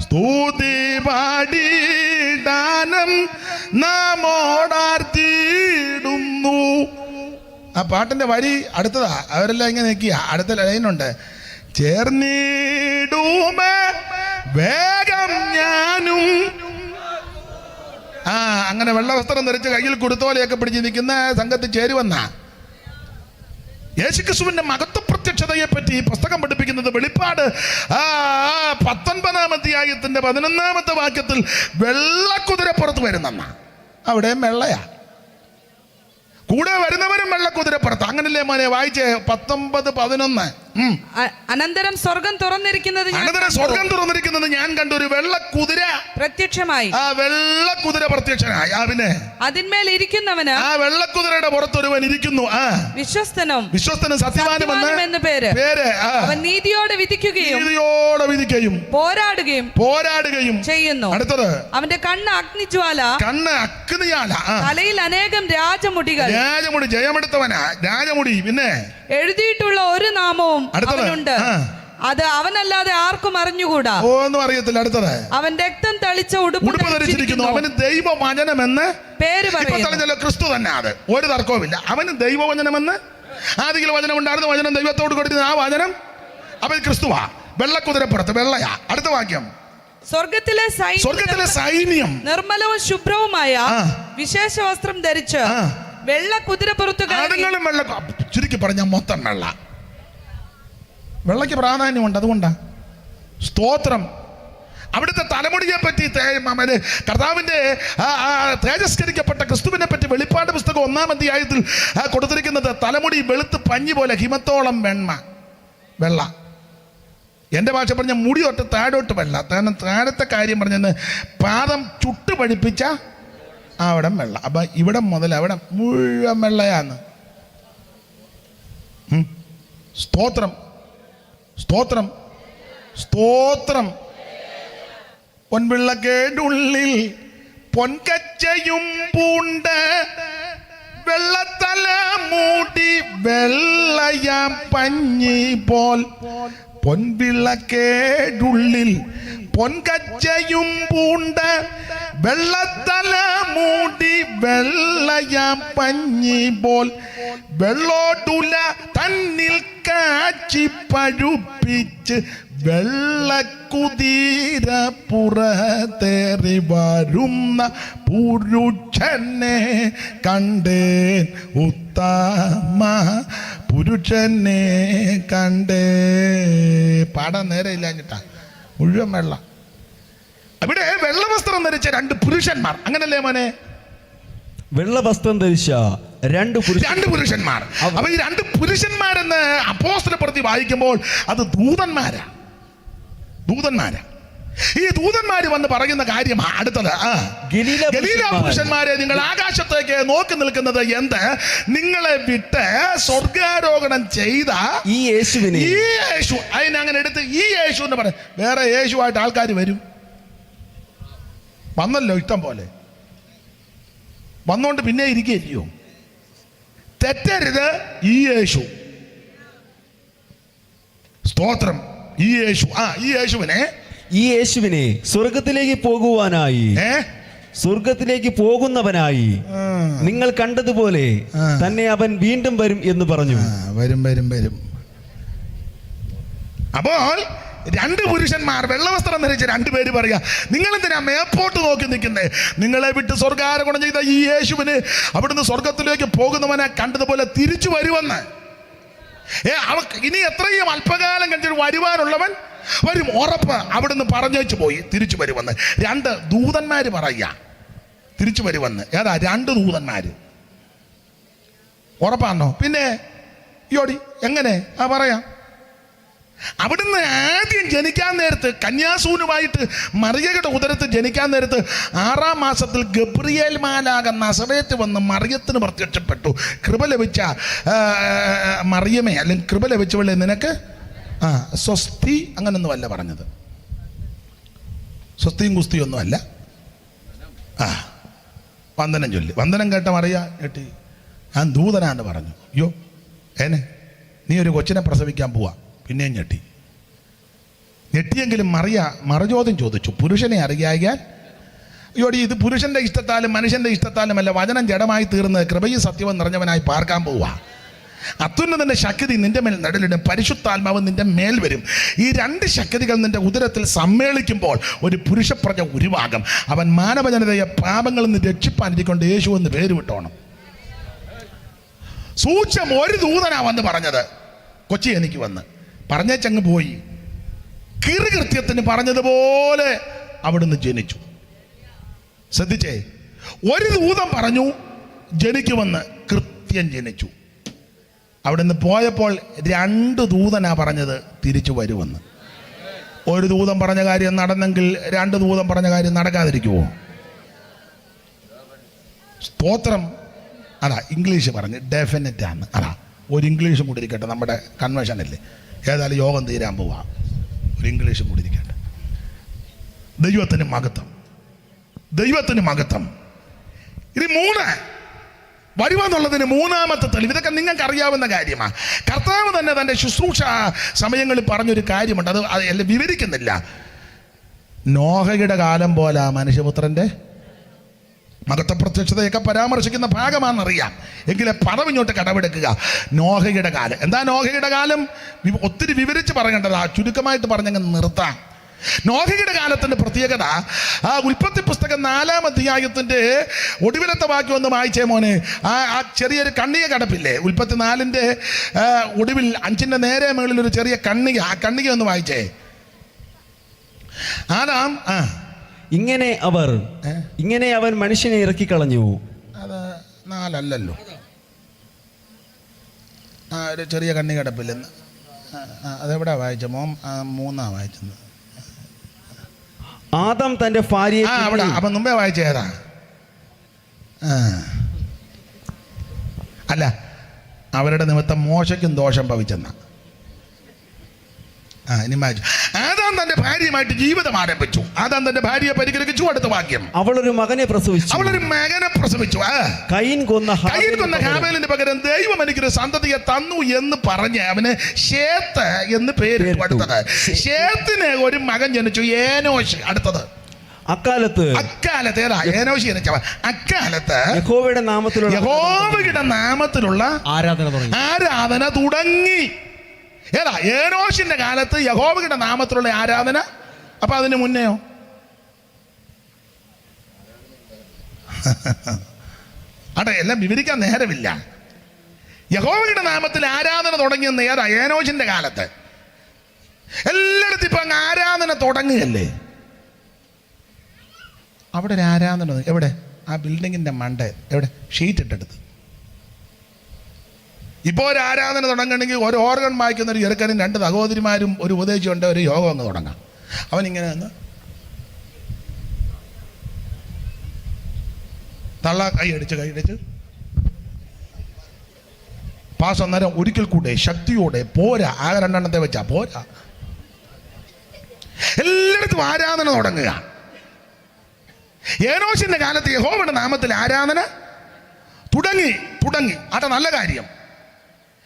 സ്തുതി പാടിടാനം നാമോടാർത്തിടുന്നു. ആ പാട്ടിന്റെ വരി അടുത്തതാ. അവരെല്ലാം ഇങ്ങനെ നിൽക്കുക. അടുത്ത ലൈനുണ്ട്. ചേർന്നിടുമേ വേഗം ഞാനും. അങ്ങനെ വെള്ളവസ്ത്രം ധരിച്ച് കയ്യിൽ കുടുത്തോലയൊക്കെ പിടിച്ച് നിൽക്കുന്ന സംഘത്തിൽ ചേരുവന്ന യേശുക്രിസ്തുവിന്റെ മഹത്വ പ്രത്യക്ഷതയെ പറ്റി പുസ്തകം പഠിപ്പിക്കുന്നത് വെളിപ്പാട് 19-ാം അധ്യായത്തിന്റെ 11-ാമത്തെ വാക്യത്തിൽ വെള്ളക്കുതിരപ്പുറത്ത് വരുന്നെന്ന. അവിടെ വെള്ളയാ. കൂടെ വരുന്നവരും വെള്ളക്കുതിരപ്പുറത്ത്. അങ്ങനല്ലേ മോനെ വായിച്ചേ? 19:11 അനന്തരം സ്വർഗം തുറന്നിരിക്കുന്നത് ഞാൻ അനന്തരം കണ്ടു. സ്വർഗം തുറന്നിരിക്കുന്നത് ഞാൻ കണ്ടു. ഒരു വെള്ള കുതിര പ്രത്യക്ഷമായി. ആ വെള്ള കുതിര പ്രത്യക്ഷനായി. പിന്നെ അതിന്മേൽ ഇരിക്കുന്നവന് ആ വെള്ളക്കുതിരയുടെ പുറത്തൊരുവൻ ഇരിക്കുന്നു. വിശ്വസ്തനും സത്യവാനും എന്ന് പേര്. അവൻ നീതിയോടെ വിധിക്കുകയും പോരാടുകയും ചെയ്യുന്നു. അടുത്തത് അവന്റെ കണ്ണ് അഗ്നിജ്വാല, തലയിൽ അനേകം രാജമുടികൾ. രാജമുടി ജയമെടുത്തവനാ രാജമുടി. പിന്നെ എഴുതിയിട്ടുള്ള ഒരു നാമവും അവനുണ്ട്, അത് അവനല്ലാതെ ആർക്കും അറിഞ്ഞുകൂടാ. ഒന്നും അറിയത്തില്ല. അടുത്തത് അവൻ രക്തം തളിച്ച ഉടുപ്പ് ധരിച്ചിരിക്കുന്നു. അവന് ദൈവവചനമെന്ന് പേര് പറയുന്നു. ക്രിസ്തു തന്നെ, അത് ഒരു തർക്കവുമില്ല. അവന് ദൈവവചനമെന്ന് ആദിയിൽ വചനം ഉണ്ടായിരുന്നു. വചനം ദൈവത്തോട് കൊടുത്തിരുന്ന ആ വചനം അവൻ ക്രിസ്തുവാ. വെള്ളക്കുതിരപ്പുറത്ത് വെള്ളയാ. അടുത്ത വാക്യം, സ്വർഗത്തിലെ സൈന്യം നിർമ്മലവും ശുഭ്രവുമായ വിശേഷ വസ്ത്രം ധരിച്ച് വെള്ള കുതിരപ്പുറത്ത് വെള്ള, ചുരുക്കി പറഞ്ഞ മൊത്തം വെള്ള. വെള്ളയ്ക്ക് പ്രാധാന്യമുണ്ട്, അതുകൊണ്ടാ. സ്തോത്രം. അവിടുത്തെ തലമുടിയെ പറ്റി കർത്താവിന്റെ തേജസ്കരിക്കപ്പെട്ട ക്രിസ്തുവിനെ പറ്റി വെളിപ്പാട് പുസ്തകം 1-ാം അധ്യായത്തിൽ കൊടുത്തിരിക്കുന്നത് തലമുടി വെളുത്ത് പഞ്ഞി പോലെ ഹിമത്തോളം വെള്ള. എൻ്റെ ഭാഷ പറഞ്ഞ മുടി തൊട്ട് താഴോട്ട് വെള്ള. താഴത്തെ കാര്യം പറഞ്ഞെന്ന് പാദം ചുട്ട് പഴിപ്പിച്ച അവിടെ വെള്ള. അപ്പൊ ഇവിടെ മുതൽ അവിടെ മുഴുവൻ വെള്ളയാന്ന്. സ്തോത്രം, സ്തോത്രം, സ്തോത്രം. പൊൻപിള്ളക്കേടുള്ളിൽ പൊൻകച്ചയും പൂണ്ട് വെള്ളത്തല മൂടി വെള്ളയാം പഞ്ഞി പോൽ. പൊൻവിളക്കേടുള്ളിൽ പൊൻകച്ചയും പൂണ്ട് വെള്ളത്തല മൂടി വെള്ളയാം പഞ്ഞി പോൽ. വെള്ളോടുല തന്നിൽ കാച്ചി പഴുപ്പിച്ച് വെള്ളക്കുതിര പുറത്തേറി വരുന്ന പുരുഷനെ കണ്ടേൻ, ഉത്തമ പുരുഷനെ കണ്ടേ. പാടാൻ നേരെ ഇല്ലാഞ്ഞിട്ടാ, മുഴുവൻ വെള്ള. അവിടെ വെള്ളവസ്ത്രം ധരിച്ച 2 പുരുഷന്മാർ, അങ്ങനല്ലേ മോനെ? വെള്ള വസ്ത്രം ധരിച്ച 2 പുരുഷന്മാർ. അപ്പൊ ഈ 2 പുരുഷന്മാരെന്ന് അപ്പോസ്തലപ്രവൃത്തി വായിക്കുമ്പോൾ അത് ദൂതന്മാരാ. ഈ ദൂതന്മാര് വന്ന് പറയുന്ന കാര്യം അടുത്തത്, ഗലീല പുരുഷന്മാരെ, നിങ്ങൾ ആകാശത്തേക്ക് നോക്കി നിൽക്കുന്നത് എന്ത്? നിങ്ങളെ വിട്ട് സ്വർഗാരോഹണം ചെയ്ത ഈ യേശു. അതിനങ്ങനെ എടുത്ത് ഈ യേശു എന്ന് പറയും. വേറെ യേശുവായിട്ട് ആൾക്കാർ വരും. വന്നല്ലോ ഇഷ്ടം പോലെ. വന്നോണ്ട് പിന്നെ ഇരിക്കുകയോ? തെറ്റരുത്. ഈ യേശു, സ്തോത്രം. ഈ യേശുവിനെ സ്വർഗത്തിലേക്ക് പോകുന്നവനായി നിങ്ങൾ കണ്ടതുപോലെ തന്നെ അവൻ വീണ്ടും വരും എന്ന് പറഞ്ഞു. വരും. അപ്പോൾ 2 പുരുഷന്മാർ വെള്ളവസ്ത്രം ധരിച്ച 2 പേര് പറയാ, നിങ്ങൾ എന്തിനാ മേപ്പോട്ട് നോക്കി നിൽക്കുന്നേ? നിങ്ങളെ വിട്ട് സ്വർഗാരോഹണം ചെയ്ത ഈ യേശുവിന് അവിടുന്ന് സ്വർഗത്തിലേക്ക് പോകുന്നവനെ കണ്ടതുപോലെ തിരിച്ചു വരുമെന്ന്. ഇനി എത്രയും അല്പകാലം കഴിഞ്ഞിട്ട് വരുവാനുള്ളവൻ വരും, ഉറപ്പ്. അവിടുന്ന് പറഞ്ഞേച്ചു പോയി തിരിച്ചു വരുമെന്ന് 2 ദൂതന്മാര് പറയുക തിരിച്ചു വരുമെന്ന്. ഏതാ 2 ദൂതന്മാര്? ഉറപ്പാണോ? പിന്നെ യോടി എങ്ങനെ പറയാം. അവിടുന്ന് ആദ്യം ജനിക്കാൻ നേരത്ത് കന്യാസൂനുമായിട്ട് മറിയയുടെ ഉദരത്ത് ജനിക്കാൻ നേരത്ത് 6-ാം മാസത്തിൽ ഗബ്രിയേൽ മാലാഖ നസറേത്ത് വന്ന് മറിയത്തിന് പ്രത്യക്ഷപ്പെട്ടു. കൃപ ലഭിച്ച മറിയമേ, അല്ലെങ്കിൽ കൃപ ലഭിച്ചവളെ നിനക്ക് സ്വസ്തി അങ്ങനൊന്നും അല്ല പറഞ്ഞത്. സ്വസ്തിയും കുസ്തിയും ഒന്നും അല്ല. വന്ദനം ചൊല്ലി. വന്ദനം കേട്ട മറിയ ഞെട്ടി. ഞാൻ ദൂതനാന്ന് പറഞ്ഞു. അയ്യോ നീ ഒരു കൊച്ചിനെ പ്രസവിക്കാൻ പോവാ. പിന്നെയും ഞെട്ടിയെങ്കിലും മറുചോദ്യം ചോദിച്ചു, പുരുഷനെ അറിയാൻ. അയ്യോടി, ഇത് പുരുഷന്റെ ഇഷ്ടത്താലും മനുഷ്യന്റെ ഇഷ്ടത്താലുമല്ല, വചനം ജഡമായി തീർന്ന് കൃപയും സത്യവും നിറഞ്ഞവനായി പാർക്കാൻ പോവാ. അത്യുന്നതന്റെ ശക്തി നിന്റെ മേൽ നടുലിടും, പരിശുദ്ധാത്മാവ് നിന്റെ മേൽ വരും. ഈ 2 ശക്തികൾ നിന്റെ ഉദരത്തിൽ സമ്മേളിക്കുമ്പോൾ ഒരു പുരുഷപ്രജ ഉരുവാകും. അവൻ മാനവജനതയെ പാപങ്ങളിൽ നിന്ന് രക്ഷിപ്പാനിരിക്കൊണ്ട് യേശു എന്ന് പേര് വിട്ടോണം. സൂക്ഷം ഒരു ദൂതനാ വന്ന് പറഞ്ഞത്. കൊച്ചി എനിക്ക് വന്ന് പറഞ്ഞേച്ചങ്ങ് പോയി. കൃത്യത്തിന് പറഞ്ഞതുപോലെ അവിടുന്ന് ജനിച്ചു. ശ്രദ്ധിച്ചേ, ഒരു ദൂതൻ പറഞ്ഞു ജനിക്കുമെന്ന്, കൃത്യം ജനിച്ചു. അവിടെ നിന്ന് പോയപ്പോൾ 2 ദൂതനാ പറഞ്ഞത് തിരിച്ചു വരുമെന്ന്. ഒരു ദൂതൻ പറഞ്ഞ കാര്യം നടന്നെങ്കിൽ 2 ദൂതൻ പറഞ്ഞ കാര്യം നടക്കാതിരിക്കുമോ? സ്തോത്രം. അതാ ഇംഗ്ലീഷ് പറഞ്ഞ് ഡെഫിനറ്റ് ആണ്. അതാ ഒരു ഇംഗ്ലീഷും കൂടി ഇരിക്കട്ടെ, നമ്മുടെ കൺവെൻഷനല്ലേ, ഏതായാലും യോഗം തീരാൻ പോവാ. ഒരു ഇംഗ്ലീഷും കൂടി ഇരിക്കട്ടെ. ദൈവത്തിന് മഹത്വം, ദൈവത്തിന് മഹത്വം. ഇത് 3 വരുവാന്നുള്ളതിന് 3-ാമത്തെ തെളിവ്. ഇതൊക്കെ നിങ്ങൾക്ക് അറിയാവുന്ന കാര്യമാണ്. കർത്താവ് തന്നെ തൻ്റെ ശുശ്രൂഷ സമയങ്ങളിൽ പറഞ്ഞൊരു കാര്യമുണ്ട്. അത് എല്ലാം വിവരിക്കുന്നില്ല. നോഹയുടെ കാലം പോലെ മനുഷ്യപുത്രൻ്റെ മഹത്വ പ്രത്യക്ഷതയൊക്കെ പരാമർശിക്കുന്ന ഭാഗമാണെന്നറിയാം. എങ്കിലെ പദം ഇങ്ങോട്ട് കടമെടുക്കുക. നോഹയുടെ കാലം. എന്താ നോഹയുടെ കാലം? ഒത്തിരി വിവരിച്ച് പറയേണ്ടതാ, ചുരുക്കമായിട്ട് പറഞ്ഞങ്ങ് നിർത്താം. നോഹയുടെ കാലത്തിൻ്റെ പ്രത്യേകത, ആ ഉൽപ്പത്തി പുസ്തകം 4-ാം അധ്യായത്തിൻ്റെ ഒടുവിലത്തെ വാക്യം ഒന്ന് വായിച്ചേ മോനെ. ആ ചെറിയൊരു കണ്ണിക കടപ്പില്ലേ, ഉൽപ്പത്തി 4-ന്റെ ഒടുവിൽ 5-ന്റെ നേരെ മുകളിൽ ഒരു ചെറിയ കണ്ണിക, ആ കണ്ണിക ഒന്ന് വായിച്ചേ. ആദാം ഇങ്ങനെ അവൻ മനുഷ്യനെ ഇറക്കിക്കളഞ്ഞു. അത് 4 അല്ലല്ലോ, ഒരു ചെറിയ കണ്ണി കിടപ്പില്ല. അതെവിടാ വായിച്ച മോം? 3-ആ വായിച്ചത്. ആദാം തന്റെ ഭാര്യയെ അവിടെ അപ്പം മുമ്പേ വായിച്ച ഏതാ? അല്ല, അവരുടെ നിമിത്തം മോശയ്ക്കും ദോഷം ഭവിച്ചെന്ന. ഇനി വായിച്ചു. ആദാം തന്റെ ഭാര്യയുമായിട്ട് ജീവിതം ആരംഭിച്ചു. ആദാം തന്റെ ഭാര്യയെ പരിഗ്രഹിച്ചു. അടുത്ത വാക്യം, അവളൊരു മകനെ പ്രസവിച്ചു. കയീൻ കൊന്ന ഹാബേലിന് പകരം ദൈവം എനിക്കൊരു സന്തതിയെ തന്നു എന്ന് പറഞ്ഞ് അവന് ശേത്ത് എന്ന് പേര്. അടുത്തത്, ശേത്തിന് ഒരു മകൻ ജനിച്ചു, ഏനോശ്. അടുത്തത്, അക്കാലത്ത് ഏതാ ഏനോശ് ജനിച്ചവൻ? അക്കാലത്ത് യഹോവയുടെ നാമത്തിലുള്ള ആരാധന തുടങ്ങി. ഏതാ? ഏനോശിന്റെ കാലത്ത് യഹോവയുടെ നാമത്തിലുള്ള ആരാധന. അപ്പൊ അതിന് മുന്നെയോ? അതെ, എല്ലാം വിവരിക്കാൻ നേരമില്ല. യഹോവയുടെ നാമത്തിൽ ആരാധന തുടങ്ങിയെന്ന് ഏതാ? ഏനോശിന്റെ കാലത്ത്. എല്ലായിടത്തും ഇപ്പൊ അങ്ങ് ആരാധന തുടങ്ങുകയല്ലേ. അവിടെ ഒരു ആരാധന എവിടെ? ആ ബിൽഡിങ്ങിന്റെ മണ്ട എവിടെ? ഷീറ്റ് ഇട്ടെടുത്ത്. ഇപ്പോൾ ഒരു ആരാധന തുടങ്ങണമെങ്കിൽ ഒരു ഓർഗൻ വായിക്കുന്ന ഒരു ചെറുക്കനും 2 സഹോദരിമാരും ഒരു ഉപദേശിച്ചുകൊണ്ട് ഒരു യോഗം അങ്ങ് തുടങ്ങാം. അവനിങ്ങനെ ഒന്ന് തള്ള കൈയടിച്ച് പാസ് അന്നേരം ഒരിക്കൽ കൂടെ ശക്തിയോടെ പോരാ. ആകെ 2 എണ്ണത്തെ വെച്ചാ പോരാ. എല്ലായിടത്തും ആരാധന തുടങ്ങുക. ഏനോശിന്റെ കാലത്ത് യഹോവയുടെ നാമത്തിൽ ആരാധന തുടങ്ങി. അതാ നല്ല കാര്യം.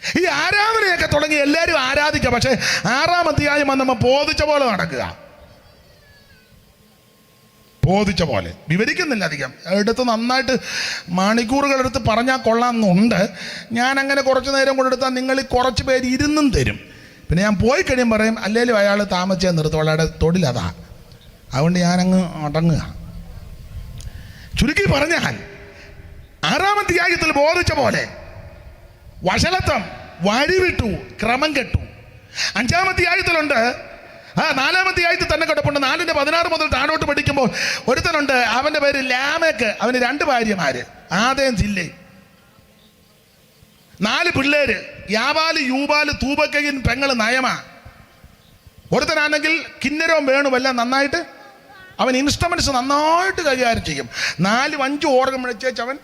ഈ ആരാധനയൊക്കെ തുടങ്ങി എല്ലാവരും ആരാധിക്കുക. പക്ഷെ 6-ാം അധ്യായം വന്നപ്പോൾ ബോധിച്ച പോലെ നടക്കുക. ബോധിച്ച പോലെ വിവരിക്കുന്നില്ല അധികം. എടുത്ത് നന്നായിട്ട് മണിക്കൂറുകളെടുത്ത് പറഞ്ഞാൽ കൊള്ളാമെന്നുണ്ട്. ഞാൻ അങ്ങനെ കുറച്ച് നേരം കൊണ്ടെടുത്താൽ നിങ്ങൾ കുറച്ച് പേര് ഇരുന്നും തരും. പിന്നെ ഞാൻ പോയി കഴിയുമ്പോൾ പറയും, അല്ലേലും അയാൾ താമസിച്ചാൽ നിർത്തും, അയാളുടെ തൊഴിലതാ. അതുകൊണ്ട് ഞാനങ്ങ് അടങ്ങുക. ചുരുക്കി പറഞ്ഞാൽ 6-ാം അധ്യായത്തിൽ ബോധിച്ച പോലെ വഷളത്വം വഴിവിട്ടു, ക്രമം കെട്ടു. 5-ാം അധ്യായത്തിലുണ്ട്. 4-ാം അധ്യായത്തിൽ തന്നെ കിടപ്പുണ്ട്. 4-ന്റെ 16 മുതൽ താഴോട്ട് പഠിക്കുമ്പോൾ ഒരുത്തനുണ്ട്, അവന്റെ പേര് ലാമേക്ക്. അവന് 2 ഭാര്യമാര്, ആദയും ജില്ലേ, 4 പിള്ളേര്, യാബാല്, യൂബാല്, തൂബക്കയിൻ, പെങ്ങള് നയമ. ഒരുത്തനാണെങ്കിൽ കിന്നരവും വേണും എല്ലാം നന്നായിട്ട്, അവൻ ഇൻസ്ട്രുമെന്റ്സ് നന്നായിട്ട് കൈകാര്യം ചെയ്യും. 4-5 ഓർഗൻ വിളിച്ചേച്ച് അവൻ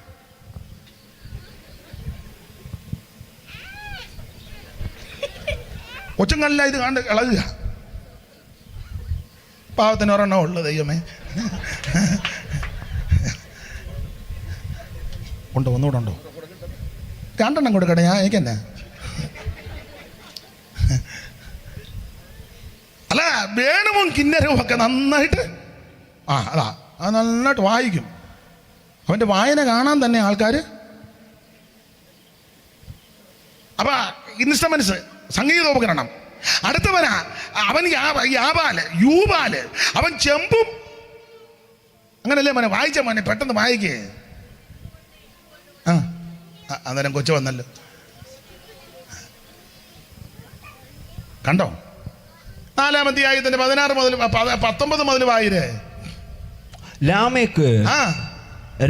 കൊച്ചുങ്ങളില്ല. ഇത് കണ്ട് ഇളകുക. പാവത്തിന് ഒരെണ്ണം ഉള്ളു. ദൈവമേ, ഉണ്ടോ? ഒന്നുകൂടെ ഉണ്ടോ? 2 എണ്ണം കൊടുക്കട്ടെ. എനിക്കെന്നെ അല്ല, വേണുവും കിന്നരവും ഒക്കെ നന്നായിട്ട് അതാ അത് നന്നായിട്ട് വായിക്കും. അവൻ്റെ വായന കാണാൻ തന്നെ ആൾക്കാർ. അപ്പൊ ഇൻസ്ട്രുമെന്റ്സ്, സംഗീതോപകരണം. അടുത്തവനാ അവൻ യൂബാല്, അവൻ ചെമ്പും. അങ്ങനല്ലേ മോനെ? വായിച്ച മോനെ, പെട്ടെന്ന് വായിക്കേ. അന്നേരം കൊച്ചു വന്നല്ലോ. കണ്ടോ? 4-ാം അധ്യായത്തിന്റെ 16 മുതൽ 19 മുതൽ വായിരേ. ലാമേക്ക്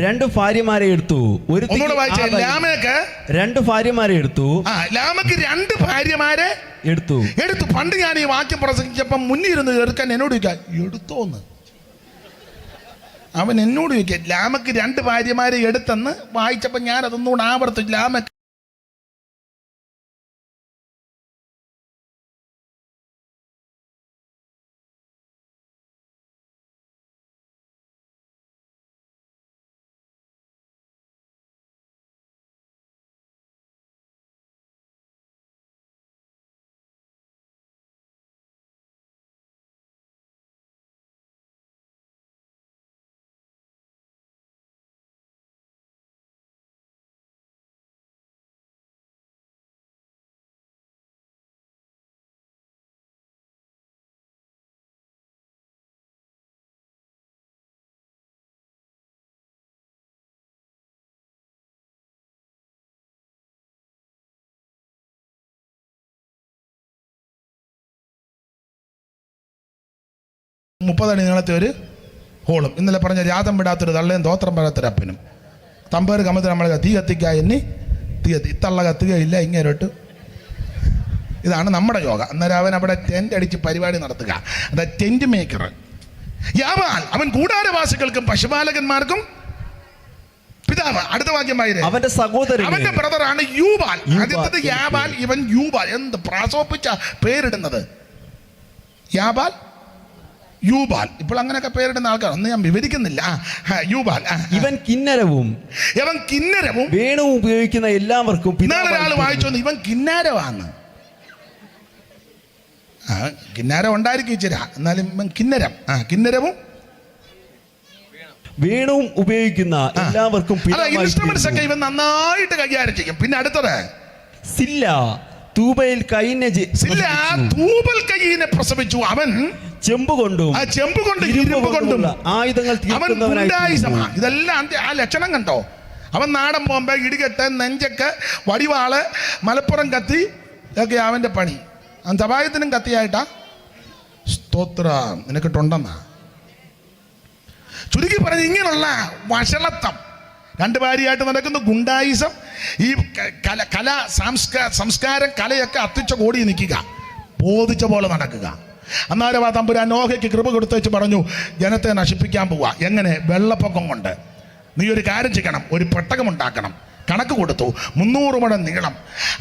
2 ഭാര്യമാരെ എടുത്തു. ഒന്നുകൂടെ വായിച്ചേ. ലാമേക്ക് 2 ഭാര്യമാരെ എടുത്തു. ലാമക്ക് 2 ഭാര്യമാരെ എടുത്തു. പണ്ട് ഞാൻ ഈ വാക്യം പ്രസംഗിച്ചപ്പം മുന്നിൽ ഇരുന്ന് എടുക്കാൻ എന്നോട് ചോദിക്കാം, എടുത്തോന്ന്. അവൻ എന്നോട് ചോദിക്കാം ലാമക്ക് 2 ഭാര്യമാരെ എടുത്തെന്ന് വായിച്ചപ്പോൾ ഞാൻ അതൊന്നുകൂടെ ആവർത്തിച്ചു. ലാമക്ക് മുപ്പതടി നീളത്തെ ഒരു ഹോളും. ഇന്നലെ പറഞ്ഞ രാതം വിടാത്തൊരു തള്ളയും തോത്രം പെടാത്തൊരു അപ്പനും തമ്പേർ കമത്തിൽ നമ്മളെ തീ കത്തിക്കുക എന്നെ തീ കത്തി ഇത്തള്ള കത്തുകയില്ല ഇങ്ങേരോട്ട്. ഇതാണ് നമ്മുടെ യോഗ. അന്നേരം അവൻ അവിടെ ടെൻ്റ് അടിച്ച് പരിപാടി നടത്തുക. അതായത് ടെൻ്റ് മേക്കർ. യാവാൽ അവൻ കൂടാരവാസികൾക്കും പശുപാലകന്മാർക്കും പിതാവ്. അടുത്ത വാക്യം വായിരേ. അവന്റെ സഹോദരൻ അവന്റെ ബ്രദറാണ് യൂബാൽ. ആദ്യത്തെ യാബാൽ, ഇവൻ യൂബാൽ. എന്ത് പ്രാസോപ്പിച്ച പേരിടുന്നത്. യാബാൽ, യൂബാൽ. ഇപ്പോൾ അങ്ങനെയൊക്കെ പേരിടുന്ന ആൾക്കാർ ഒന്നും ഞാൻ വിവരിക്കുന്നില്ല. യൂബാൽ. ഇവൻ കിന്നരവും വേണവും ഉപയോഗിക്കുന്ന എല്ലാവർക്കും. ഇന്നാളെ ഒരാൾ വായിച്ചോന്ന് ഇവൻ കിന്നാരവാന്ന്. കിന്നാരം ഉണ്ടായിരിക്കും ഇച്ചിര, എന്നാലും ഇവൻ കിന്നരം. കിന്നരവും വേണവും ഉപയോഗിക്കുന്ന എല്ലാവർക്കും. ഇൻസ്ട്രുമെന്റ്സ് ഒക്കെ ഇവൻ നന്നായിട്ട് കൈകാര്യം ചെയ്യും. പിന്നെ അടുത്തത് സില്ല തൂബൽ കയ്യിനെ പ്രസവിച്ചു. അവൻ ചെമ്പ് കൊണ്ടും ഇരുമ്പ് കൊണ്ടും ആയുധങ്ങൾ തീർക്കുന്നവനായി. ഇതെല്ലാം ആ ലക്ഷണം കണ്ടോ. അവൻ നാടൻ ബോംബെ, ഇടികെട്ട്, നെഞ്ചക്ക്, വടിവാള്, മലപ്പുറം കത്തി ഒക്കെ അവന്റെ പണി. അവൻ സഭായത്തിനും കത്തിയായിട്ടാ. സ്തോത്രം നിനക്കിട്ടുണ്ടെന്നാ. ചുരുക്കി പറഞ്ഞ് ഇങ്ങനെയുള്ള വഷളത്വം, 2 ഭാര്യയായിട്ട് നടക്കുന്ന ഗുണ്ടായിസം, ഈ സംസ്കാരം കലയൊക്കെ അത്തിച്ച കോടി നിൽക്കുക, ബോധിച്ച പോലെ നടക്കുക. അന്നേരം ആ തമ്പുരാൻ നോഹയ്ക്ക് കൃപ കൊടുത്തേച്ച് പറഞ്ഞു, ജനത്തെ നശിപ്പിക്കാൻ പോവുക. എങ്ങനെ? വെള്ളപ്പൊക്കം കൊണ്ട്. നീ ഒരു കാര്യം ചെയ്യണം, ഒരു പെട്ടകം ഉണ്ടാക്കണം. കണക്ക് കൊടുത്തു. 300 മുഴം നീളം,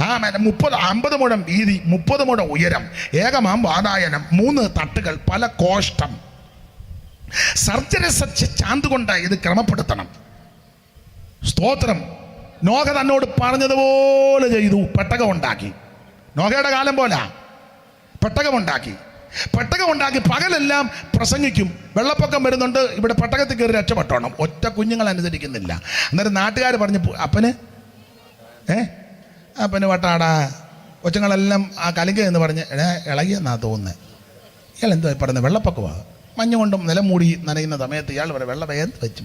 50 മുഴം വീതി, 30 മുഴം ഉയരം, ഏകമാം വാതായനം, 3 തട്ടുകൾ, പല കോഷ്ടം, സർജരസ ചാന്ത് കൊണ്ട് ഇത് ക്രമപ്പെടുത്തണം. സ്തോത്രം. നോഹ തന്നോട് പറഞ്ഞതുപോലെ ചെയ്തു. പെട്ടകം ഉണ്ടാക്കി. നോഹയുടെ കാലം പോലെ പെട്ടകമുണ്ടാക്കി. പകലെല്ലാം പ്രസംഗിക്കും. വെള്ളപ്പൊക്കം വരുന്നുണ്ട്, ഇവിടെ പെട്ടകത്തിൽ കയറി രക്ഷപ്പെട്ടോണം. ഒറ്റ കുഞ്ഞുങ്ങൾ അനുസരിക്കുന്നില്ല. അന്നേരം നാട്ടുകാർ പറഞ്ഞു, അപ്പന് വട്ടാടാ. കൊച്ചുങ്ങളെല്ലാം ആ കലിങ്ക എന്ന് പറഞ്ഞ് ഇളകിയെന്നാ തോന്നുന്നത്. ഇയാൾ എന്തോ പറയുന്നത്? വെള്ളപ്പൊക്കമാണ്. മഞ്ഞുകൊണ്ടും നിലം മൂടി നനയുന്ന സമയത്ത് ഇയാൾ പറയും വെള്ളം വേഗം വെച്ചു.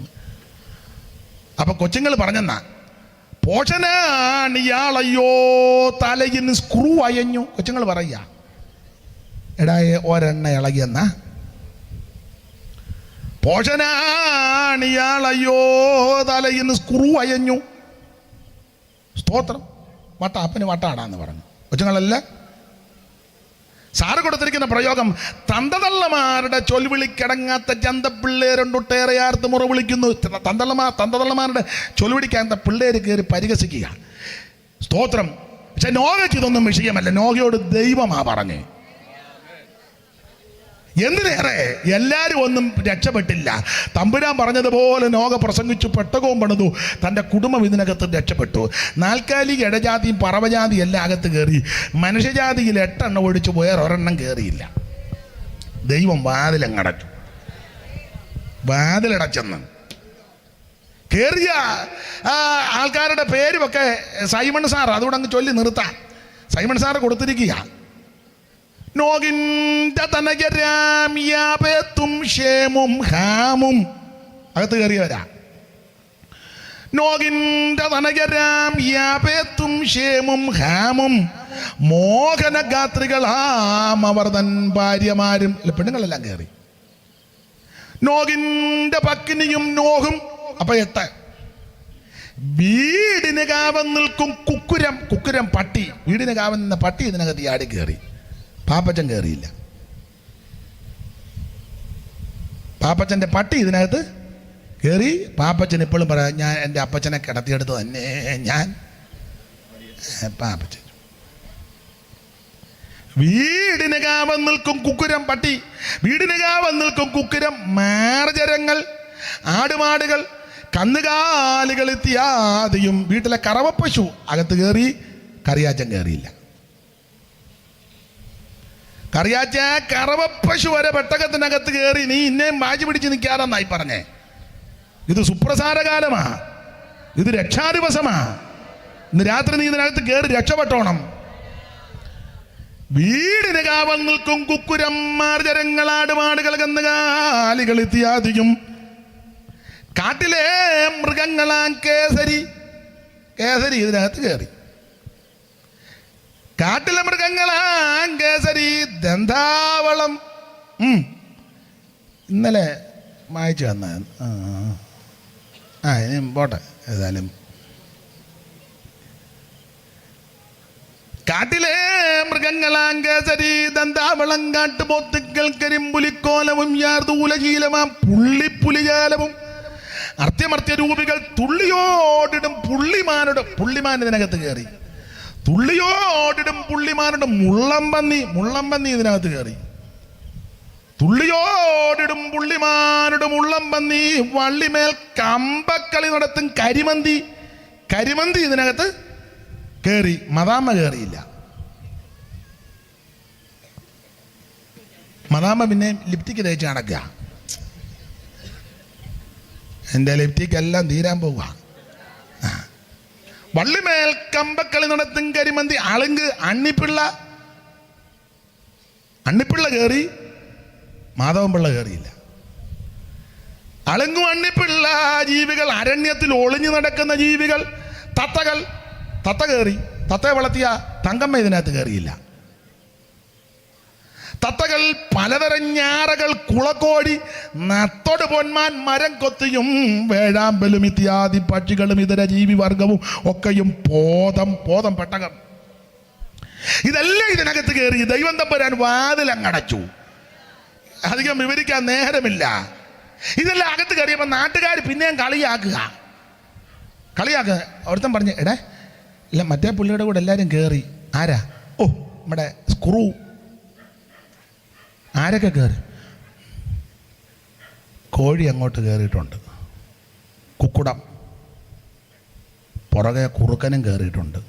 അപ്പൊ കൊച്ചുങ്ങൾ പറഞ്ഞെന്നാ, പോഷനാണ് ഇയാളയ്യോ തലയിൽ സ്ക്രൂ അയഞ്ഞു. കൊച്ചുങ്ങൾ പറയാ, എടാ ഒരെണ്ണ ഇളകിയെന്ന. പോഷനാണ് ഇയാളയ്യോ തലയിൽ സ്ക്രൂ അയഞ്ഞു. സ്തോത്രം. അപ്പന് വട്ടാടാന്ന് പറഞ്ഞു. കൊച്ചുങ്ങളെല്ലാം സാറ് കൊടുത്തിരിക്കുന്ന പ്രയോഗം, തന്തതള്ളമാരുടെ ചൊൽവിളിക്കടങ്ങാത്ത ചന്തപ്പിള്ളേരുണ്ടൊട്ടേറെ ആർത്ത് മുറ വിളിക്കുന്നു. തന്തതള്ളമാരുടെ ചൊൽവിളിക്കാത്ത പിള്ളേര് കയറി പരിഹസിക്കുക. സ്തോത്രം. പക്ഷെ നോഹയ്ക്ക് ഇതൊന്നും വിഷയമല്ല. നോഹയോട് ദൈവമാ പറഞ്ഞേ. എന്തിനേറെ എല്ലാവരും ഒന്നും രക്ഷപ്പെട്ടില്ല. തമ്പുരാൻ പറഞ്ഞതുപോലെ നോഹ പ്രസംഗിച്ചു, പെട്ടകവും പണിതു, തൻ്റെ കുടുംബം ഇതിനകത്ത് രക്ഷപ്പെട്ടു. നാൽക്കാലിക ഇടജാതിയും പറവജാതി എല്ലാം അകത്ത് കയറി. മനുഷ്യജാതിയിൽ 8 എണ്ണം ഒഴിച്ച് വേറൊരെണ്ണം കയറിയില്ല. ദൈവം വാതിലങ്ങടച്ചു. വാതിലടച്ചെന്ന് കയറിയ ആൾക്കാരുടെ പേരുമൊക്കെ സൈമൺ സാർ, അതുകൂടെ അങ്ങ് ചൊല്ലി നിർത്താം. Simon sir കൊടുത്തിരിക്കുക. നോകിൻ്റെ തനകരാം യാപേത്തും ഷേമും ഹാമും അകത്ത് കയറിയവരാ. നോകിൻ്റെ തനകരാം യാപേത്തും ഷേമും ഹാമും മോഹനഗാത്രികളാം അവർ തൻ ഭാര്യമാരും. പെണ്ണുങ്ങളെല്ലാം കയറി. നോകിൻ്റെ പക്കിനിയും നോഹും. അപ്പൊ 8. വീടിന് കാവൽ നിൽക്കും കുക്കുരം. കുക്കുരം പട്ടി. വീടിന് കാവൽ നിന്ന പട്ടി ഇതിനകത്ത് ആടി കയറി. പാപ്പച്ചൻ കയറിയില്ല. പാപ്പച്ചൻ്റെ പട്ടി ഇതിനകത്ത് കയറി. പാപ്പച്ചൻ ഇപ്പോഴും പറയാം, ഞാൻ എൻ്റെ അപ്പച്ചനെ കിടത്തിയെടുത്ത് തന്നെ ഞാൻ. പാപ്പച്ചൻ വീടിന് കാവൽ നിൽക്കും കുക്കുരം പട്ടി. വീടിന് കാവൽ നിൽക്കും കുക്കുരം. മാർജരങ്ങൾ, ആടുമാടുകൾ, കന്നുകാലികൾ ഇത്യാദിയും. വീട്ടിലെ കറവപ്പശു അകത്ത് കയറി. കറിയാച്ചൻ കയറിയില്ല. കറിയാച്ച കറവപ്പശു വരെ പെട്ടകത്തിനകത്ത് കയറി. നീ ഇന്നേം വാജി പിടിച്ച് നിൽക്കാതെന്നായി പറഞ്ഞേ. ഇത് സുപ്രസാരകാലമാ, ഇത് രക്ഷാദിവസമാ. ഇന്ന് രാത്രി നീ ഇതിനകത്ത് കയറി രക്ഷപ്പെട്ടോണം. വീടിന് കാവൽ നിൽക്കും കുക്കുരം, മാർജരങ്ങൾ, ആടുമാടുകൾ, കന്നുകാലികൾ ഇത്യാദിയും. കാട്ടിലെ മൃഗങ്ങളാം കേസരി. കേസരി ഇതിനകത്ത് കയറി. കാട്ടിലെ മൃഗങ്ങളാം കേസരി, ദന്താവളം. ഇന്നലെ വായിച്ചു വന്ന ഇനി പോട്ടെ. ഏതായാലും കാട്ടിലെ മൃഗങ്ങളാം കേസരി, ദന്താവളം, കാട്ടുപോത്തുക്കൾ, കരിമ്പുലിക്കോലവും, യാർദൂലശീലമാം പുള്ളിപ്പുലിജാലവും, അർത്യമർത്യ രൂപികൾ, തുള്ളിയോടിടും പുള്ളിമാനുടെ. പുള്ളിമാൻ ഇതിനകത്ത് കയറി. തുള്ളിയോടിടും പുള്ളിമാനുടെ മുള്ളംപന്നി. മുള്ളംപന്നി ഇതിനകത്ത് കയറി. തുള്ളിയോടിടും പുള്ളിമാനുടെ മുള്ളംപന്നി. വള്ളിമേൽ കമ്പക്കളി നടത്തും കരിമന്തി. കരിമന്തി ഇതിനകത്ത് കയറി. മദാമ്മ കയറിയില്ല. മദാമ്മ പിന്നെ ലിപ്റ്റിക്ക് തേച്ച് നടക്കുക. എൻ്റെ ലിപ്റ്റിക്ക് എല്ലാം തീരാൻ പോവുക. വള്ളിമേൽ കമ്പക്കളി നടത്തും കരിമന്തി. ആളുങ്ക് അണ്ണിപ്പിള്ള. അണ്ണിപ്പിള്ള കയറി. മാധവൻപിള്ള കയറിയില്ല. അളുങ്കും അണ്ണിപ്പിള്ള ജീവികൾ. അരണ്യത്തിൽ ഒളിഞ്ഞു നടക്കുന്ന ജീവികൾ. തത്തകൾ. തത്ത കയറി. തത്തയെ വളർത്തിയ തങ്കമ്മ ഇതിനകത്ത് കയറിയില്ല. തത്തകൾ, പലതരം ഞാറകൾ, കുളക്കോഴി, നത്തോട് പൊന്മാൻ, മരം കൊത്തിയും, വേഴാമ്പലും ഇത്യാദി പക്ഷികളും ഇതര ജീവി വർഗവും ഒക്കെയും. പോതം. പോതം പെട്ടകം. ഇതെല്ലാം ഇതിനകത്ത് കയറി. ദൈവം തമ്പുരാൻ വാതിലങ്ങടച്ചു. അധികം വിവരിക്കാൻ നേരമില്ല. ഇതെല്ലാം അകത്ത് കയറിയപ്പോൾ നാട്ടുകാർ പിന്നെയും കളിയാക്കുക. ഒരുത്തൻ പറഞ്ഞു, എടേ ഇല്ല മറ്റേ പുള്ളിയുടെ കൂടെ എല്ലാവരും കയറി. ആരാ? ഓ, നമ്മുടെ സ്ക്രൂ. ആരൊക്കെ കയറി? കോഴി അങ്ങോട്ട് കയറിയിട്ടുണ്ട്. കുക്കുടം. പുറകെ കുറുക്കനും കയറിയിട്ടുണ്ട്.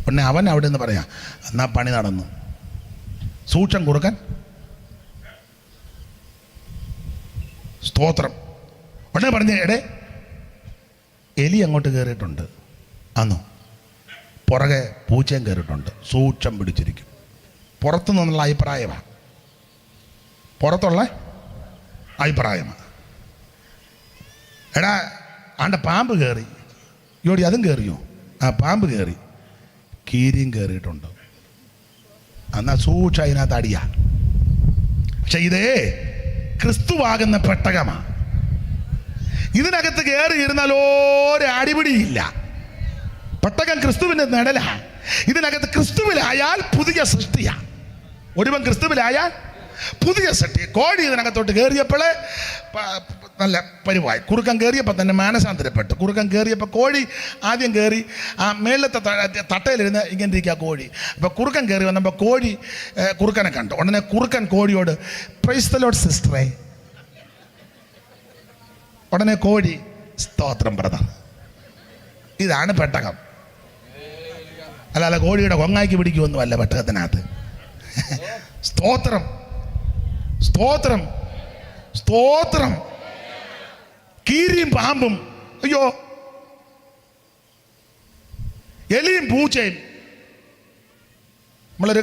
പിന്നെ അവൻ അവിടെ നിന്ന് പറയാം, എന്നാ പണി നടന്നു. സൂക്ഷം കുറുക്കൻ. സ്തോത്രം. ഉടനെ പറഞ്ഞ്, എടേ എലി അങ്ങോട്ട് കയറിയിട്ടുണ്ട്. അന്നോ പുറകെ പൂച്ചയും കയറിയിട്ടുണ്ട്. സൂക്ഷം പിടിച്ചിരിക്കും. പുറത്തു നിന്നുള്ള അഭിപ്രായമാണ്. പുറത്തുള്ള അഭിപ്രായമാണ്. എടാ ആണ്ട പാമ്പ് കയറി. ജോഡി അതും കയറിയോ? ആ പാമ്പ് കയറി. കീരിയും കയറിയിട്ടുണ്ട്. എന്നാൽ സൂക്ഷം അതിനകത്ത് അടിയാ. പക്ഷെ ഇതേ ക്രിസ്തുവാകുന്ന പെട്ടകമാണ്. ഇതിനകത്ത് കയറി ഇരുന്നാൽ ഒരു അടിപിടിയില്ല. പെട്ടകം ക്രിസ്തുവിൻ്റെ നിഴലാണ്. ഇതിനകത്ത് ക്രിസ്തുവിലായാൽ പുതിയ സൃഷ്ടിയാണ്. ഒരുവൻ ക്രിസ്തുവിലായാൽ പുതിയ സൃഷ്ടി. കോഴി ഇതിനകത്തോട്ട് കയറിയപ്പോഴേ നല്ല പരിവായി. കുറുക്കൻ കയറിയപ്പോൾ തന്നെ മാനസാന്തരപ്പെട്ടു. കുറുക്കൻ കയറിയപ്പോൾ കോഴി ആദ്യം കയറി ആ മേളത്തെ തട്ടയിലിരുന്ന് ഇങ്ങനെ ഇരിക്കുക കോഴി. അപ്പോൾ കുറുക്കൻ കയറി വന്നപ്പോൾ കോഴി കുറുക്കനെ കണ്ടു. ഉടനെ കുറുക്കൻ കോഴിയോട്, പ്രൈസ് ദി ലോർഡ് സിസ്റ്ററേ. ഉടനെ കോഴി, സ്തോത്രം ബ്രദർ. ഇതാണ് പെട്ടകം. അല്ല കോഴിയുടെ കൊങ്ങാക്കി പിടിക്കുമൊന്നും അല്ല പെട്ടകത്തിനകത്ത്. സ്തോത്രം, സ്തോത്രം, സ്തോത്രം. കീരിയും പാമ്പും, അയ്യോ, എലിയും പൂച്ചയും. നമ്മളൊരു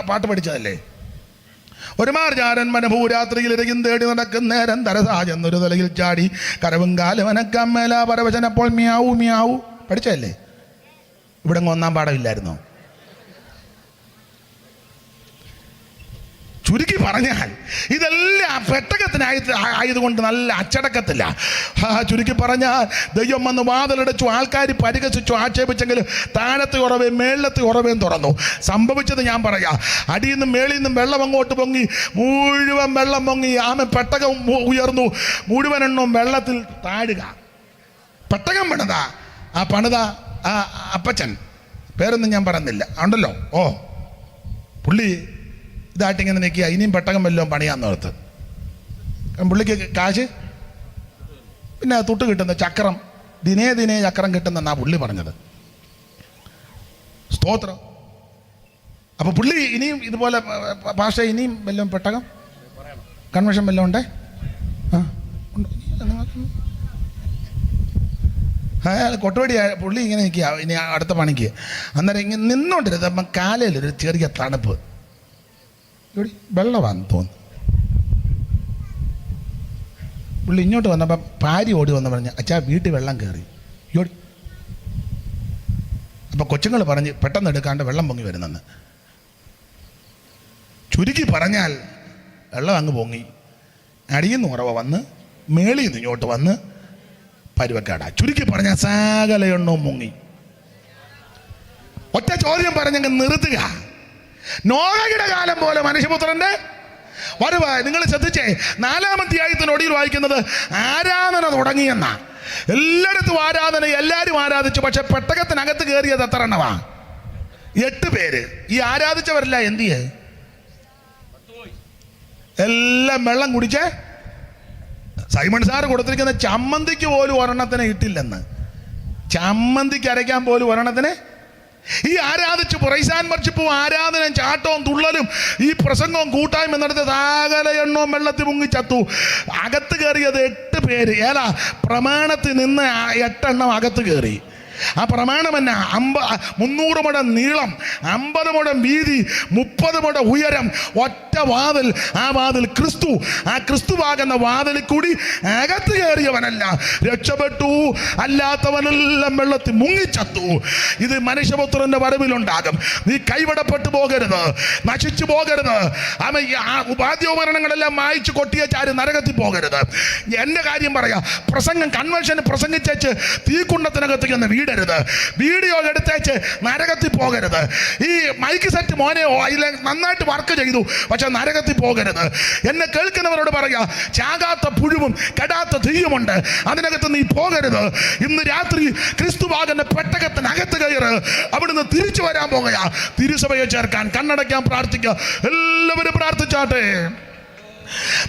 പാട്ട് പഠിച്ചതല്ലേ, ഒരു മാർജാരൻ മനഭൂരാത്രിയിൽ ഇരയും തേടി നടക്കുന്നേരം തരസാജെന്നൊരു തലയിൽ ചാടി കരവും കാലും അനക്കമ്മേല പരവചനപ്പോൾ മിയാവൂ മിയാവൂ. പഠിച്ചതല്ലേ? ഇവിടെ ഒന്നാം പാഠമില്ലായിരുന്നോ? ചുരുക്കി പറഞ്ഞാൽ ഇതെല്ലാം ആയതുകൊണ്ട് നല്ല അച്ചടക്കത്തില്ല. ചുരുക്കി പറഞ്ഞാൽ ദൈവം വന്ന് വാതിലടച്ചു, ആൾക്കാർ പരിഹസിച്ചു, ആക്ഷേപിച്ചെങ്കിലും താഴത്തെ ഉറവേയും മേളത്തെ ഉറവേയും തുറന്നു. സംഭവിച്ചത് ഞാൻ പറയാം. അടിയിൽ നിന്നും മേളിൽ നിന്നും വെള്ളം അങ്ങോട്ട് പൊങ്ങി, മുഴുവൻ വെള്ളം പൊങ്ങി. പെട്ടകം ഉയർന്നു, മുഴുവൻ എണ്ണവും വെള്ളത്തിൽ താഴുക. പെട്ടകം പണിതാ ആ അപ്പച്ചൻ, പേരൊന്നും ഞാൻ പറയുന്നില്ല, ഉണ്ടല്ലോ. പുള്ളി ഇതായിട്ടിങ്ങനെ നിൽക്കുക, ഇനിയും പെട്ടകം വല്ലതും പണിയാന്ന് ഓർത്ത്. പുള്ളിക്ക് കാശ് പിന്നെ തൊട്ട് കിട്ടുന്ന ചക്രം, ദിനേ ചക്രം കിട്ടുന്നെന്നാ പുള്ളി പറഞ്ഞത്. സ്തോത്രം. അപ്പോൾ പുള്ളി ഇനിയും ഇതുപോലെ ഭാഷ, ഇനിയും വല്ലതും പെട്ടകം കൺവെൻഷൻ വല്ലതും ഉണ്ടേ? കൊട്ടുപടി പുള്ളി ഇങ്ങനെ നിൽക്കുക ഇനി അടുത്ത പണിക്ക്. അന്നേരം ഇങ്ങനെ നിന്നോണ്ടിരുന്നത് അപ്പം കാലയിലൊരു ചെറിയ തണുപ്പ്, ഇവിടെ വെള്ളമാണെന്ന് തോന്നുന്നു. പുള്ളി ഇങ്ങോട്ട് വന്നപ്പം ഭാര്യ ഓടി വന്ന് പറഞ്ഞ്, അച്ഛാ വീട്ടിൽ വെള്ളം കയറി. ഓടി. അപ്പം കൊച്ചുങ്ങൾ പറഞ്ഞ് പെട്ടെന്ന് എടുക്കാണ്ട് വെള്ളം പൊങ്ങി വരുന്നെന്ന്. ചുരുക്കി പറഞ്ഞാൽ വെള്ളം അങ്ങ് പൊങ്ങി, അടിയിൽ നിന്ന് ഉറവ വന്ന് മേളിൽ നിന്ന് ഇങ്ങോട്ട് വന്ന് പരുവക്കാട. ചുരുക്കി പറഞ്ഞാൽ സകല എണ്ണവും മുങ്ങി. ഒറ്റ ചോദ്യം പറഞ്ഞങ്ങ് നിർത്തുക. നോഹയുടെ കാലം പോലെ മനുഷ്യപുത്രന്റെ വരവ്. നിങ്ങൾ ശ്രദ്ധിച്ചേ, 4-ാം അധ്യായത്തിനൊടിയിൽ വായിക്കുന്നത് ആരാധന തുടങ്ങിയെന്നാ. എല്ലായിടത്തും ആരാധന, എല്ലാവരും ആരാധിച്ചു. പക്ഷെ പെട്ടകത്തിനകത്ത് കയറിയത് എത്ര എണ്ണമാ? 8 പേര്. ഈ ആരാധിച്ചവരല്ല എന്ത് ചെയ്യേ? എല്ലാം വെള്ളം കുടിച്ചേ. സൈമൺ സാറ് കൊടുത്തിരിക്കുന്ന ചമ്മന്തിക്ക് പോലും ഒരെണ്ണത്തിന് ഇട്ടില്ലെന്ന്. ചമ്മന്തിക്ക് അരയ്ക്കാൻ പോലും ഒരെണ്ണത്തിന്. ഈ ആരാധിച്ച് പ്രൈസാൻ വർഷിപ്പും ആരാധനയും ചാട്ടവും തുള്ളലും ഈ പ്രസംഗവും കൂട്ടായ്മ നടത്തിയ സകല എണ്ണവും വെള്ളത്തിൽ മുങ്ങിച്ചത്തു. അകത്ത് കയറിയത് 8 പേര്. പ്രമാണത്തിൽ നിന്ന് 8 എണ്ണം അകത്ത് കയറി. ആ പ്രമാണം എന്നാ? 300 മുഴം നീളം, 50 മുഴം വീതി, 30 മുഴം ഉയരം, ഒറ്റ വാതിൽ. ആ വാതിൽ ക്രിസ്തു. ആ ക്രിസ്തുവാകുന്ന വാതിലിൽ കൂടി അകത്ത് കയറിയവനല്ല രക്ഷപ്പെട്ടു, അല്ലാത്തവനെല്ലാം വെള്ളത്തിൽ മുങ്ങിച്ചത്തു. ഇത് മനുഷ്യപുത്രന്റെ വരവിലുണ്ടാകും. നീ കൈവിടപ്പെട്ടു പോകരുത്, നശിച്ചു പോകരുത്. ഉപാധ്യോപകരണങ്ങളെല്ലാം മായിച്ചു കൊട്ടിയച്ചാര് നരകത്തിൽ പോകരുത്. എൻ്റെ കാര്യം പറയാം. പ്രസംഗം കൺവെൻഷന് പ്രസംഗിച്ചേച്ച് തീക്കുണ്ടത്തിനകത്തേക്ക് ഒന്ന് വീടരുത്. വീഡിയോ എടുത്തേച്ച് നരകത്തിൽ പോകരുത്. ഈ മൈക്ക് സെറ്റ് മോനെയോ അതിൽ നന്നായിട്ട് വർക്ക് ചെയ്തു, പക്ഷെ നരകത്തിൽ പോകരുത്. എന്നെ കേൾക്കുന്നവരോട് പറയാ, ചാകാത്ത പുഴുവും കെടാത്ത തീയുമുണ്ട്, അതിനകത്ത് നീ പോകരുത്. ഇന്ന് രാത്രി ക്രിസ്തുവാകുന്ന പെട്ടകത്തിനകത്ത് കയറ്. അവിടുന്ന് തിരിച്ചു വരാൻ പോകുക. തിരുസഭയെ ചേർക്കാൻ കണ്ണടയ്ക്കാൻ പ്രാർത്ഥിക്കുക. എല്ലാവരും പ്രാർത്ഥിച്ചാട്ടെ.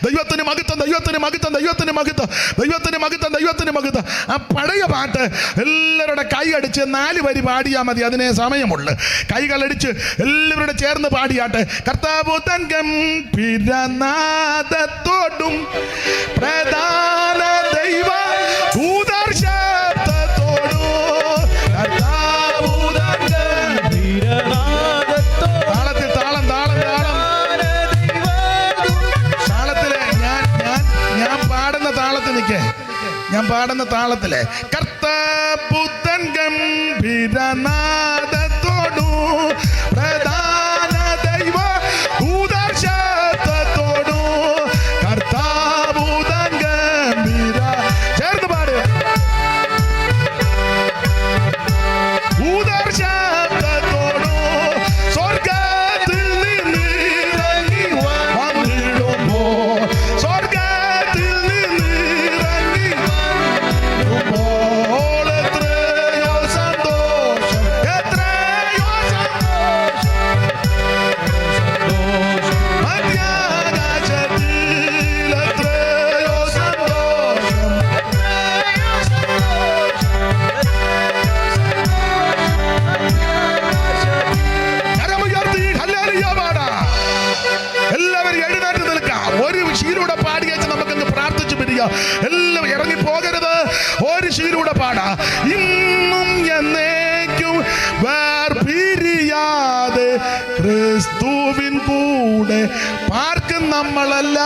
ദൈവത്തിന് മഹത്വം, ദൈവത്തിന് മഹത്വം, ദൈവത്തിന് മഹത്വം, ദൈവത്തിന് മഹത്വം, ദൈവത്തിന് മഹത്വം. ആ പഴയ പാട്ട് എല്ലാവരുടെ കൈ അടിച്ച് 4 വരി പാടിയാൽ മതി, അതിനെ സമയമുള്ളു. കൈകളടിച്ച് എല്ലാവരുടെ ചേർന്ന് പാടിയാട്ടെ. കർത്താവ് തൻ ഗംഭീരനാദത്തോടും പ്രധാന ദൈവ ഭൂതർശബ്ദത്തോടും താളത്തിൽ താളം താളം താളം ഞാൻ പാടുന്ന താളത്തിലെ കർത്താപുത്രൻ ഗംഭീരനാദത്തോടു പ്രധാന ദൈവ ഭൂതർശബ്ദത്തോടു കർത്താപുത്രൻ ഗംഭീര ചേർന്ന് പാട്. ഭൂതർശബ്ദത്തോടു സ്വർഗത്തിൽ നിന്നിറങ്ങി വന്നിടുമ്പോ സ്വർഗത്തിൽ നിന്നിറങ്ങി എത്രയോ സന്തോഷം, എത്രയോ സന്തോഷം, മധ്യാകാശത്തിൽ എത്രയോ സന്തോഷം. കരമുയർത്തി ഹല്ലേലൂയ പാടാം. എല്ലാവരും എഴുന്നേറ്റ് നിൽക്കാം. ഒരു ശീലൂടെ പാടിയേച്ച് നമുക്കങ്ങ് പ്രാർത്ഥിച്ചു പിരിയാം. എല്ലാം ഇറങ്ങി പോകരുത്. ഒരു ശീലൂടെ പാടാ. ഇന്നും എന്നേക്കും വേർപിരിയാതെ ക്രിസ്തുവിൻ കൂടെ പാർക്കും നമ്മളല്ല.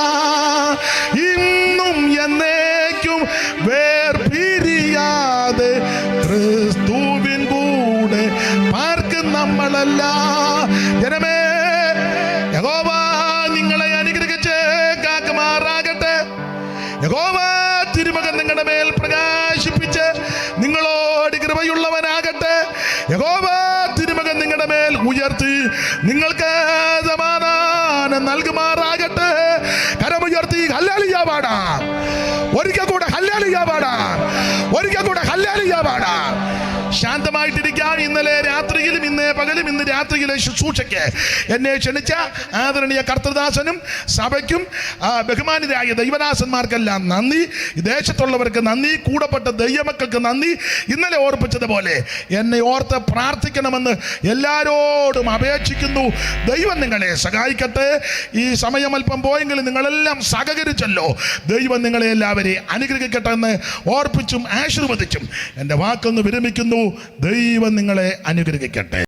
ഇന്നും എന്നേക്കും വേർപിരിയാതെ ക്രിസ്തുവിൻ കൂടെ പാർക്കും നമ്മളല്ല. ജനമേ, യഹോവ നിങ്ങളെ യഹോവ തിരുമുഖം നിങ്ങളുടെ മേൽ പ്രകാശിപ്പിച്ച് നിങ്ങളോട് കൃപയുള്ളവനാകട്ടെ. യഹോവ തിരുമുഖം നിങ്ങളുടെ മേൽ ഉയർത്തി നിങ്ങൾക്ക് സമാധാനം നൽകുമാറാകട്ടെ. കരമുയർത്തി ഹല്ലേലൂയ പാടാം. ഒരിക്കൽ കൂടെ ഹല്ലേലൂയ പാടാം. ഒരിക്കൽ കൂടെ ഹല്ലേലൂയ പാടാം. ശാന്തമായിട്ടിരിക്കാം. ഇന്നലെ രാത്രിയിലും ഇന്ന് പകലും ഇന്ന് രാത്രിയിലെ ശുശ്രൂഷയ്ക്ക് എന്നെ ക്ഷണിച്ച ആദരണീയ കർത്തൃദാസനും സഭയ്ക്കും ബഹുമാനിതരായ ദൈവദാസന്മാർക്കെല്ലാം നന്ദി. ദേശത്തുള്ളവർക്ക് നന്ദി. കൂടപ്പെട്ട ദൈവമക്കൾക്ക് നന്ദി. ഇന്നലെ ഓർപ്പിച്ചതുപോലെ എന്നെ ഓർത്ത് പ്രാർത്ഥിക്കണമെന്ന് എല്ലാവരോടും അപേക്ഷിക്കുന്നു. ദൈവം നിങ്ങളെ സഹായിക്കട്ടെ. ഈ സമയം അല്പം പോയെങ്കിലും നിങ്ങളെല്ലാം സഹകരിച്ചല്ലോ. ദൈവം നിങ്ങളെ എല്ലാവരെയും അനുഗ്രഹിക്കട്ടെ എന്ന് ഓർപ്പിച്ചും ആശീർവദിച്ചും എൻ്റെ വാക്കൊന്ന് വിരമിക്കുന്നു. ദൈവം നിങ്ങളെ അനുഗ്രഹിക്കട്ടെ.